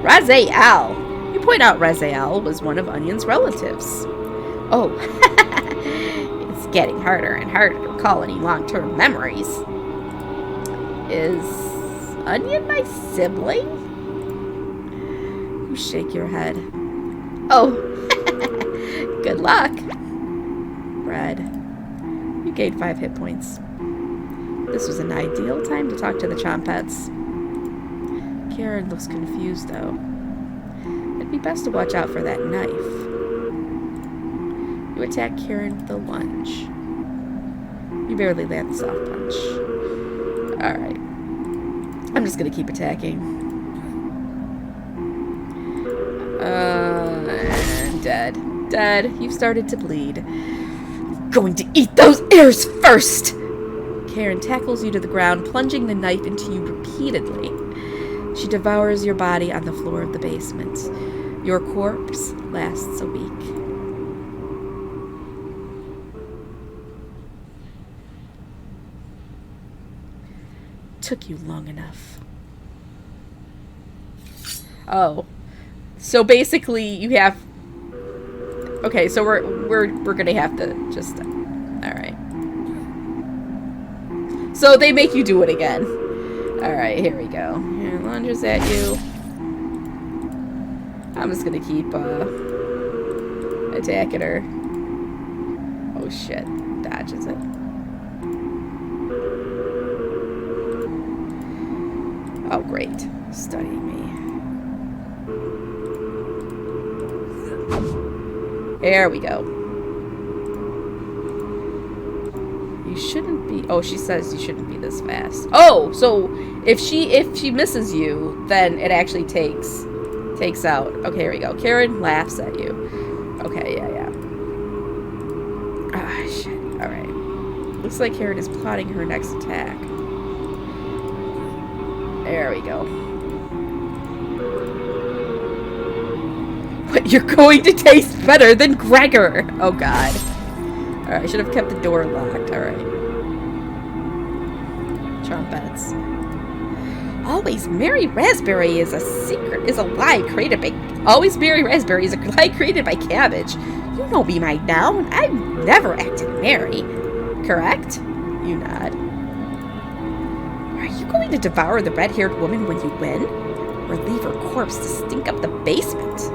Raziel. You point out Raziel was one of Onion's relatives. Oh, it's getting harder and harder to recall any long-term memories. Is Onion my sibling? You shake your head. Oh, good luck. Red, you gained 5 hit points. This was an ideal time to talk to the Chompettes. Karen looks confused, though. It'd be best to watch out for that knife. You attack Karen with a lunge. You barely land the soft punch. Alright. I'm just gonna keep attacking. And dead. Dead. You've started to bleed. Going to eat those ears first! Karen tackles you to the ground, plunging the knife into you repeatedly. She devours your body on the floor of the basement. Your corpse lasts a week. Took you long enough. Oh. So basically you have... Okay, so we're gonna have to just... Alright. So they make you do it again. Alright, here we go. Here, lunges at you. I'm just gonna keep attacking her. Oh shit. Dodges it. Oh great. Studying me. There we go. You shouldn't be... Oh, she says you shouldn't be this fast. Oh, so if she misses you, then it actually takes out. Okay, here we go. Karen laughs at you. Okay, yeah. Ah, shit. Alright. Looks like Karen is plotting her next attack. There we go. What, you're going to taste better than Gregor! Oh god. Alright, I should have kept the door locked. Alright. Trumpets. Always Mary Raspberry is a lie created by... Always Mary Raspberry is a lie created by Cabbage. You know me by now, and I've never acted Mary. Correct? You nod. Are you going to devour the red-haired woman when you win? Or leave her corpse to stink up the basement?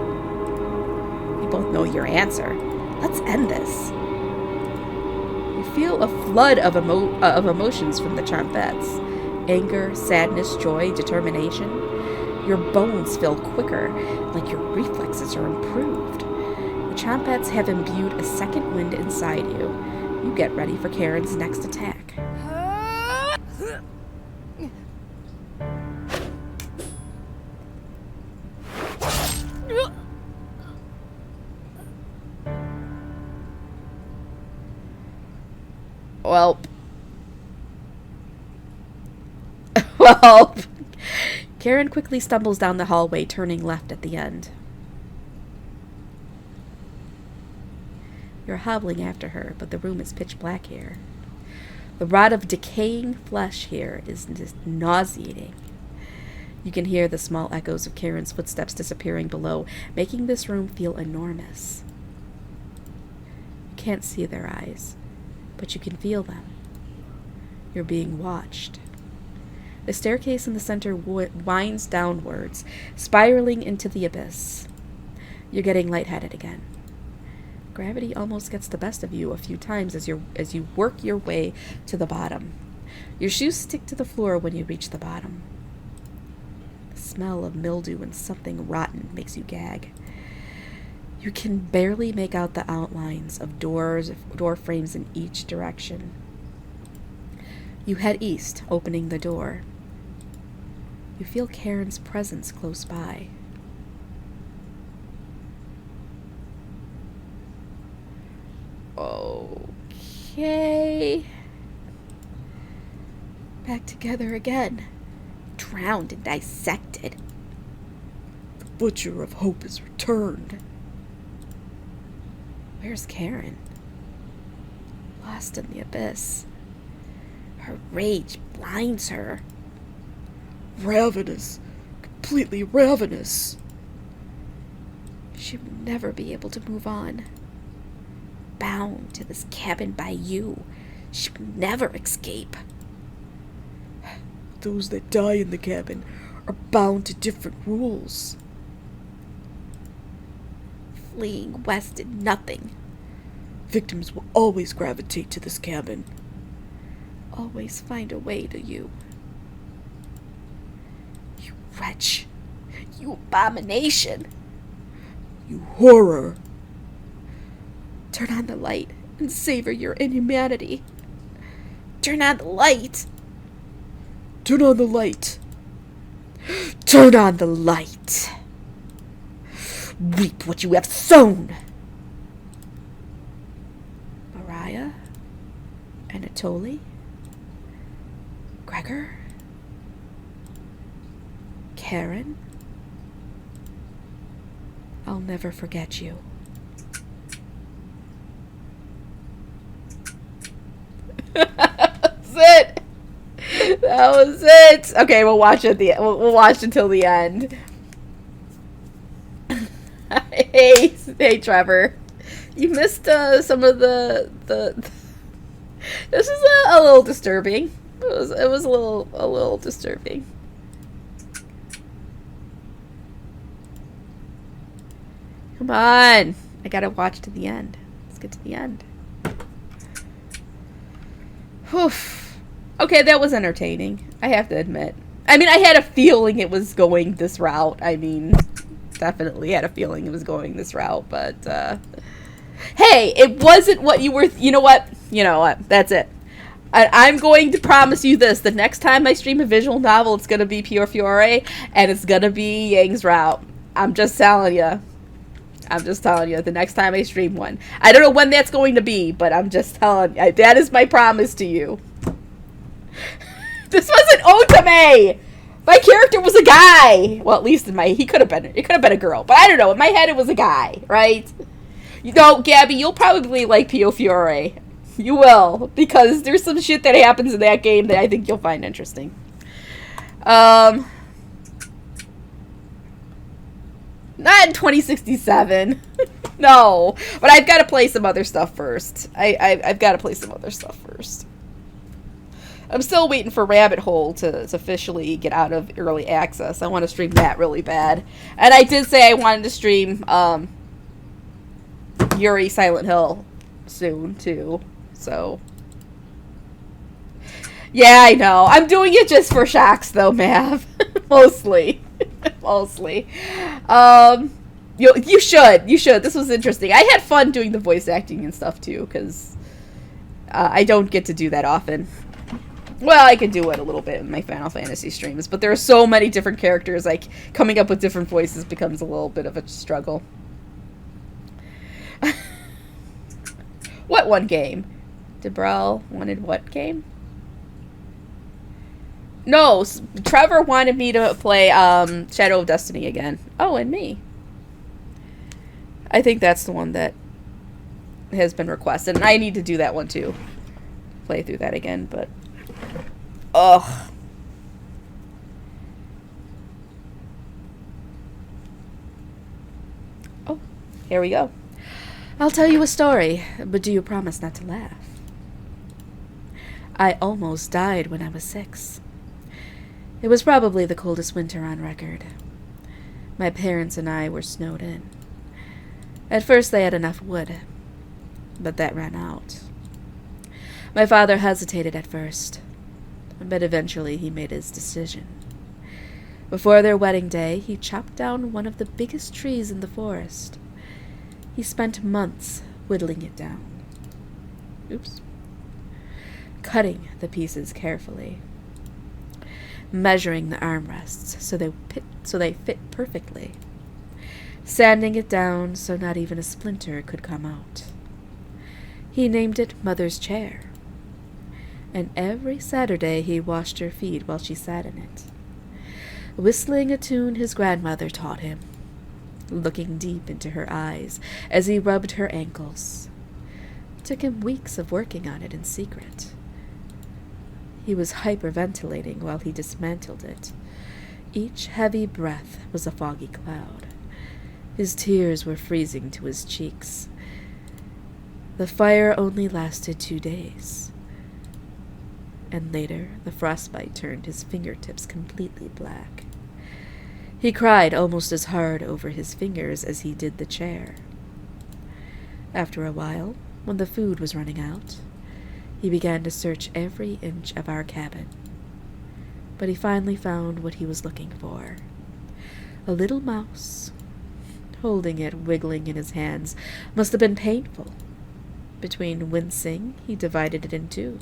We both know your answer. Let's end this. You feel a flood of emotions from the Chompettes. Anger, sadness, joy, determination. Your bones feel quicker, like your reflexes are improved. The Chompettes have imbued a second wind inside you. You get ready for Karen's next attack. Well, Karen quickly stumbles down the hallway, turning left at the end. You're hobbling after her, but the room is pitch black here. The rot of decaying flesh here is just nauseating. You can hear the small echoes of Karen's footsteps disappearing below, making this room feel enormous. You can't see their eyes, but you can feel them. You're being watched. The staircase in the center winds downwards, spiraling into the abyss. You're getting lightheaded again. Gravity almost gets the best of you a few times as you work your way to the bottom. Your shoes stick to the floor when you reach the bottom. The smell of mildew and something rotten makes you gag. You can barely make out the outlines of door frames in each direction. You head east, opening the door. You feel Karen's presence close by. Okay. Back together again. Drowned and dissected. The Butcher of Hope is returned. Where's Karen? Lost in the abyss. Her rage blinds her. Ravenous. Completely ravenous. She will never be able to move on. Bound to this cabin by you. She will never escape. Those that die in the cabin are bound to different rules. Fleeing west did nothing. Victims will always gravitate to this cabin. Always find a way to you. You wretch. You abomination. You horror. Turn on the light and savor your inhumanity. Turn on the light. Turn on the light. Turn on the light. Reap what you have sown. Mariah? Anatoly? Gregor? Karen? I'll never forget you. That's it. That was it. Okay, we'll watch it. We'll watch until the end. Hey, Trevor. You missed some of the. This is a little disturbing. It was a little disturbing. Come on, I gotta watch to the end. Let's get to the end. Whew. Okay, that was entertaining. I have to admit. I mean, I had a feeling it was going this route. I mean, definitely had a feeling it was going this route, but hey, it wasn't what you were. You know what? That's it. I'm going to promise you this: the next time I stream a visual novel, it's gonna be Pure Fiore, and it's gonna be Yang's route. I'm just telling you. The next time I stream one. I don't know when that's going to be, but I'm just telling you. That is my promise to you. This wasn't Otome! My character was a guy! Well, at least it could have been a girl. But I don't know, in my head it was a guy, right? You know, Gabby, you'll probably like Pio Fiore. You will, because there's some shit that happens in that game that I think you'll find interesting. Not in 2067. No. But I've got to play some other stuff first. I've got to play some other stuff first. I'm still waiting for Rabbit Hole to officially get out of early access. I want to stream that really bad. And I did say I wanted to stream Yuri Silent Hill soon, too. So. Yeah, I know. I'm doing it just for shocks, though, Mav. Mostly. Mostly. You should. This was interesting. I had fun doing the voice acting and stuff, too, because I don't get to do that often. Well, I can do it a little bit in my Final Fantasy streams, but there are so many different characters, like, coming up with different voices becomes a little bit of a struggle. What one game? Debrel wanted what game? No, Trevor wanted me to play Shadow of Destiny again. Oh, and me. I think that's the one that has been requested, and I need to do that one too. play through that again, but ugh. Oh, here we go. I'll tell you a story, but do you promise not to laugh? I almost died when I was 6. It was probably the coldest winter on record. My parents and I were snowed in. At first they had enough wood, but that ran out. My father hesitated at first, but eventually he made his decision. Before their wedding day, he chopped down one of the biggest trees in the forest. He spent months whittling it down. Cutting the pieces carefully, measuring the armrests so they fit perfectly, sanding it down so not even a splinter could come out. He named it Mother's Chair, and every Saturday he washed her feet while she sat in it, whistling a tune his grandmother taught him, looking deep into her eyes as he rubbed her ankles. It took him weeks of working on it in secret. He was hyperventilating while he dismantled it. Each heavy breath was a foggy cloud. His tears were freezing to his cheeks. The fire only lasted 2 days. And later, the frostbite turned his fingertips completely black. He cried almost as hard over his fingers as he did the chair. After a while, when the food was running out, he began to search every inch of our cabin. But he finally found what he was looking for. A little mouse. Holding it wiggling in his hands must have been painful. Between wincing, he divided it in 2.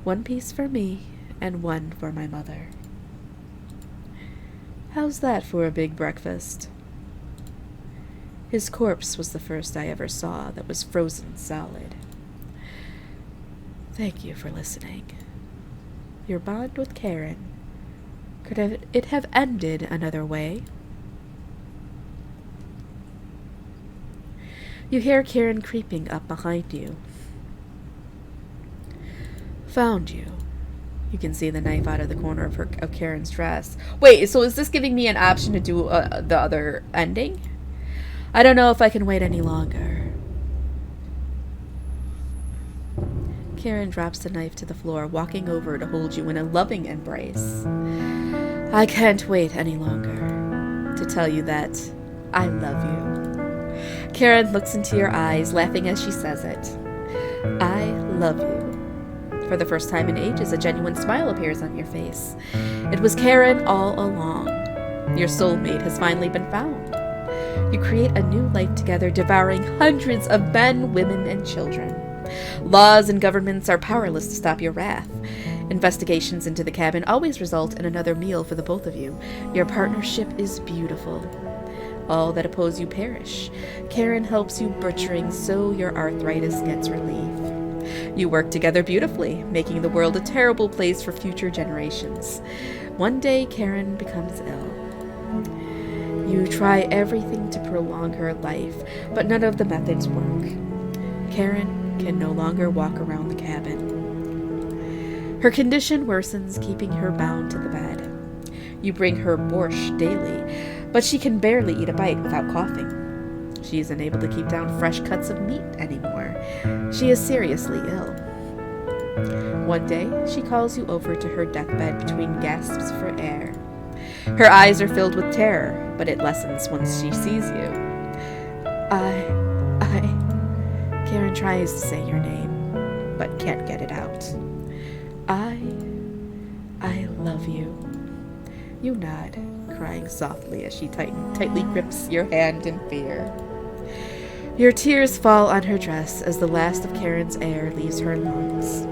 1 piece for me and 1 for my mother. How's that for a big breakfast? His corpse was the first I ever saw that was frozen solid. Thank you for listening. Your bond with Karen, could it have ended another way? You hear Karen creeping up behind you. Found you. You can see the knife out of the corner of Karen's dress. Wait, so is this giving me an option to do the other ending? I don't know if I can wait any longer. Karen drops the knife to the floor, walking over to hold you in a loving embrace. I can't wait any longer to tell you that I love you. Karen looks into your eyes, laughing as she says it. I love you. For the first time in ages, a genuine smile appears on your face. It was Karen all along. Your soulmate has finally been found. You create a new life together, devouring hundreds of men, women, and children. Laws and governments are powerless to stop your wrath. Investigations into the cabin always result in another meal for the both of you. Your partnership is beautiful. All that oppose you perish. Karen helps you butchering so your arthritis gets relief. You work together beautifully, making the world a terrible place for future generations. One day, Karen becomes ill. You try everything to prolong her life, but none of the methods work. Karen can no longer walk around the cabin. Her condition worsens, keeping her bound to the bed. You bring her borscht daily, but she can barely eat a bite without coughing. She isn't able to keep down fresh cuts of meat anymore. She is seriously ill. One day, she calls you over to her deathbed between gasps for air. Her eyes are filled with terror, but it lessens once she sees you. Karen tries to say your name, but can't get it out. I love you. You nod, crying softly as she tightly grips your hand in fear. Your tears fall on her dress as the last of Karen's air leaves her lungs.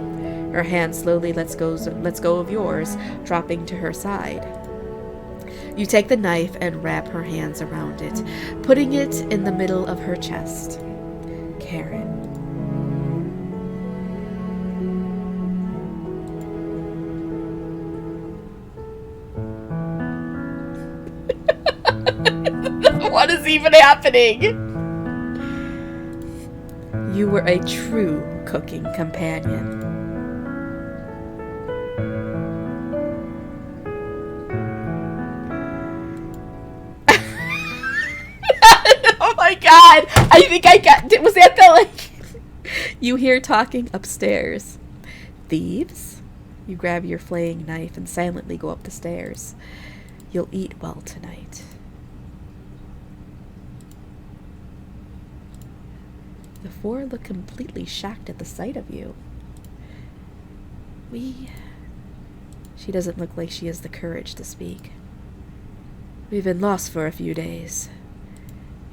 Her hand slowly lets go of yours, dropping to her side. You take the knife and wrap her hands around it, putting it in the middle of her chest. Karen. What is even happening? You were a true cooking companion. god! I think I got... Was that the, like... You hear talking upstairs. Thieves? You grab your flaying knife and silently go up the stairs. You'll eat well tonight. The four look completely shocked at the sight of you. She doesn't look like she has the courage to speak. We've been lost for a few days.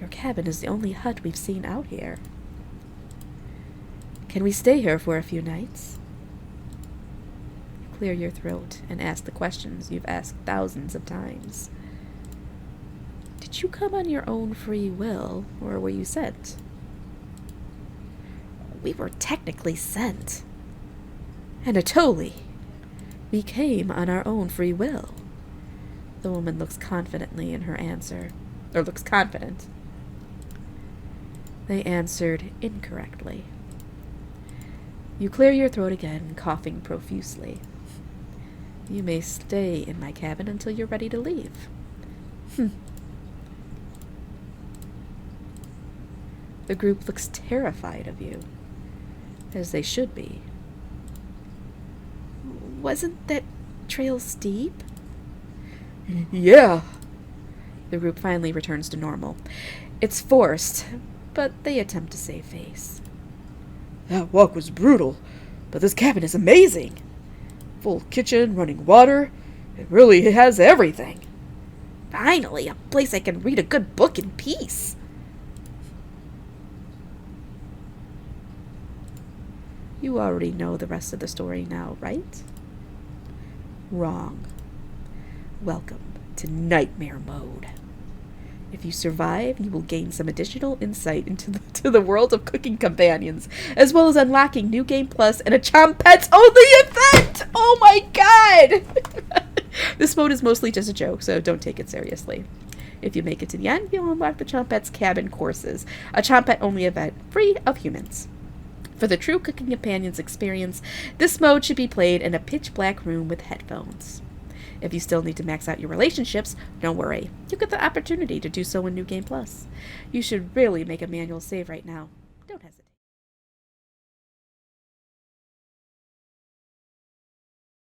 Your cabin is the only hut we've seen out here. Can we stay here for a few nights? You clear your throat and ask the questions you've asked thousands of times. Did you come on your own free will, or were you sent? We were technically sent. Anatoly, we came on our own free will. The woman looks confidently in her answer, or looks confident. They answered incorrectly. You clear your throat again, coughing profusely. You may stay in my cabin until you're ready to leave. The group looks terrified of you, as they should be. Wasn't that trail steep? Yeah. The group finally returns to normal. It's forced, but they attempt to save face. That walk was brutal, but this cabin is amazing. Full kitchen, running water. It really has everything. Finally, a place I can read a good book in peace. You already know the rest of the story now, right? Wrong. Welcome to Nightmare Mode. If you survive, you will gain some additional insight into the world of cooking companions, as well as unlocking New Game Plus and a Chompets only event! Oh my god! This mode is mostly just a joke, so don't take it seriously. If you make it to the end, you'll unlock the Chompets Cabin Courses, a Chompet only event free of humans. For the true cooking companions experience, this mode should be played in a pitch black room with headphones. If you still need to max out your relationships, don't worry. You get the opportunity to do so in New Game Plus. You should really make a manual save right now. Don't hesitate.